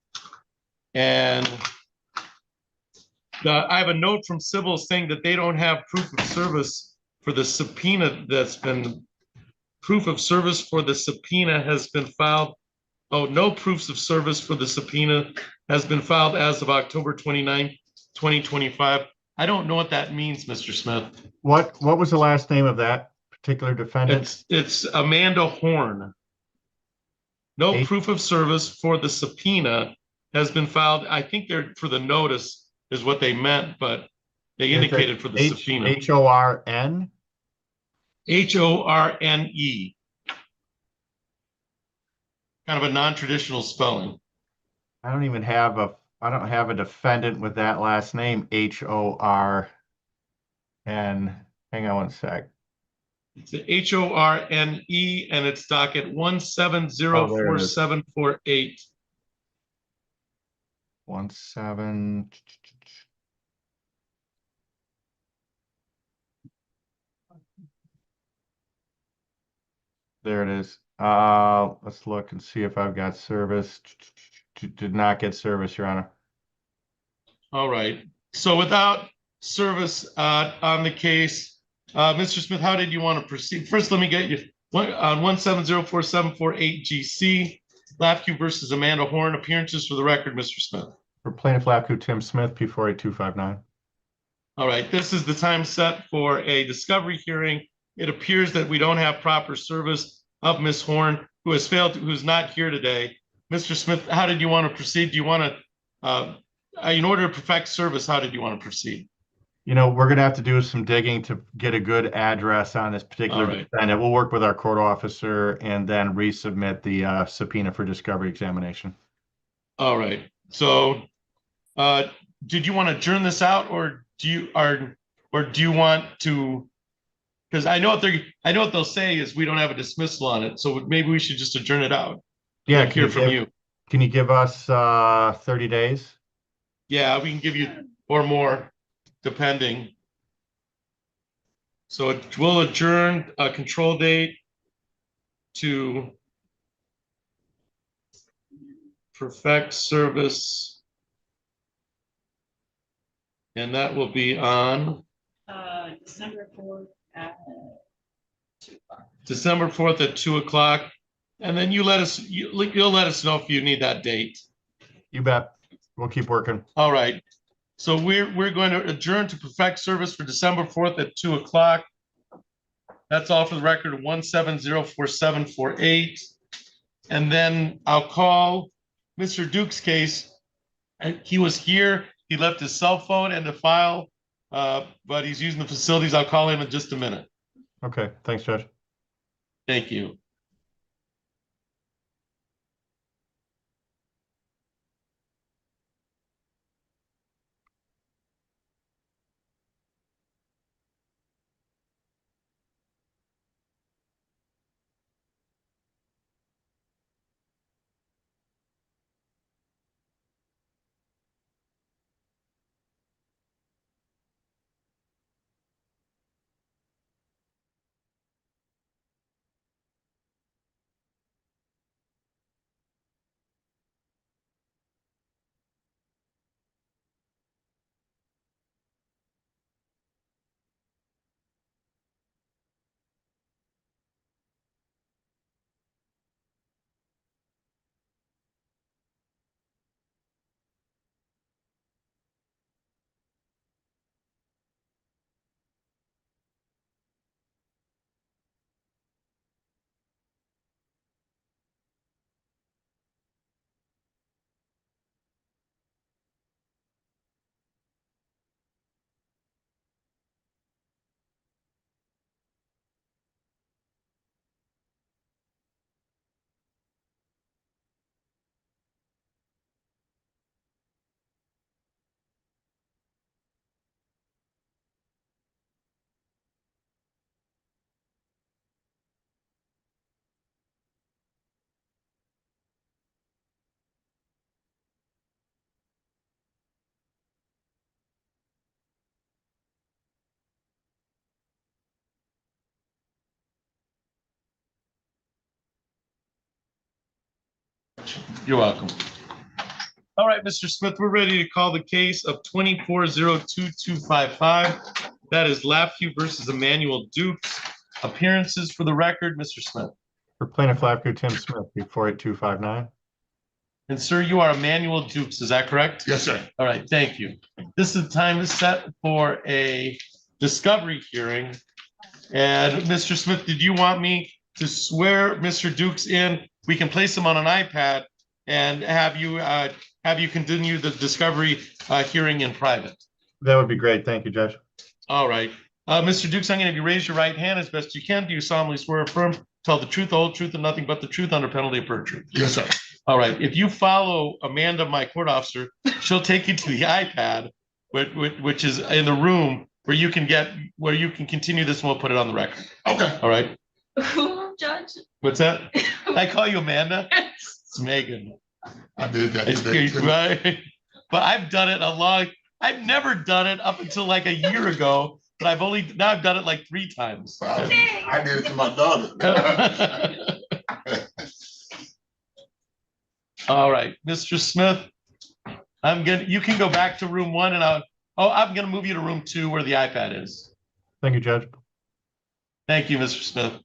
And I have a note from Civil saying that they don't have proof of service for the subpoena proof of service for the subpoena has been filed. Oh, no proofs of service for the subpoena has been filed as of October 29, 2025. I don't know what that means, Mr. Smith. What was the last name of that particular defendant? It's Amanda Horn. No proof of service for the subpoena has been filed. I think they're for the notice is what they meant, but they indicated for the subpoena. Horn? Horne. Kind of a non-traditional spelling. I don't have a defendant with that last name, Horn. Hang on one sec. It's Horne, and it's docket 1704748. 17. There it is. Let's look and see if I've got service. Did not get service, Your Honor. All right. So without service on the case, Mr. Smith, how did you want to proceed? First, let me get you on 1704748 GC, Lafque versus Amanda Horn. Appearances for the record, Mr. Smith. For plaintiff Lafque, Tim Smith, P48259. All right. This is the time set for a discovery hearing. It appears that we don't have proper service of Ms. Horn, who's not here today. Mr. Smith, how did you want to proceed? Do you want to, in order to perfect service, how did you want to proceed? We're going to have to do some digging to get a good address on this particular defendant. We'll work with our court officer and then resubmit the subpoena for discovery examination. All right. So, did you want to adjourn this out, or do you want to? Because I know what they'll say is we don't have a dismissal on it, so maybe we should just adjourn it out. Yeah, hear from you. Can you give us 30 days? Yeah, we can give you or more, depending. So we'll adjourn a control date to perfect service, and that will be on December 4th at 2 o'clock. December 4th at 2 o'clock. And then you'll let us know if you need that date. You bet. We'll keep working. All right. So we're going to adjourn to perfect service for December 4th at 2 o'clock. That's all for the record, 1704748. And then I'll call Mr. Duke's case. And he was here, he left his cell phone and the file, but he's using the facilities. I'll call him in just a minute. Okay, thanks, Judge. Thank you. You're welcome. All right, Mr. Smith, we're ready to call the case of 2402255. That is Lafview versus Emmanuel Dukes. Appearances for the record, Mr. Smith. For plaintiff Lafview, Tim Smith, P 48259. And sir, you are Emmanuel Dukes, is that correct? Yes, sir. All right, thank you. This is time is set for a discovery hearing. And Mr. Smith, did you want me to swear Mr. Dukes in? We can place him on an iPad and have you continue the discovery hearing in private. That would be great. Thank you, Judge. All right. Mr. Dukes, I'm going to have you raise your right hand as best you can. Do you solemnly swear or affirm, tell the truth, the whole truth, and nothing but the truth under penalty of perjury? Yes, sir. All right. If you follow Amanda, my court officer, she'll take you to the iPad, which is in the room where you can continue this, and we'll put it on the record. Okay. All right. Judge. What's that? I call you Amanda. It's Megan. I did that It's today. good, right? But I've done it I've never done it up until like a year ago, but now I've done it like 3 times. I did it to my daughter. All right, Mr. Smith, you can go back to room 1 and I'm gonna move you to room 2 where the iPad is. Thank you, Judge. Thank you, Mr. Smith.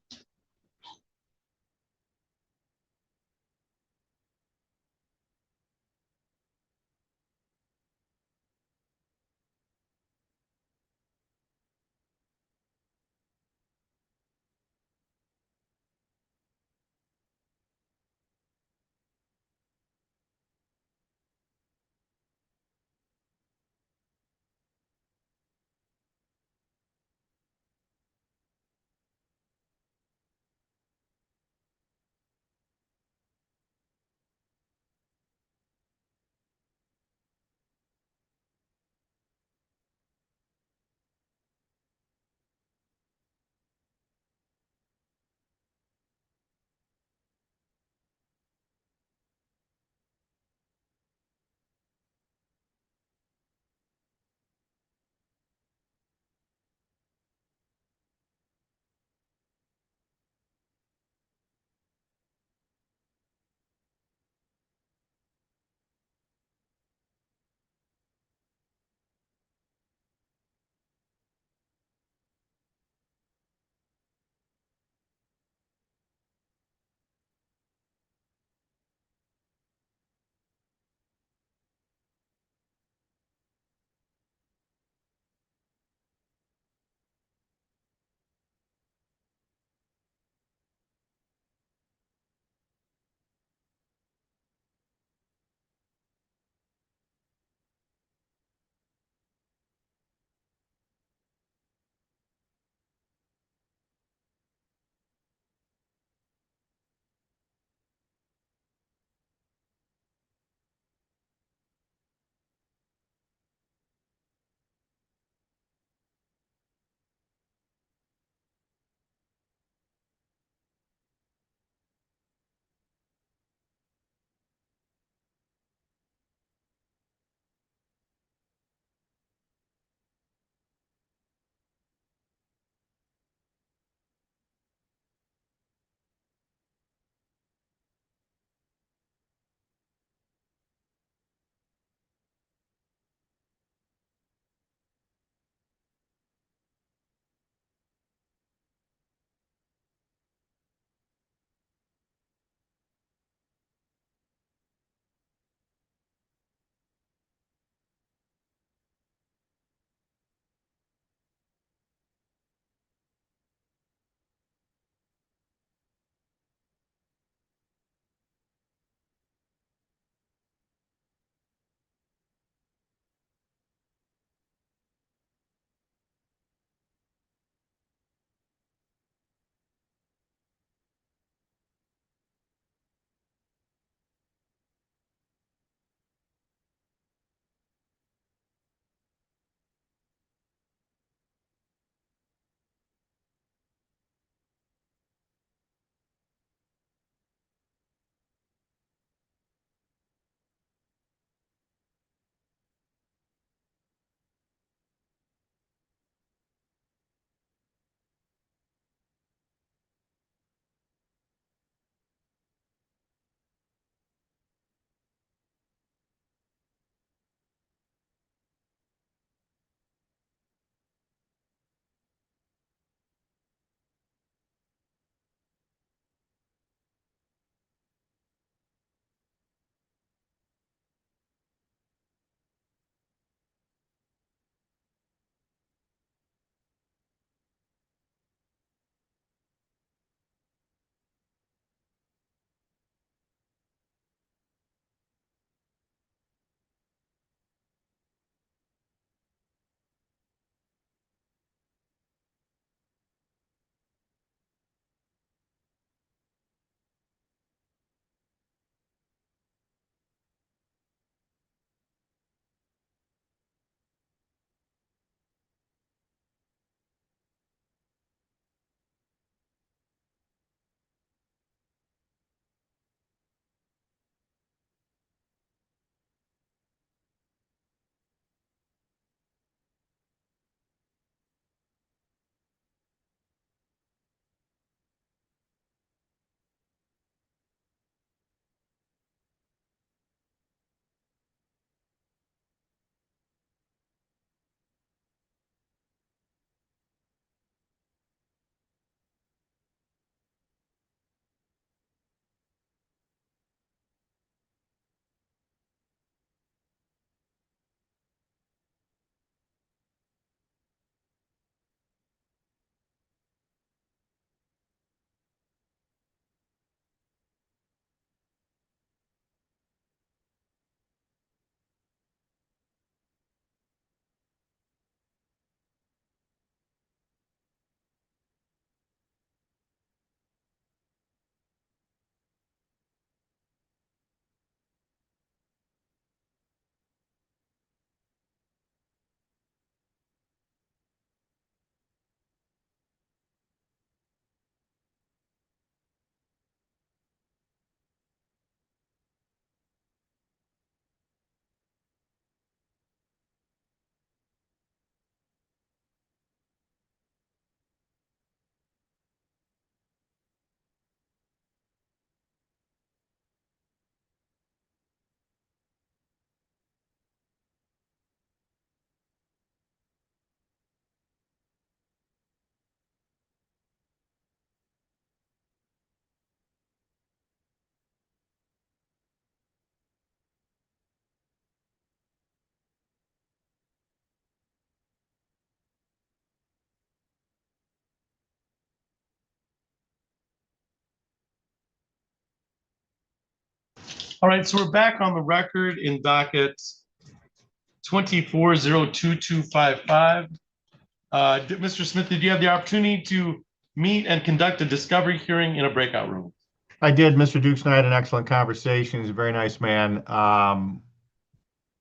All right, so we're back on the record in docket 24022255. Mr. Smith, did you have the opportunity to meet and conduct a discovery hearing in a breakout room? I did. Mr. Dukes and I had an excellent conversation. He's a very nice man.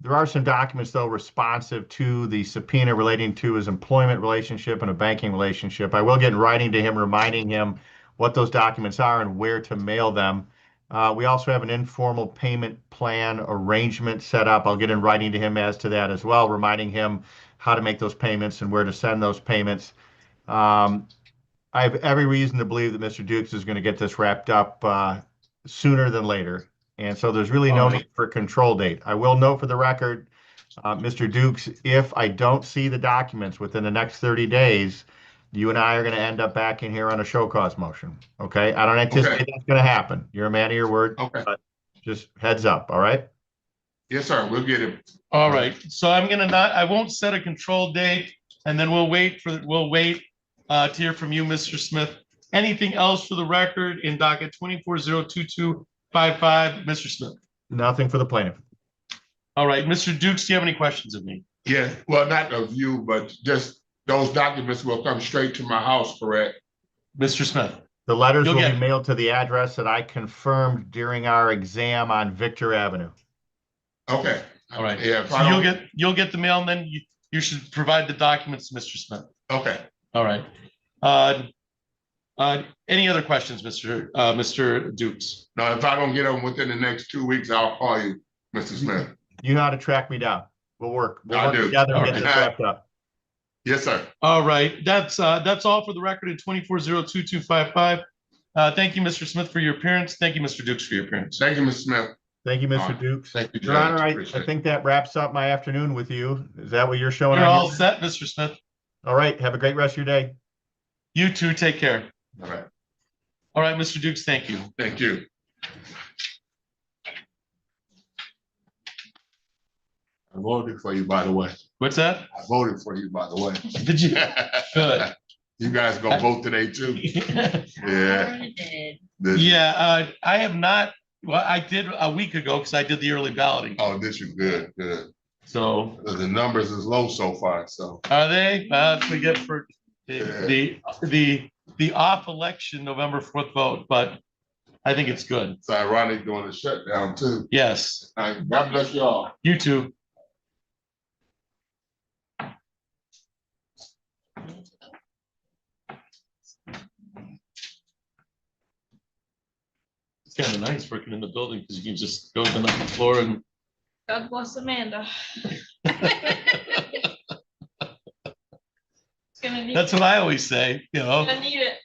There are some documents, though, responsive to the subpoena relating to his employment relationship and a banking relationship. I will get in writing to him, reminding him what those documents are and where to mail them. We also have an informal payment plan arrangement set up. I'll get in writing to him as to that as well, reminding him how to make those payments and where to send those payments. I have every reason to believe that Mr. Dukes is going to get this wrapped up sooner than later. And so there's really no need for a control date. I will note for the record, Mr. Dukes, if I don't see the documents within the next 30 days, you and I are going to end up back in here on a show cause motion. Okay? I don't anticipate that's going to happen. You're a man of your word. Okay. But just heads up. All right? Yes, sir. We'll get it. All right. So I won't set a control date, and then we'll wait to hear from you, Mr. Smith. Anything else for the record in docket 24022255, Mr. Smith? Nothing for the plaintiff. All right, Mr. Dukes, do you have any questions of me? Yeah, well, not of you, but just those documents will come straight to my house, correct? Mr. Smith? The letters will be mailed to the address that I confirmed during our exam on Victor Avenue. Okay. All right. Yeah. So you'll get the mail, and then you should provide the documents to Mr. Smith. Okay. All right. Any other questions, Mr. Dukes? No, if I don't get them within the next 2 weeks, I'll call you, Mr. Smith. You know how to track me down. We'll work. We'll work do. together and All get right. this wrapped up. Yes, sir. All right. That's all for the record in 24022255. Thank you, Mr. Smith, for your appearance. Thank you, Mr. Dukes, for your appearance. Thank you, Mr. Smith. Thank you, Mr. All right. Dukes. Thank you, Your Judge. Honor, I Appreciate think that wraps up my afternoon with you. Is that what you're showing? You're on all here? set, Mr. Smith. All right. Have a great rest of your day. You too. Take care. All right. All right, Mr. Dukes, thank you. Thank you. I voted for you, by the way. What's that? I voted for you, by the way. Did you? Good. You guys gonna vote today too? Yeah. Yeah, I have not. Well, I did a week ago because I did the early balloting. Oh, this is good, good. So The numbers is low so far, so. are they? That's we get for the off election November 4th vote, but I think it's good. It's ironic during the shutdown too. Yes. All right, God bless you all. You too. It's kind of nice working in the building because you can just go to the floor and God bless Amanda. Gonna need that's what I always say, you know. Gonna need it.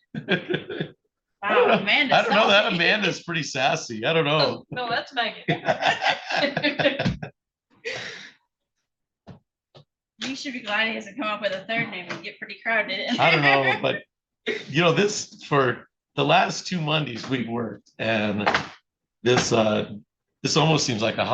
Wow, Amanda. I don't know, that Amanda's pretty sassy. I don't know. No, that's Megan. You should be glad he hasn't come up with a third name and get pretty crowded. I don't know, but you know, this for the last 2 Mondays we've worked, and this almost seems like a